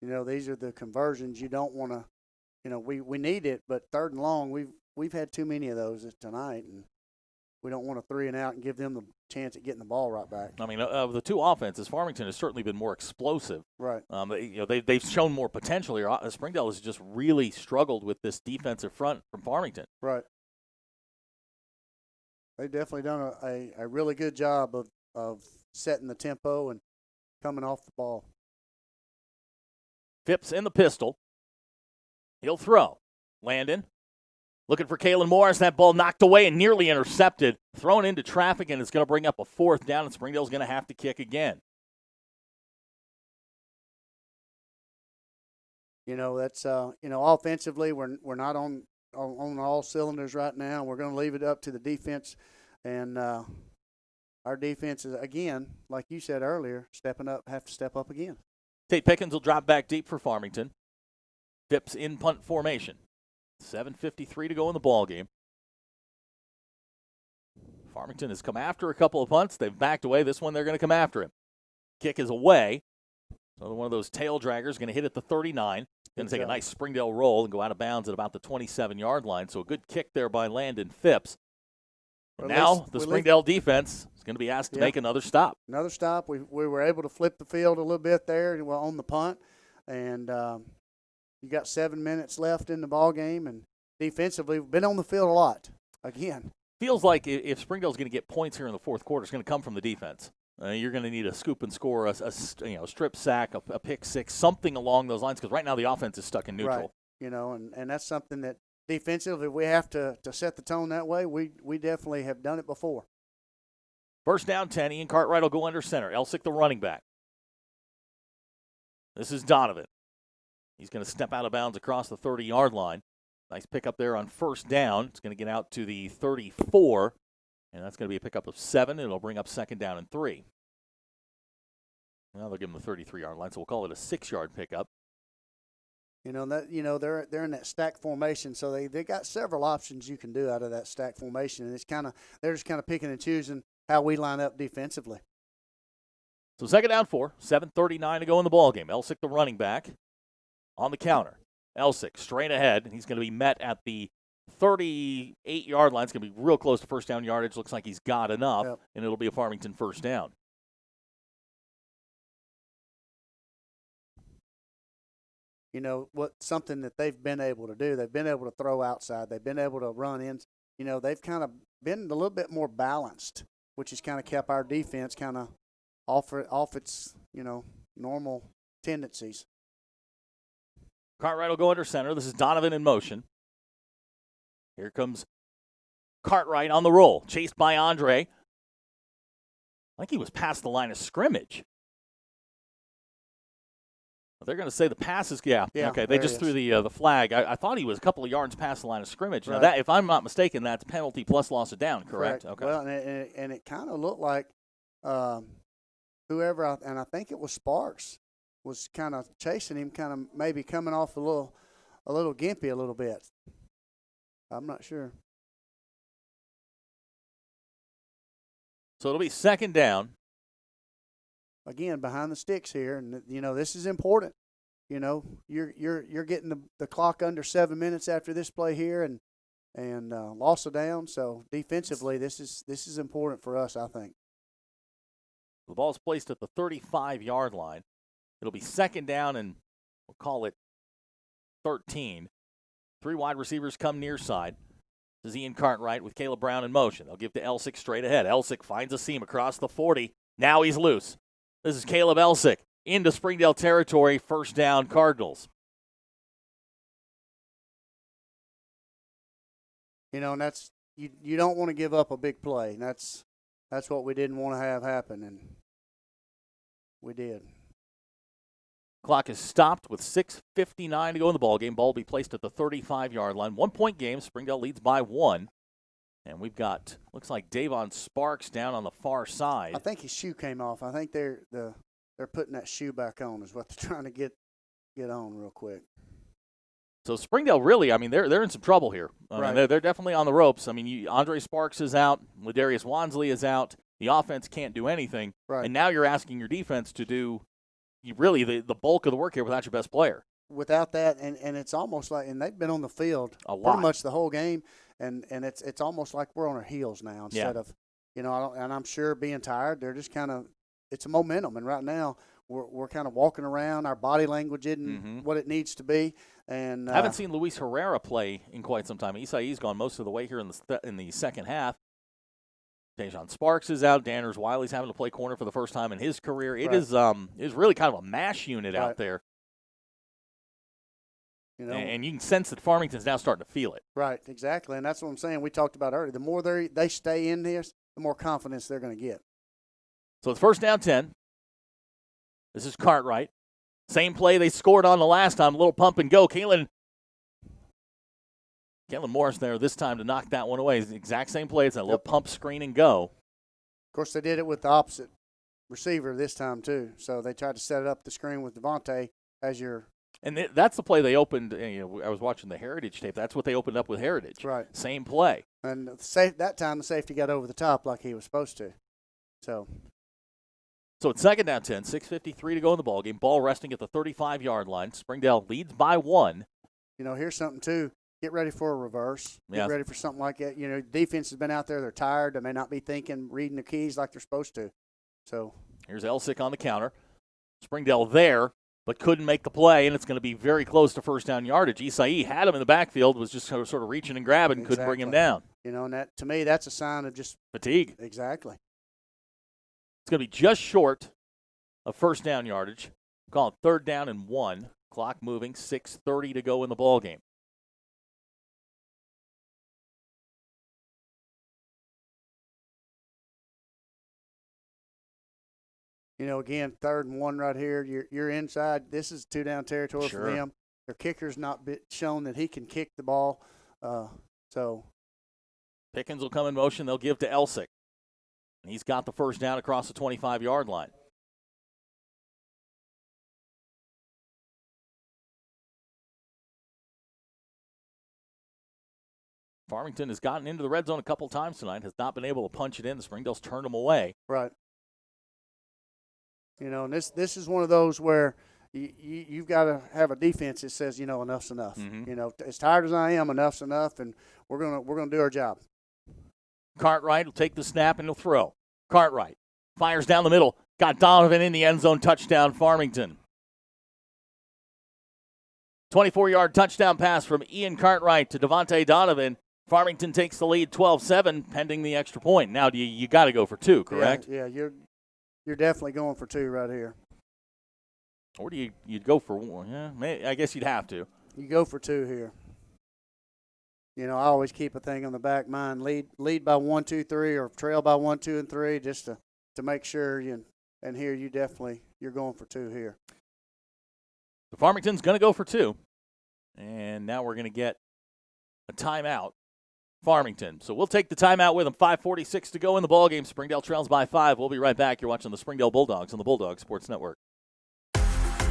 Speaker 8: These are the conversions you don't want to. We need it, but 3rd and long, we've had too many of those tonight, and We don't want a 3 and out and give them the chance at getting the ball right back.
Speaker 6: I mean, of the two offenses, Farmington has certainly been more explosive.
Speaker 8: Right.
Speaker 6: They've shown more potential here. Springdale has just really struggled with this defensive front from Farmington.
Speaker 8: Right. They've definitely done a really good job of setting the tempo and coming off the ball.
Speaker 6: Phipps in the pistol. He'll throw. Landon looking for Kalen Morris. That ball knocked away and nearly intercepted. Thrown into traffic, and it's going to bring up a 4th down, and Springdale's going to have to kick again.
Speaker 8: That's offensively we're not on all cylinders right now. We're going to leave it up to the defense, and our defense is, again, like you said earlier, have to step up again.
Speaker 6: Tate Pickens will drop back deep for Farmington. Phipps in punt formation. 7:53 to go in the ball game. Farmington has come after a couple of punts. They've backed away. This one, they're going to come after him. Kick is away. So one of those tail draggers going to hit at the 39. Going to take a nice Springdale roll and go out of bounds at about the 27-yard line. So a good kick there by Landon Phipps. But now the Springdale defense is going to be asked to make another stop.
Speaker 8: Another stop. We were able to flip the field a little bit there on the punt. And you got 7 minutes left in the ball game. And defensively, we've been on the field a lot again.
Speaker 6: Feels like if Springdale's going to get points here in the fourth quarter, it's going to come from the defense. You're going to need a scoop and score, a strip sack, a pick six, something along those lines, because right now the offense is stuck in neutral.
Speaker 8: Right. And that's something that defensively we have to set the tone that way. We definitely have done it before.
Speaker 6: First down 10. Ian Cartwright will go under center. Eslick, the running back. This is Donovan. He's going to step out of bounds across the 30-yard line. Nice pickup there on first down. It's going to get out to the 34, and that's going to be a pickup of 7. It'll bring up 2nd down and 3. Now they'll give him the 33-yard line, so we'll call it a 6-yard pickup.
Speaker 8: They're in that stack formation, so they got several options you can do out of that stack formation, and they're just kind of picking and choosing how we line up defensively.
Speaker 6: So 2nd down 4, 7:39 to go in the ball game. Eslick, the running back, on the counter. Eslick straight ahead, and he's going to be met at the 38-yard line. It's going to be real close to first down yardage. Looks like he's got enough, and it'll be a Farmington first down.
Speaker 8: Something that they've been able to do. They've been able to throw outside. They've been able to run in. They've kind of been a little bit more balanced, which has kind of kept our defense kind of off its, normal tendencies.
Speaker 6: Cartwright will go under center. This is Donovan in motion. Here comes Cartwright on the roll, chased by Andre. Like he was past the line of scrimmage. They're going to say the pass is, okay. They just threw the flag. I thought he was a couple of yards past the line of scrimmage. Right. Now, that, if I'm not mistaken, that's penalty plus loss of down, correct? Okay.
Speaker 8: Well, and it kind of looked like whoever, and I think it was Sparks, was kind of chasing him, kind of maybe coming off a little gimpy a little bit. I'm not sure.
Speaker 6: So it'll be 2nd down.
Speaker 8: Again, behind the sticks here, and this is important. You're getting the clock under 7 minutes after this play here, and loss of down. So defensively, this is important for us, I think.
Speaker 6: The ball's placed at the 35-yard line. It'll be 2nd down, and we'll call it 13. 3 wide receivers come near side. This is Ian Cartwright with Caleb Brown in motion. They'll give to Eslick straight ahead. Eslick finds a seam across the 40. Now he's loose. This is Caleb Eslick into Springdale territory. First down, Cardinals.
Speaker 8: And that's you don't want to give up a big play. And that's what we didn't want to have happen, and we did.
Speaker 6: Clock is stopped with 6:59 to go in the ball game. Ball will be placed at the 35-yard line. 1-point game. Springdale leads by 1. And we've got, looks like Davon Sparks down on the far side.
Speaker 8: I think his shoe came off. I think they're putting that shoe back on is what they're trying to get on real quick.
Speaker 6: So Springdale really, they're in some trouble here.
Speaker 8: Right.
Speaker 6: They're definitely on the ropes. Andre Sparks is out. Ladarius Wansley is out. The offense can't do anything.
Speaker 8: Right.
Speaker 6: And now you're asking your defense to do really the bulk of the work here without your best player.
Speaker 8: Without that, and it's almost like, and they've been on the field
Speaker 6: a lot,
Speaker 8: pretty much the whole game. and it's almost like we're on our heels now instead of, and I'm sure being tired, they're just kind of, it's a momentum. And right now we're kind of walking around. Our body language isn't what it needs to be. And
Speaker 6: I haven't seen Luis Herrera play in quite some time. Isai's gone most of the way here in the second half. Dejon Sparks is out. Danners Wiley's having to play corner for the first time in his career. It is really kind of a mash unit out there. And you can sense that Farmington's now starting to feel it.
Speaker 8: Right, exactly. And that's what I'm saying. We talked about earlier. The more they stay in this, the more confidence they're going to get.
Speaker 6: So it's first down 10. This is Cartwright. Same play they scored on the last time. A little pump and go. Kalen Morris there this time to knock that one away. It's the exact same play. It's that little pump, screen, and go.
Speaker 8: Of course, they did it with the opposite receiver this time, too. So they tried to set it up the screen with Devontae as your –
Speaker 6: And that's the play they opened. I was watching the Heritage tape. That's what they opened up with Heritage.
Speaker 8: Right.
Speaker 6: Same play.
Speaker 8: And that time the safety got over the top like he was supposed to. So
Speaker 6: it's second down 10, 6:53 to go in the ballgame. Ball resting at the 35-yard line. Springdale leads by 1.
Speaker 8: Here's something, too. Get ready for a reverse. Get ready for something like that. Defense has been out there. They're tired. They may not be reading the keys like they're supposed to. So
Speaker 6: here's Eslick on the counter. Springdale there, but couldn't make the play, and it's going to be very close to first down yardage. Isai had him in the backfield, was just sort of reaching and grabbing, couldn't bring him down.
Speaker 8: And that, to me, that's a sign of just
Speaker 6: fatigue.
Speaker 8: Exactly.
Speaker 6: It's going to be just short of first down yardage. Call it third down and 1. Clock moving, 6:30 to go in the ballgame.
Speaker 8: Again, 3rd and 1 right here. You're inside. This is 2-down territory for them. Their kicker's not shown that he can kick the ball. So
Speaker 6: Pickens will come in motion. They'll give to Eslick. And he's got the first down across the 25-yard line. Farmington has gotten into the red zone a couple times tonight, has not been able to punch it in. The Springdale's turned them away.
Speaker 8: Right. And this is one of those where you've got to have a defense that says, enough's enough. As tired as I am, enough's enough, and we're gonna do our job.
Speaker 6: Cartwright will take the snap and he'll throw. Cartwright fires down the middle. Got Donovan in the end zone. Touchdown, Farmington. 24-yard touchdown pass from Ian Cartwright to Devontae Donovan. Farmington takes the lead 12-7, pending the extra point. Now you got to go for 2, correct?
Speaker 8: Yeah, you're definitely going for 2 right here.
Speaker 6: Or you'd go for 1? Yeah, I guess you'd have to.
Speaker 8: You go for 2 here. I always keep a thing on the back of mind: lead by 1, 2, 3, or trail by 1, 2, and 3, just to make sure. And here you're going for 2 here.
Speaker 6: So Farmington's going to go for 2, and now we're going to get a timeout. Farmington. So we'll take the timeout with them. 5:46 to go in the ballgame. Springdale trails by 5. We'll be right back. You're watching the Springdale Bulldogs on the Bulldog Sports Network.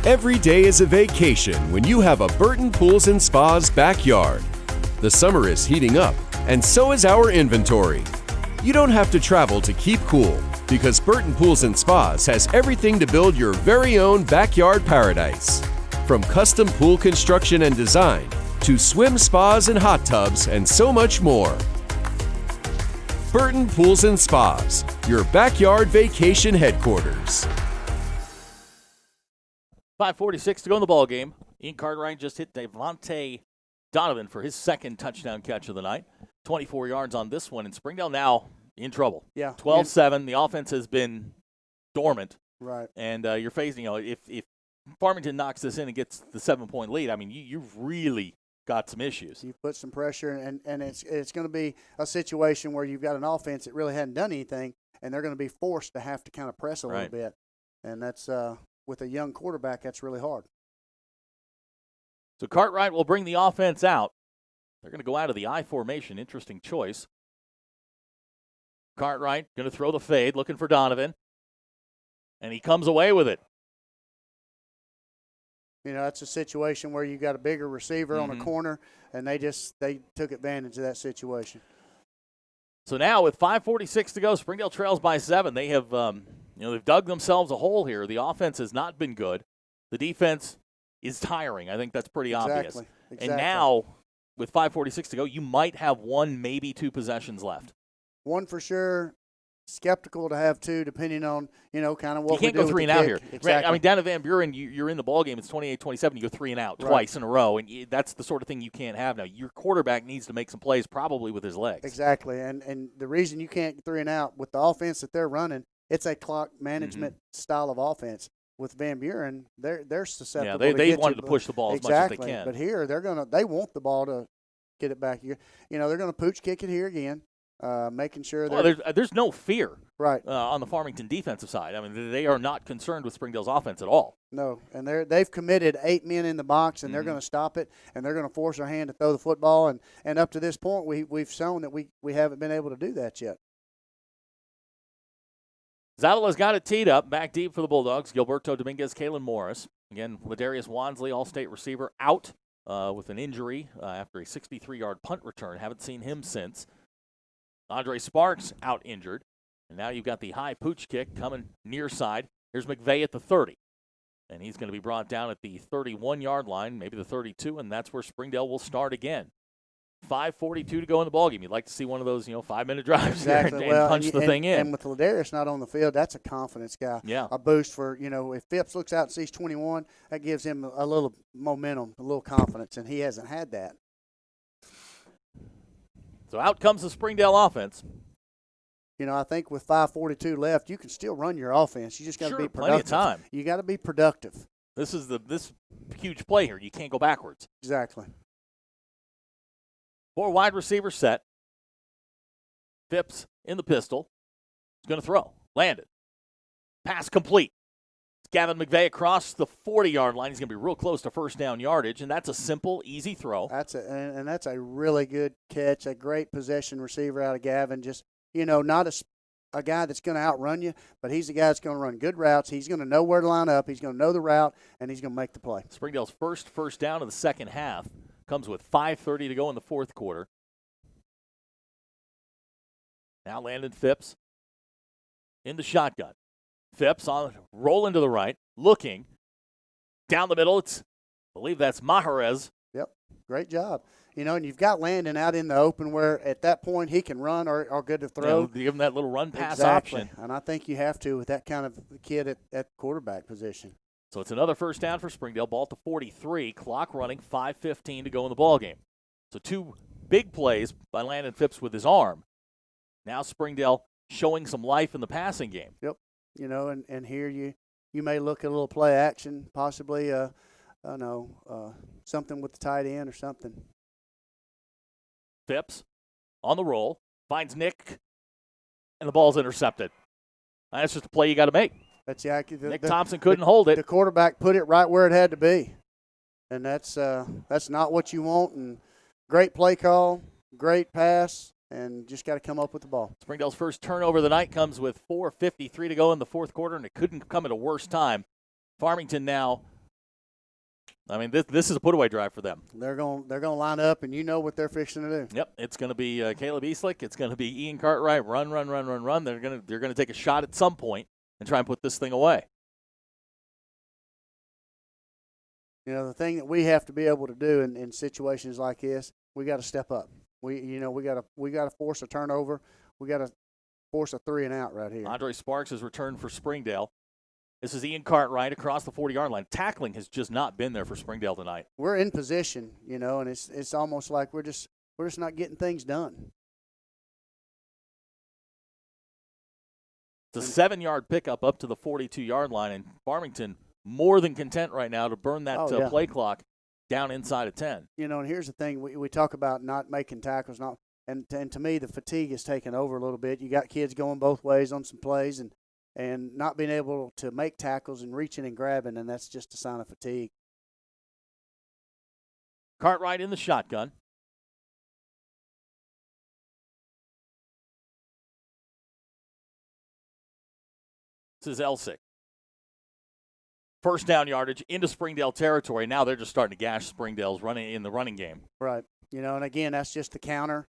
Speaker 10: Every day is a vacation when you have a Burton Pools and Spas backyard. The summer is heating up, and so is our inventory. You don't have to travel to keep cool, because Burton Pools and Spas has everything to build your very own backyard paradise. From custom pool construction and design, to swim spas and hot tubs, and so much more. Burton Pools and Spas, your backyard vacation headquarters.
Speaker 6: 5:46 to go in the ballgame. Ian Cartwright just hit Devontae Donovan for his second touchdown catch of the night. 24 yards on this one, and Springdale now in trouble.
Speaker 8: Yeah.
Speaker 6: 12-7. The offense has been dormant.
Speaker 8: Right.
Speaker 6: And you're facing, if Farmington knocks this in and gets the 7-point lead, I mean, you've really got some issues.
Speaker 8: You've put some pressure, and it's going to be a situation where you've got an offense that really hadn't done anything, and they're going to be forced to have to kind of press a little bit. And that's with a young quarterback, that's really hard.
Speaker 6: So Cartwright will bring the offense out. They're going to go out of the I formation. Interesting choice. Cartwright going to throw the fade, looking for Donovan. And he comes away with it.
Speaker 8: That's a situation where you got a bigger receiver on a corner, and they took advantage of that situation.
Speaker 6: So now with 5:46 to go, Springdale trails by 7. They have, they've dug themselves a hole here. The offense has not been good. The defense is tiring. I think that's pretty obvious.
Speaker 8: Exactly.
Speaker 6: And now with 5:46 to go, you might have one, maybe two possessions left.
Speaker 8: One for sure. Skeptical to have two, depending on, kind of what
Speaker 6: you can't
Speaker 8: we do
Speaker 6: go 3
Speaker 8: with
Speaker 6: and
Speaker 8: the
Speaker 6: out
Speaker 8: kick.
Speaker 6: here.
Speaker 8: Exactly.
Speaker 6: I mean, down at Van Buren, you're in the ball game. It's 28-27. You go 3 and out twice in a row, and that's the sort of thing you can't have now. Your quarterback needs to make some plays, probably with his legs.
Speaker 8: Exactly, and the reason you can't get 3 and out with the offense that they're running, it's a clock management style of offense. With Van Buren, they're susceptible.
Speaker 6: Yeah, they
Speaker 8: to
Speaker 6: wanted to push the ball as much as they can.
Speaker 8: But here they want the ball to get it back here. They're going to pooch kick it here again. Making sure
Speaker 6: there's no fear
Speaker 8: right
Speaker 6: on the Farmington defensive side. I mean, they are not concerned with Springdale's offense at all.
Speaker 8: No, and they've committed 8 men in the box, and they're going to stop it, and they're going to force our hand to throw the football. And up to this point, we've shown that we haven't been able to do that yet.
Speaker 6: Zavala's got it teed up, back deep for the Bulldogs. Gilberto Dominguez, Kalen Morris. Again, Ladarius Wansley, all-state receiver, out with an injury after a 63-yard punt return. Haven't seen him since. Andre Sparks out injured. And now you've got the high pooch kick coming near side. Here's McVeigh at the 30. And he's going to be brought down at the 31-yard line, maybe the 32, and that's where Springdale will start again. 5:42 to go in the ballgame. You'd like to see one of those, 5-minute drives here and punch the thing in.
Speaker 8: And with Ladarius not on the field, that's a confidence guy.
Speaker 6: Yeah.
Speaker 8: A boost for, if Phipps looks out and sees 21, that gives him a little momentum, a little confidence, and he hasn't had that.
Speaker 6: So out comes the Springdale offense.
Speaker 8: I think with 5:42 left, you can still run your offense. You just got to be productive.
Speaker 6: Plenty of time.
Speaker 8: You got to be productive.
Speaker 6: This is this huge play here. You can't go backwards.
Speaker 8: Exactly.
Speaker 6: 4 wide receiver set. Phipps in the pistol. He's going to throw. Landed. Pass complete. Gavin McVeigh across the 40-yard line. He's going to be real close to first down yardage, and that's a simple, easy throw.
Speaker 8: That's a really good catch, a great possession receiver out of Gavin. Just, not a guy that's going to outrun you, but he's the guy that's going to run good routes. He's going to know where to line up. He's going to know the route, and he's going to make the play.
Speaker 6: Springdale's first down of the second half comes with 5:30 to go in the fourth quarter. Now Landon Phipps in the shotgun. Phipps on rolling to the right, looking down the middle. I believe that's Mahrez.
Speaker 8: Yep, great job. And you've got Landon out in the open where at that point he can run or good to throw.
Speaker 6: Give him that little run pass
Speaker 8: exactly.
Speaker 6: option.
Speaker 8: And I think you have to with that kind of kid at the quarterback position.
Speaker 6: So it's another first down for Springdale. Ball at the 43. Clock running. 5:15 to go in the ballgame. So 2 big plays by Landon Phipps with his arm. Now Springdale showing some life in the passing game.
Speaker 8: Yep. And here you may look at a little play action, possibly something with the tight end or something.
Speaker 6: Phipps on the roll, finds Nick, and the ball's intercepted. That's just a play you got to make. Nick Thompson couldn't hold it.
Speaker 8: The quarterback put it right where it had to be, and that's not what you want. And great play call, great pass. And just got to come up with the ball.
Speaker 6: Springdale's first turnover of the night comes with 4:53 to go in the fourth quarter, and it couldn't come at a worse time. Farmington now, this is a put-away drive for them.
Speaker 8: They're going to line up, and you know what they're fixing to do.
Speaker 6: Yep, it's going to be Caleb Eslick. It's going to be Ian Cartwright. Run. They're going to take a shot at some point and try and put this thing away.
Speaker 8: The thing that we have to be able to do in situations like this, we got to step up. We got to force a turnover. We got to force a 3 and out right here.
Speaker 6: Andre Sparks has returned for Springdale. This is Ian Cartwright across the 40-yard line. Tackling has just not been there for Springdale tonight.
Speaker 8: We're in position, and it's almost like we're just not getting things done.
Speaker 6: It's a 7-yard pickup up to the 42-yard line, and Farmington more than content right now to burn that play clock down inside of 10.
Speaker 8: And here's the thing. We talk about not making tackles, and to me, the fatigue has taken over a little bit. You got kids going both ways on some plays and not being able to make tackles and reaching and grabbing, and that's just a sign of fatigue.
Speaker 6: Cartwright in the shotgun. This is Eslick. First down yardage into Springdale territory. Now they're just starting to gash Springdale's running in the running game.
Speaker 8: Right. And again, that's just the counter.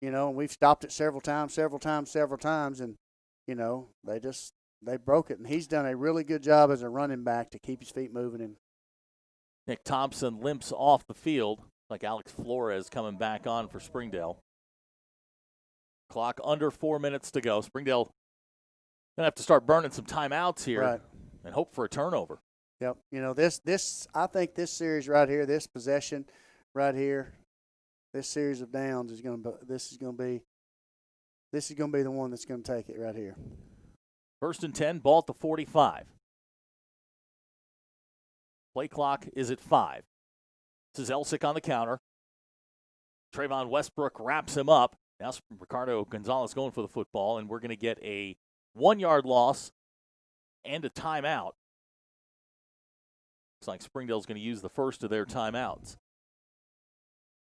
Speaker 8: And we've stopped it several times, and they broke it. And he's done a really good job as a running back to keep his feet moving. And
Speaker 6: Nick Thompson limps off the field. Like Alex Flores coming back on for Springdale. Clock under 4 minutes to go. Springdale going to have to start burning some timeouts here and hope for a turnover.
Speaker 8: Yep. You know, this I think this series right here, this possession right here, this series of downs is going to be the one that's going to take it right here.
Speaker 6: 1st and 10, ball at the 45. Play clock is at 5. This is Eslick on the counter. Trayvon Westbrook wraps him up. Now Ricardo Gonzalez going for the football, and we're going to get a 1-yard loss and a timeout. Looks like Springdale's going to use the first of their timeouts.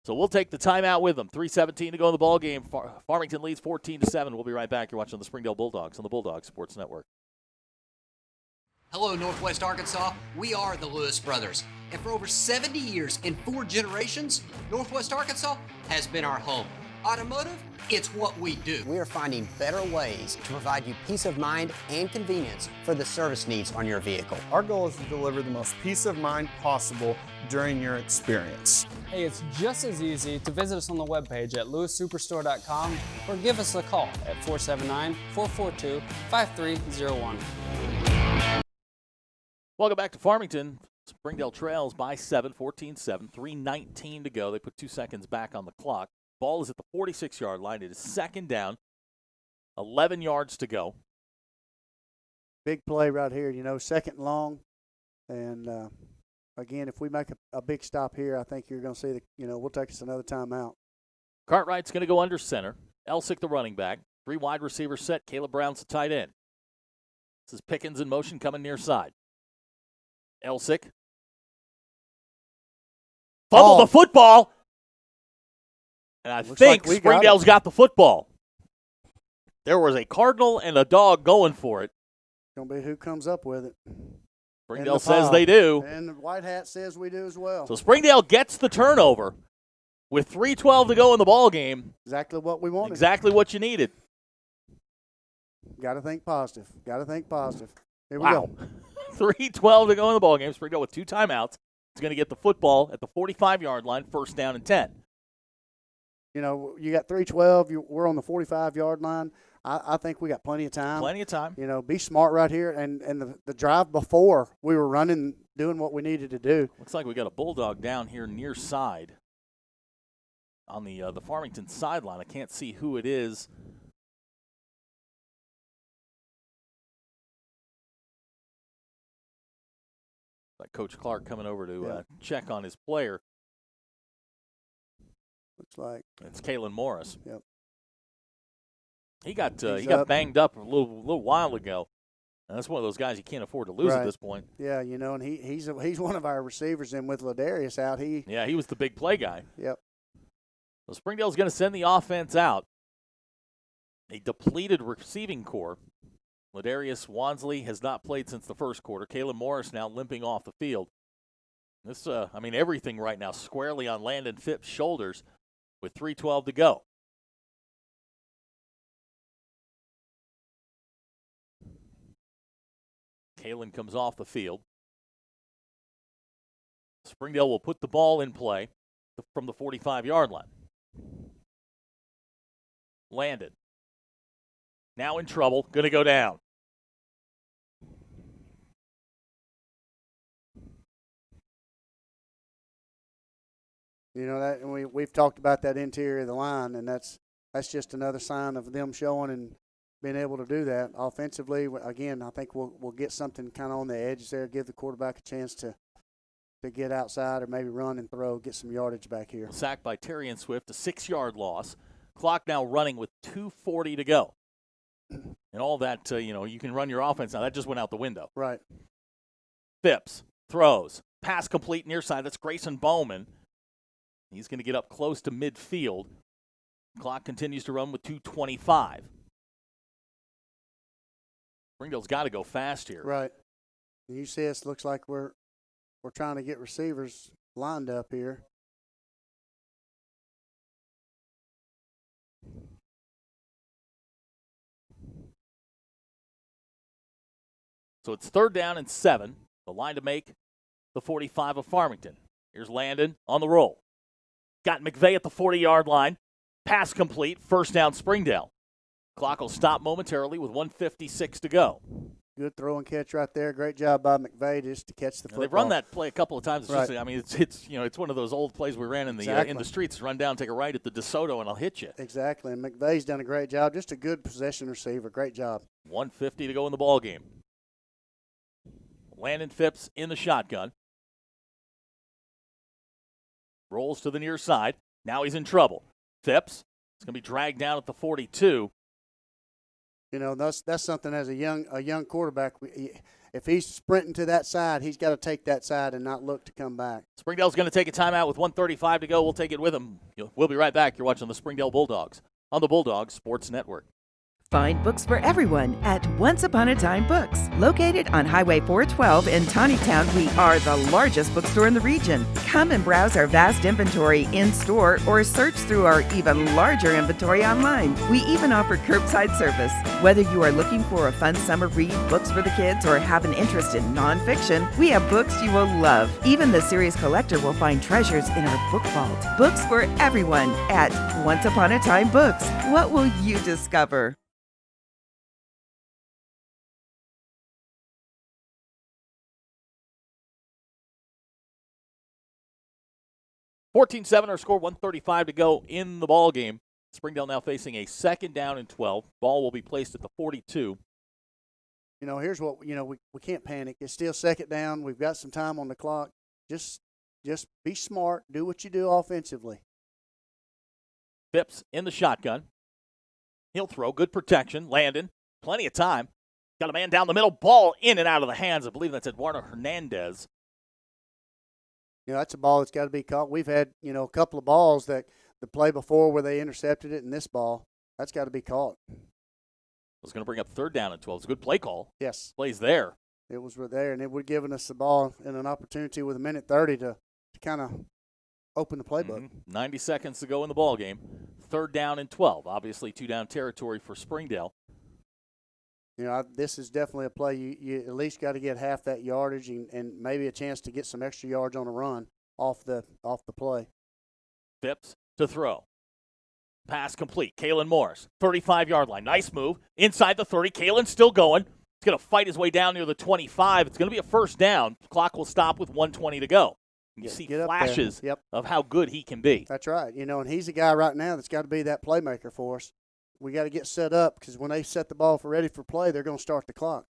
Speaker 6: So we'll take the timeout with them. 3:17 to go in the ball game. Farmington leads 14-7. We'll be right back. You're watching the Springdale Bulldogs on the Bulldogs Sports Network.
Speaker 11: Hello, Northwest Arkansas. We are the Lewis Brothers. And for over 70 years and 4 generations, Northwest Arkansas has been our home. Automotive, it's what we do.
Speaker 12: We are finding better ways to provide you peace of mind and convenience for the service needs on your vehicle.
Speaker 13: Our goal is to deliver the most peace of mind possible during your experience.
Speaker 14: Hey, it's just as easy to visit us on the webpage at lewissuperstore.com or give us a call at 479-442-5301.
Speaker 6: Welcome back to Farmington. Springdale trails by 7, 14-7, 3:19 to go. They put 2 seconds back on the clock. Ball is at the 46-yard line. It is 2nd down, 11 yards to go.
Speaker 8: Big play right here, you know, 2nd and long. And, again, if we make a big stop here, I think you're going to see, we'll take us another timeout.
Speaker 6: Cartwright's going to go under center. Eslick the running back. 3 wide receivers set. Caleb Brown's the tight end. This is Pickens in motion coming near side. Eslick. Fumble the football. And I think Springdale's got the football. There was a Cardinal and a dog going for it.
Speaker 8: Going to be who comes up with it.
Speaker 6: Springdale says they do.
Speaker 8: And the White Hat says we do as well.
Speaker 6: So Springdale gets the turnover with 3:12 to go in the ball game.
Speaker 8: Exactly what we wanted.
Speaker 6: Exactly what you needed.
Speaker 8: Got to think positive. Got to think positive. Here we
Speaker 6: go. 3:12 to go in the ball game. Springdale with 2 timeouts. It's going to get the football at the 45-yard line, 1st down and 10.
Speaker 8: You know, you got 3:12. We're on the 45-yard line. I think we got plenty of time.
Speaker 6: Plenty of time.
Speaker 8: You know, be smart right here. And the drive before, we were running, doing what we needed to do.
Speaker 6: Looks like we got a Bulldog down here near side on the Farmington sideline. I can't see who it is. Like Coach Clark coming over to check on his player.
Speaker 8: Looks like
Speaker 6: it's Kalen Morris.
Speaker 8: Yep.
Speaker 6: He got banged up a little while ago, and that's one of those guys you can't afford to lose at this point.
Speaker 8: Yeah, you know, and he's one of our receivers. And with Ladarius out, he
Speaker 6: was the big play guy.
Speaker 8: Yep.
Speaker 6: So Springdale's going to send the offense out. A depleted receiving core. Ladarius Wansley has not played since the first quarter. Kalen Morris now limping off the field. This, everything right now squarely on Landon Phipps' shoulders with 3:12 to go. Kalen comes off the field. Springdale will put the ball in play from the 45-yard line. Landon. Now in trouble, going to go down.
Speaker 8: You know, that we've talked about that interior of the line, and that's just another sign of them showing and being able to do that. Offensively, again, I think we'll get something kind of on the edges there, give the quarterback a chance to get outside or maybe run and throw, get some yardage back here.
Speaker 6: Sacked by Terry and Swift, a 6-yard loss. Clock now running with 2:40 to go. And all that, you can run your offense now. That just went out the window.
Speaker 8: Right.
Speaker 6: Phipps throws. Pass complete near side. That's Grayson Bowman. He's going to get up close to midfield. Clock continues to run with 2:25. Springdale's got to go fast here.
Speaker 8: Right. You see us looks like we're trying to get receivers lined up here.
Speaker 6: So it's 3rd down and 7. The line to make the 45 of Farmington. Here's Landon on the roll. Got McVeigh at the 40-yard line. Pass complete. First down, Springdale. Clock will stop momentarily with 1:56 to go.
Speaker 8: Good throw and catch right there. Great job by McVeigh just to catch the football.
Speaker 6: They've run that play a couple of times. It's
Speaker 8: Right.
Speaker 6: just, I mean, it's one of those old plays we ran in the streets. Run down, take a right at the DeSoto, and I'll hit you.
Speaker 8: Exactly. And McVeigh's done a great job. Just a good possession receiver. Great job.
Speaker 6: 1:50 to go in the ball game. Landon Phipps in the shotgun. Rolls to the near side. Now he's in trouble. Phipps is going to be dragged down at the 42.
Speaker 8: You know, that's something as a young quarterback. If he's sprinting to that side, he's got to take that side and not look to come back.
Speaker 6: Springdale's going to take a timeout with 1:35 to go. We'll take it with him. We'll be right back. You're watching the Springdale Bulldogs on the Bulldogs Sports Network.
Speaker 4: Find books for everyone at Once Upon a Time Books. Located on Highway 412 in Tawnytown, we are the largest bookstore in the region. Come and browse our vast inventory in-store or search through our even larger inventory online. We even offer curbside service. Whether you are looking for a fun summer read, books for the kids, or have an interest in nonfiction, we have books you will love. Even the serious collector will find treasures in our book vault. Books for everyone at Once Upon a Time Books. What will you discover?
Speaker 6: 14-7 our score, 1:35 to go in the ball game. Springdale now facing a 2nd down and 12. Ball will be placed at the 42.
Speaker 8: You know, here's what, we can't panic. It's still 2nd down. We've got some time on the clock. Just be smart. Do what you do offensively.
Speaker 6: Phipps in the shotgun. He'll throw. Good protection. Landon. Plenty of time. Got a man down the middle. Ball in and out of the hands. I believe that's Eduardo Hernandez.
Speaker 8: You know, that's a ball that's got to be caught. We've had, a couple of balls that the play before where they intercepted it, and this ball, that's got to be caught.
Speaker 6: I was going to bring up 3rd down and 12. It's a good play call.
Speaker 8: Yes.
Speaker 6: Plays there.
Speaker 8: It was there, and it would have given us the ball and an opportunity with 1:30 to kind of open the playbook.
Speaker 6: 90 seconds to go in the ball game. 3rd down and 12. Obviously 2-down territory for Springdale.
Speaker 8: You know, this is definitely a play you at least got to get half that yardage and maybe a chance to get some extra yards on a run off the play.
Speaker 6: Phipps to throw. Pass complete. Kalen Morris, 35-yard line. Nice move. Inside the 30. Kalen's still going. He's going to fight his way down near the 25. It's going to be a 1st down. Clock will stop with 1:20 to go. You see flashes of how good he can be.
Speaker 8: That's right. You know, and he's a guy right now that's got to be that playmaker for us. We got to get set up because when they set the ball for ready for play, they're going to start the clock.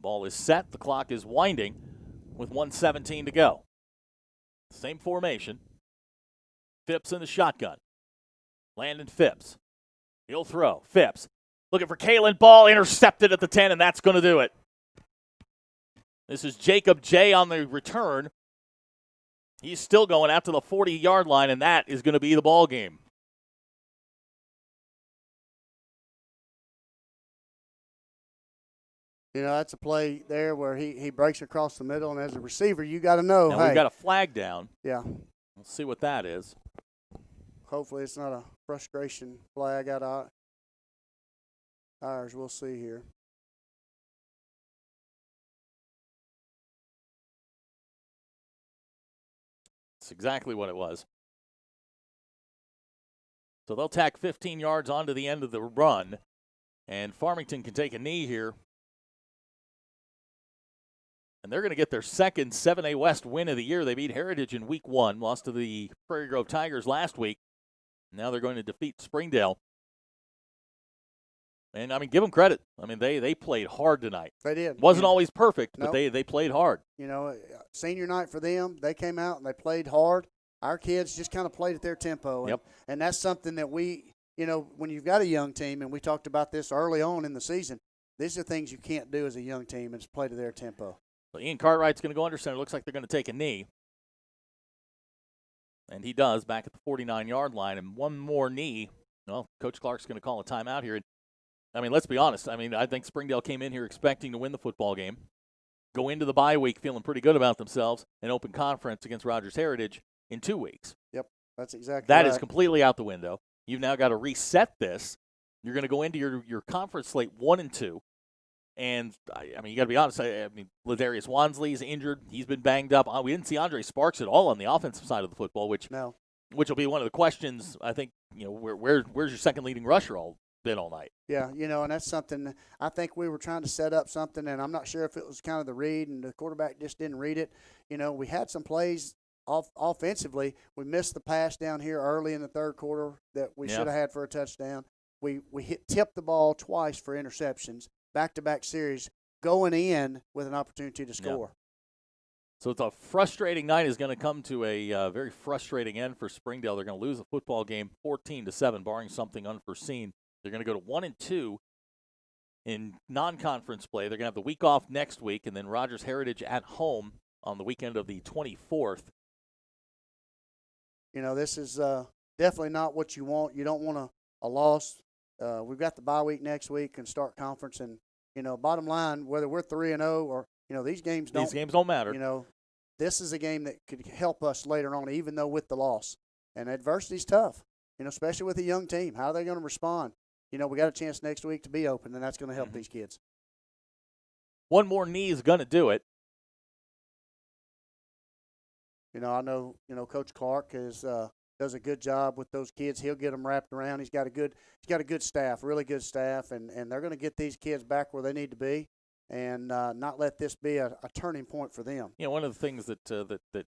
Speaker 6: Ball is set. The clock is winding with 1:17 to go. Same formation. Phipps in the shotgun. Landon Phipps. He'll throw. Phipps looking for Kalen. Ball intercepted at the 10, and that's going to do it. This is Jacob J. on the return. He's still going out to the 40-yard line, and that is going to be the ball game.
Speaker 8: You know, that's a play there where he breaks across the middle, and as a receiver, you got to know.
Speaker 6: Now we've got a flag down.
Speaker 8: Yeah.
Speaker 6: We'll see what that is.
Speaker 8: Hopefully it's not a frustration flag out ours. We'll see here.
Speaker 6: That's exactly what it was. So they'll tack 15 yards onto the end of the run, and Farmington can take a knee here. And they're going to get their 2nd 7A West win of the year. They beat Heritage in Week 1, lost to the Prairie Grove Tigers last week. Now they're going to defeat Springdale. And, I mean, give them credit. I mean, they played hard tonight.
Speaker 8: They did.
Speaker 6: Wasn't always perfect, but they played hard.
Speaker 8: You know, senior night for them, they came out and they played hard. Our kids just kind of played at their tempo. And that's something that we, when you've got a young team, and we talked about this early on in the season, these are things you can't do as a young team and play to their tempo.
Speaker 6: So Ian Cartwright's going to go under center. Looks like they're going to take a knee. And he does back at the 49-yard line. And one more knee. Well, Coach Clark's going to call a timeout here. I mean, let's be honest. I mean, I think Springdale came in here expecting to win the football game, go into the bye week feeling pretty good about themselves, and open conference against Rogers Heritage in 2 weeks.
Speaker 8: Yep, that's exactly
Speaker 6: That
Speaker 8: right.
Speaker 6: is completely out the window. You've now got to reset this. You're going to go into your conference slate 1-2. And, I mean, you got to be honest. I mean, Ladarius Wansley's injured. He's been banged up. We didn't see Andre Sparks at all on the offensive side of the football, which will be one of the questions, I think, where's your second leading rusher been all night?
Speaker 8: Yeah, and that's something I think we were trying to set up something, and I'm not sure if it was kind of the read and the quarterback just didn't read it. We had some plays offensively. We missed the pass down here early in the third quarter that we should have had for a touchdown. We tipped the ball twice for interceptions, back-to-back series, going in with an opportunity to score.
Speaker 6: Yeah. So it's a frustrating night is going to come to a very frustrating end for Springdale. They're going to lose the football game 14-7, barring something unforeseen. They're going to go to 1-2 in non-conference play. They're going to have the week off next week, and then Rogers Heritage at home on the weekend of the 24th.
Speaker 8: This is definitely not what you want. You don't want a loss. We've got the bye week next week and start conference, and bottom line, whether we're 3-0 or these games don't
Speaker 6: matter.
Speaker 8: This is a game that could help us later on, even though with the loss. And adversity's tough. Especially with a young team. How are they going to respond? We got a chance next week to be open, and that's going to help these kids.
Speaker 6: One more knee is going to do it.
Speaker 8: I know Coach Clark does a good job with those kids. He'll get them wrapped around. He's got a good staff, really good staff, and they're going to get these kids back where they need to be, and not let this be a turning point for them.
Speaker 6: One of the things that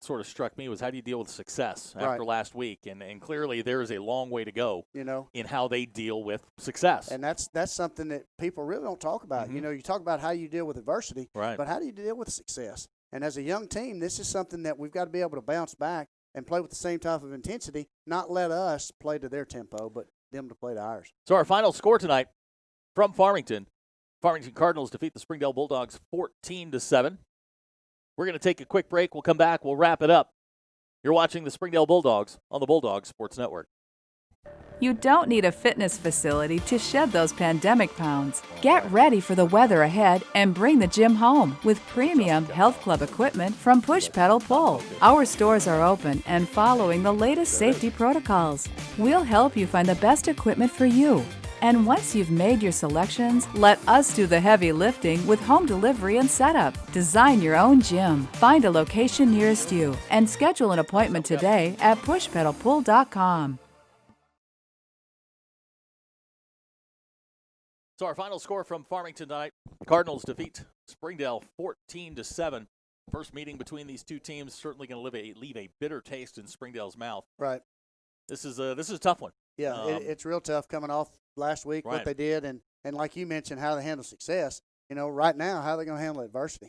Speaker 6: sort of struck me was, how do you deal with success after last week? And clearly there is a long way to go, in how they deal with success.
Speaker 8: And that's something that people really don't talk about. You talk about how you deal with adversity, but how do you deal with success? And as a young team, this is something that we've got to be able to bounce back and play with the same type of intensity, not let us play to their tempo, but them to play to ours.
Speaker 6: So our final score tonight from Farmington Cardinals defeat the Springdale Bulldogs 14-7. We're going to take a quick break. We'll come back. We'll wrap it up. You're watching the Springdale Bulldogs on the Bulldog Sports Network.
Speaker 15: You don't need a fitness facility to shed those pandemic pounds. Get ready for the weather ahead and bring the gym home with premium health club equipment from Push Pedal Pull. Our stores are open and following the latest safety protocols. We'll help you find the best equipment for you. And once you've made your selections, let us do the heavy lifting with home delivery and setup. Design your own gym. Find a location nearest you and schedule an appointment today at pushpedalpull.com.
Speaker 6: So our final score from Farmington tonight: Cardinals defeat Springdale 14-7. First meeting between these two teams, certainly going to leave a bitter taste in Springdale's mouth.
Speaker 8: Right.
Speaker 6: This is a tough one.
Speaker 8: Yeah, it's real tough coming off last week, what they did, and like you mentioned, how they handle success. Right now, how they're going to handle adversity.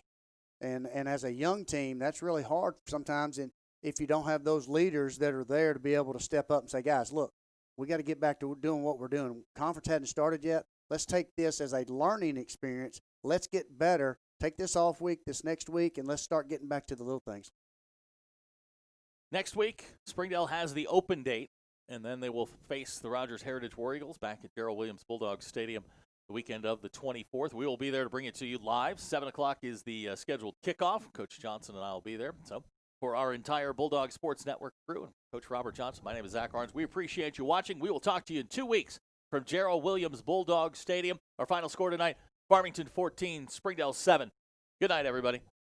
Speaker 8: And as a young team, that's really hard sometimes, and if you don't have those leaders that are there to be able to step up and say, guys, look, we got to get back to doing what we're doing. Conference hadn't started yet. Let's take this as a learning experience. Let's get better. Take this off week, this next week, and let's start getting back to the little things.
Speaker 6: Next week, Springdale has the open date, and then they will face the Rogers Heritage War Eagles back at Darrell Williams Bulldogs Stadium the weekend of the 24th. We will be there to bring it to you live. 7 o'clock is the scheduled kickoff. Coach Johnson and I will be there. So for our entire Bulldog Sports Network crew and Coach Robert Johnson, my name is Zach Arns. We appreciate you watching. We will talk to you in 2 weeks from Darrell Williams Bulldogs Stadium. Our final score tonight, Farmington 14, Springdale 7. Good night, everybody.